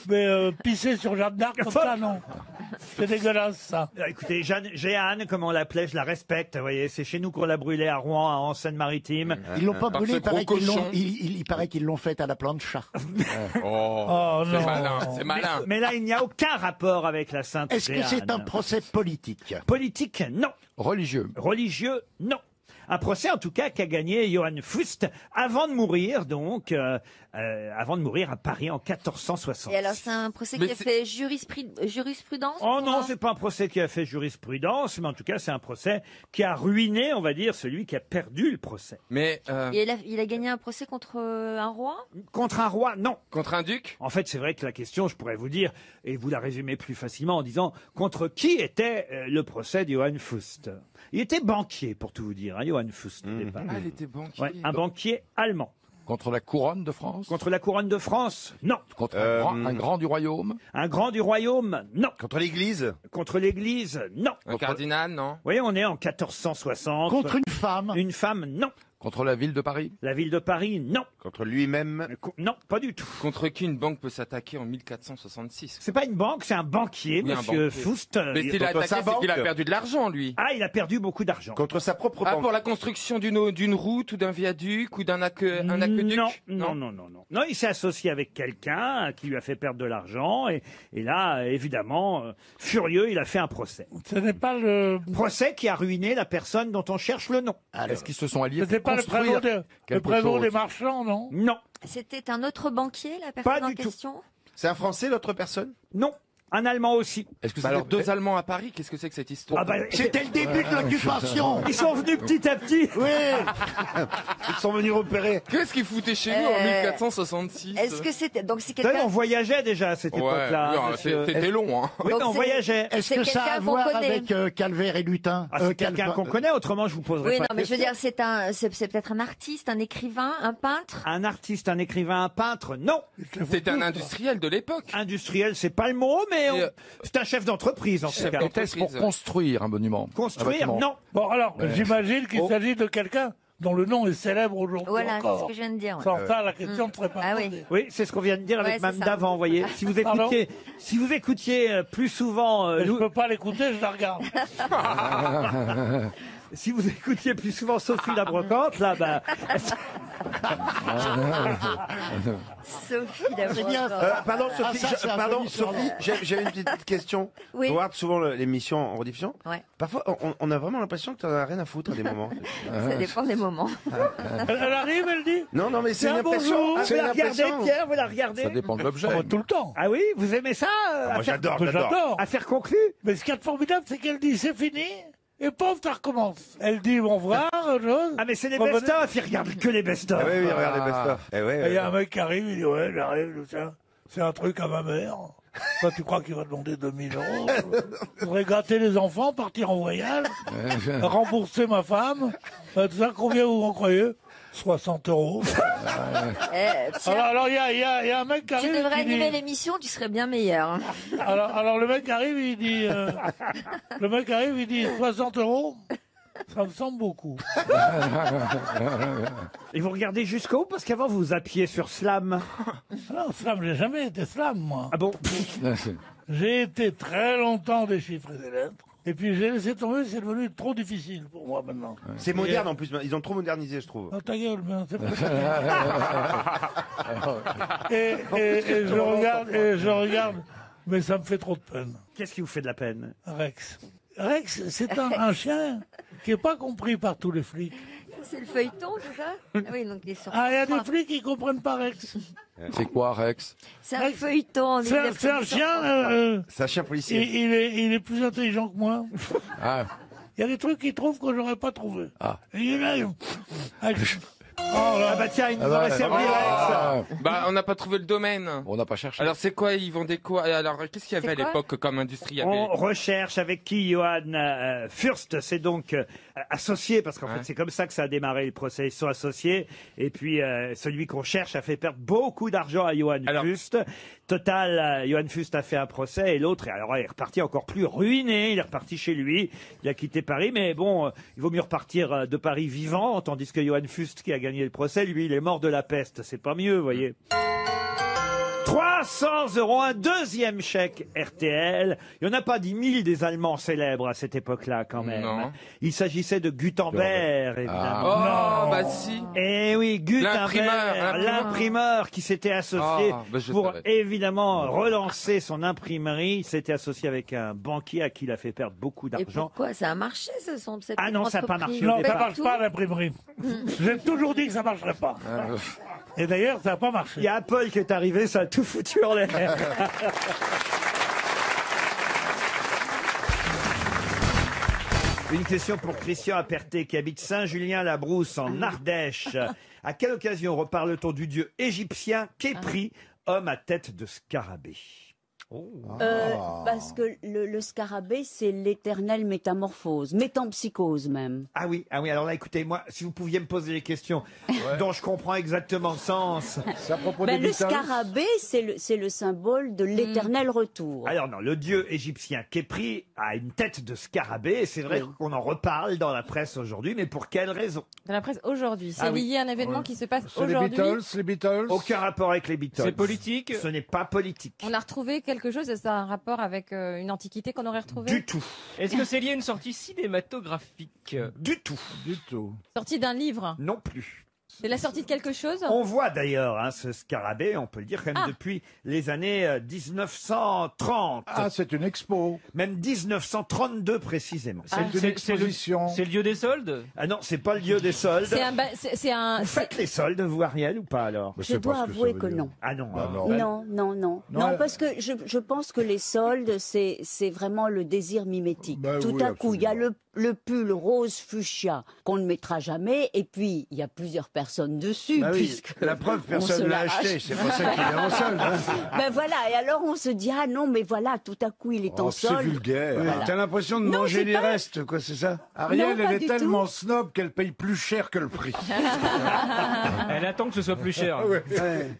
mais pisser sur Jeanne d'Arc comme ça, non. C'est dégueulasse, ça. Écoutez, Jeanne, comme on l'appelait, je la respecte. Vous voyez, c'est chez nous qu'on l'a brûlée à Rouen, en Seine-Maritime. Ils l'ont pas brûlée, il paraît qu'ils l'ont faite à la plancha. Oh, non. C'est malin, c'est malin. Mais là, il n'y a aucun rapport avec la Sainte Est-ce que Jeanne. c'est un procès politique? Politique, non. Religieux? Religieux, non. Un procès, en tout cas, qu'a gagné Johann Fust avant de mourir, donc, avant de mourir à Paris en 1460. Et alors, c'est un procès qui a fait jurisprudence? Oh non, c'est pas un procès qui a fait jurisprudence, mais en tout cas, c'est un procès qui a ruiné, on va dire, celui qui a perdu le procès. Mais Et il a gagné un procès contre un roi? Contre un roi, non. Contre un duc? En fait, c'est vrai que la question, je pourrais vous dire, et vous la résumez plus facilement en disant, contre qui était le procès de Johann Fust? Il était banquier, pour tout vous dire, Johann Fust, au départ. Ah, il était banquier. Ouais, un banquier allemand. Contre la couronne de France? Contre la couronne de France, non. Contre un grand du royaume? Un grand du royaume, non. Contre l'Église? Contre l'Église, non. Un cardinal, non? Vous voyez, on est en 1460. Contre une femme? Une femme, non. Contre la ville de Paris? La ville de Paris, non. Contre lui-même? Non, pas du tout. Contre qui une banque peut s'attaquer en 1466? C'est pas une banque, c'est un banquier, Oui, un monsieur banquier. Fust. Mais s'il a attaqué, c'est qu'il a perdu de l'argent, lui. Ah, il a perdu beaucoup d'argent. Contre sa propre banque? Pour la construction d'une route ou d'un viaduc ou d'un aqueduc? Non. Non, il s'est associé avec quelqu'un qui lui a fait perdre de l'argent et là, évidemment, furieux, il a fait un procès. Ce n'est pas le... Procès qui a ruiné la personne dont on cherche le nom. Est-ce qu'ils se sont alliés C'était pour pas construire le prévôt des marchands, non? Non. C'était un autre banquier, la personne Pas en du tout. question? C'est un Français, l'autre personne? Non. Un Allemand aussi. Est-ce que Alors, deux Allemands à Paris, qu'est-ce que c'est que cette histoire? C'était le début de l'occupation. Ils sont venus petit à petit. Oui. Ils sont venus repérer. Qu'est-ce qu'ils foutaient chez nous en 1466? Est-ce que c'était... Donc, c'est Vous savez, quelqu'un... on voyageait déjà à cette époque-là. non, c'était long, hein. Oui, Donc mais on c'est- voyageait. Est-ce que ça a à voir avec Calvaire et Lutin? Ah, c'est quelqu'un qu'on connaît, autrement je vous poserai Oui, pas non, la mais je veux question. dire, c'est peut-être un artiste, un écrivain, un peintre? Un artiste, un écrivain, un peintre, non. C'était un industriel de l'époque. Industriel, c'est pas le mot, mais c'est un chef d'entreprise en tout cas. Était-ce pour construire un monument? Construire, bâtiment? non. Bon, alors, j'imagine qu'il s'agit de quelqu'un dont le nom est célèbre aujourd'hui Voilà, c'est ce encore. que je viens de dire. ouais. Sans ça, la question ne serait pas Ah oui. posée. Oui, c'est ce qu'on vient de dire avec Ouais, Mme c'est ça. d'avant, vous voyez. Si vous Pardon écoutiez plus souvent... Mais je peux pas l'écouter, je la regarde. Si vous écoutiez plus souvent Sophie la Brocante, là, bah... Sophie C'est bien. Pardon, Sophie, ça, c'est un joli surnom. j'ai une petite question. Oui. On regarde souvent l'émission en rediffusion. Ouais. Parfois, on a vraiment l'impression que tu n'en as rien à foutre à des moments. Ça dépend des moments. Elle arrive, elle dit? Non, mais c'est une Tiens, impression. bonjour. Vous C'est la une regardez, impression. Pierre, vous la regardez? Ça dépend de l'objet. Ah, bah, tout le temps. Ah oui, vous aimez ça Moi, j'adore. Affaire conclue? Mais ce qui est formidable, c'est qu'elle dit c'est fini, et pauvre, ça recommence. Elle dit bon voir, autre chose. Ah mais c'est les Revenez. best-of, ils regardent que les best-of. Ah oui, regarde les best-of. Et il y a un mec qui arrive, il dit ouais, j'arrive, c'est un truc à ma mère. Toi, tu crois qu'il va demander 2000 euros? Je voudrais gâter les enfants, partir en voyage, rembourser ma femme. Tout ça, combien vous en croyez? 60 €. Alors, il y a un mec qui arrive. Tu devrais qui dit- animer l'émission, tu serais bien meilleur. Alors, le mec arrive, il dit, 60 €. Ça me semble beaucoup. Et vous regardez jusqu'au bout parce qu'avant vous zappiez sur Slam. Non, Slam, j'ai jamais été Slam, moi. Ah bon? J'ai été très longtemps déchiffrer des lettres. Et puis j'ai laissé tomber, c'est devenu trop difficile pour moi maintenant. C'est moderne en plus, ils ont trop modernisé, je trouve. Oh, ta gueule, ben, c'est pas et je regarde, mais ça me fait trop de peine. Qu'est-ce qui vous fait de la peine? Rex. Rex, c'est un chien qui n'est pas compris par tous les flics. C'est le feuilleton, c'est ça? Ah oui, donc il est sur. Ah, il y a des flics qui ne comprennent pas Rex. C'est quoi, Rex? C'est un feuilleton. C'est un chien. C'est un chien policier. Il est plus intelligent que moi. Ah. Il y a des trucs qu'il trouve que j'aurais pas trouvé. Ah. Et il est là. Ah bah tiens, il nous aurait servi Rex. Bah, on n'a pas trouvé le domaine. On n'a pas cherché. Alors, c'est quoi? Ils vendaient quoi? Alors, qu'est-ce qu'il y avait à C'est quoi l'époque comme industrie? Il y avait- On recherche avec qui Johann Fürst s'est donc associé, parce qu'en fait c'est comme ça que ça a démarré le procès. Ils sont associés, et puis celui qu'on cherche a fait perdre beaucoup d'argent à Johann Fürst. Total, Johann Fürst a fait un procès, et l'autre, alors il est reparti encore plus ruiné. Il est reparti chez lui, il a quitté Paris, mais bon, il vaut mieux repartir de Paris vivant, tandis que Johann Fürst, qui a gagné le procès, lui, il est mort de la peste. C'est pas mieux, vous voyez. 300 €, un deuxième chèque RTL. Il n'y en a pas 10 000 des Allemands célèbres à cette époque-là, quand même. Non. Il s'agissait de Gutenberg, évidemment. Oh, bah si. Eh oui, Gutenberg, L'imprimeur. l'imprimeur qui s'était associé Ah, bah je pour savais. évidemment relancer son imprimerie. Il s'était associé avec un banquier à qui il a fait perdre beaucoup Et d'argent. pourquoi? Ça a marché, ce sont cette Ah non, ça a pas entreprise. marché au Non, ça départ. marche pas l'imprimerie. J'ai toujours dit que ça marcherait pas. Et d'ailleurs, ça n'a pas marché. Il y a Apple qui est arrivé, ça a tout foutu en l'air. Une question pour Christian Aperté qui habite Saint-Julien-la-Brousse en Ardèche. À quelle occasion reparle-t-on du dieu égyptien Képri, homme à tête de scarabée? Parce que le scarabée, c'est l'éternelle métamorphose, métampsychose même. Ah oui, alors là, écoutez, moi, si vous pouviez me poser les questions dont je comprends exactement le sens. C'est à propos Ben, des le Beatles. scarabée, c'est le symbole de l'éternel retour. Alors non, le dieu égyptien Képri a une tête de scarabée, et c'est vrai qu'on en reparle dans la presse aujourd'hui, mais pour quelle raison? Dans la presse aujourd'hui. C'est Ah oui. lié à un événement qui se passe C'est les aujourd'hui. Beatles, les Beatles. Aucun rapport avec les Beatles. C'est politique? Ce n'est pas politique. On a retrouvé quelque chose, ça a un rapport avec une antiquité qu'on aurait retrouvée? Du tout. Est-ce que c'est lié à une sortie cinématographique? Du tout. Du tout. Sortie d'un livre? Non plus. C'est la sortie de quelque chose? On voit d'ailleurs ce scarabée, on peut le dire, quand même depuis les années 1930. Ah, c'est une expo. Même 1932 précisément. C'est une exposition. C'est le lieu des soldes? Ah non, c'est pas le lieu des soldes. C'est un. Vous faites les soldes, vous, Ariel, ou pas alors? Je dois avouer que non. Ah non. Non, parce que je pense que les soldes, c'est vraiment le désir mimétique. Tout oui, à coup, il y a le pull rose fuchsia qu'on ne mettra jamais, et puis il y a plusieurs personnes dessus. Bah oui, puisque la preuve, on personne se ne l'a l'arrache. acheté, c'est pour ça qu'il est en solde. hein. Ben voilà, et alors on se dit, ah non, mais voilà, tout à coup il est en Oh, c'est solde. vulgaire. Voilà. T'as l'impression de Non, manger c'est les pas- restes, quoi, c'est ça Ariel, pas elle est du tellement tout. snob qu'elle paye plus cher que le prix. Elle attend que ce soit plus cher. Ouais.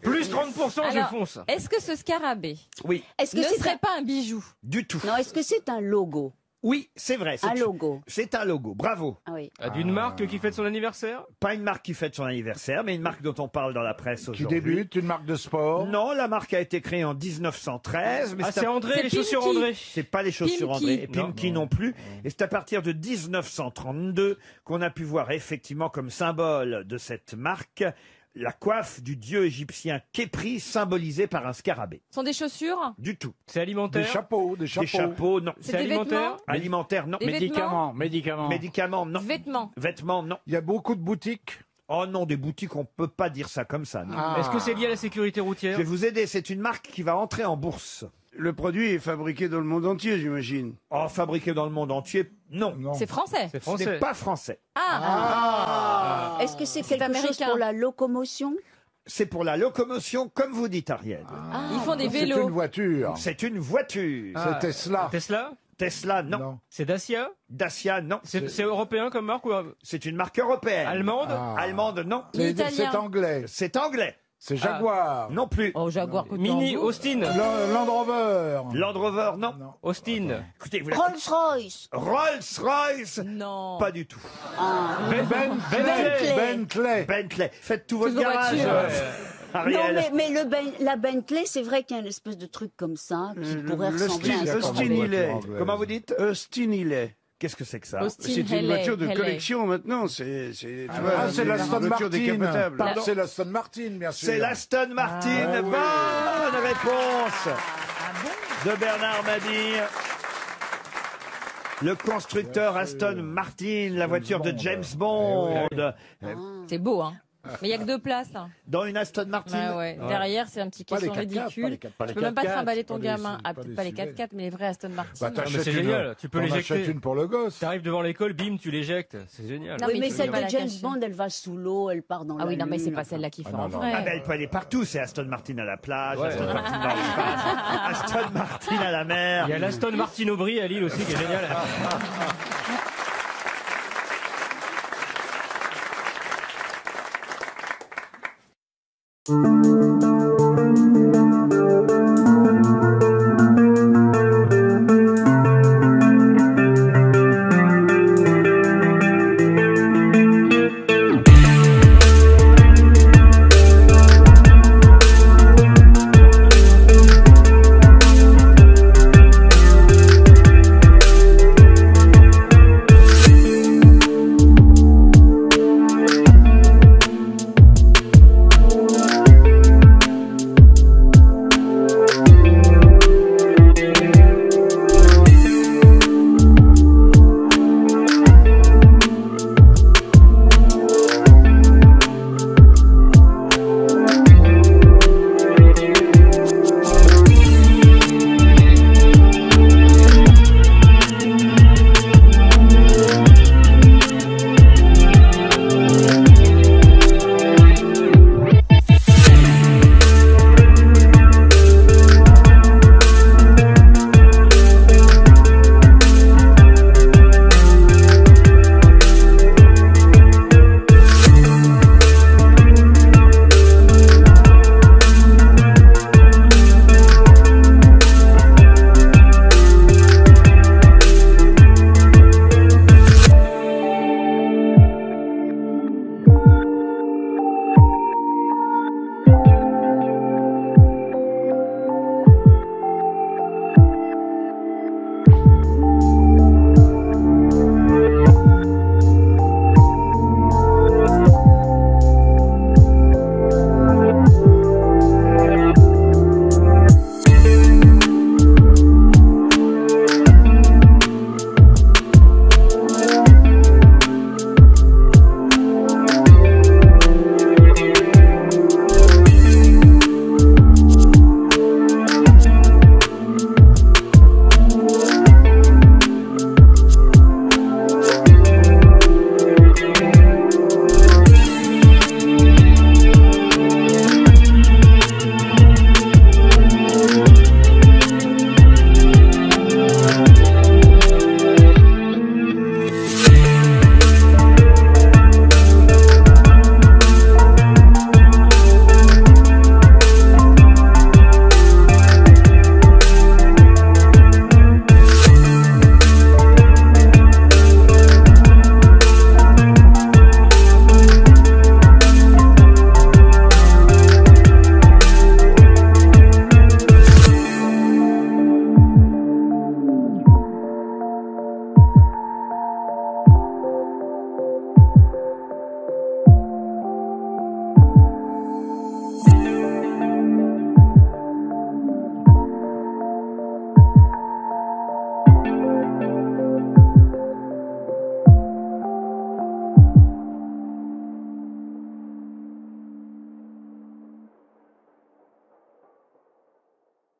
Plus 30%, Alors, je fonce. Est-ce que ce scarabée Oui. Est-ce que ne c'est serait pas un bijou? Du tout. Non, est-ce que c'est un logo? Oui, c'est vrai. Un logo. C'est un logo. Bravo. Ah oui. D'une marque qui fête son anniversaire? Pas une marque qui fête son anniversaire, mais une marque dont on parle dans la presse Qui aujourd'hui. débute, une marque de sport. Non, la marque a été créée en 1913. Mais Ah, c'est André, C'est les chaussures Pimki. André. C'est pas les chaussures Pimki. André, et Pimki non plus. Et c'est à partir de 1932 qu'on a pu voir effectivement comme symbole de cette marque la coiffe du dieu égyptien Képri symbolisée par un scarabée. Ce sont des chaussures? Du tout. C'est alimentaire? Des chapeaux, Des chapeaux, non. C'est des vêtements? Alimentaire, non. Des vêtements? Médicaments, non. Vêtements? Vêtements, non. Il y a beaucoup de boutiques. Oh non, des boutiques, on peut pas dire ça comme ça. non. Est-ce que c'est lié à la sécurité Je routière? vais vous aider, c'est une marque qui va entrer en bourse. Le produit est fabriqué dans le monde entier, j'imagine. Oh, fabriqué dans le monde entier, non. C'est français? C'est Ce français. n'est pas français. Est-ce que c'est quelque chose américain. pour la locomotion? C'est pour la locomotion, comme vous dites, Ariel. Ils font des C'est vélos. une voiture. C'est une voiture. C'est Tesla. Tesla? Tesla, non. C'est Dacia Dacia, non. C'est européen comme marque ou... C'est une marque européenne. Allemande Allemande, non. C'est anglais. C'est anglais. C'est Jaguar. Non plus. Oh, Jaguar que Mini, Austin. Land Rover. Land Rover, non. Austin. Écoutez, vous Rolls-Royce. Rolls-Royce. Non. Pas du tout. Bentley. Bentley. Faites tout votre Toutes vos garage. voitures. Ariel. Non, mais la Bentley, c'est vrai qu'il y a une espèce de truc comme ça qui pourrait ressembler à Austin ça. Hillet. Comment vous dites Austin Hillet. Qu'est-ce que c'est que ça? Austin C'est une Haley, voiture de Haley. collection maintenant. C'est c'est l'Aston Martin. Pardon. C'est l'Aston Martin, bien sûr. C'est l'Aston Martin. Ah, oui. Bonne réponse de Bernard Mabille. Le constructeur Aston Martin, la voiture de James Bond. C'est beau, hein. Mais il n'y a que 2 places. Hein. Dans une Aston Martin. Ouais. Derrière, c'est un petit Pas les caisson 4x4, ridicule. pas les Tu peux même pas 4x4, trimballer ton pas gamin. des- Ah, pas peut-être des pas les SUV. 4x4, mais les vrais Aston Martin. Bah, mais c'est génial. Tu peux t'en l'éjecter. achètes une pour le gosse. T'arrives devant l'école, bim, tu l'éjectes. C'est génial. Non, Oui, mais mais tu celle peux pas de la James cacher. Bond, elle va sous l'eau, elle part dans Ah oui, la non, mais c'est lune. pas celle-là qu'il faut Ah, en non, vrai. Ah ben, elle peut aller partout. C'est Aston Martin à la plage, Ouais. Aston Martin dans l'espace, Aston Martin à la mer. Il y a l'Aston Martin Aubry à Lille aussi qui est génial.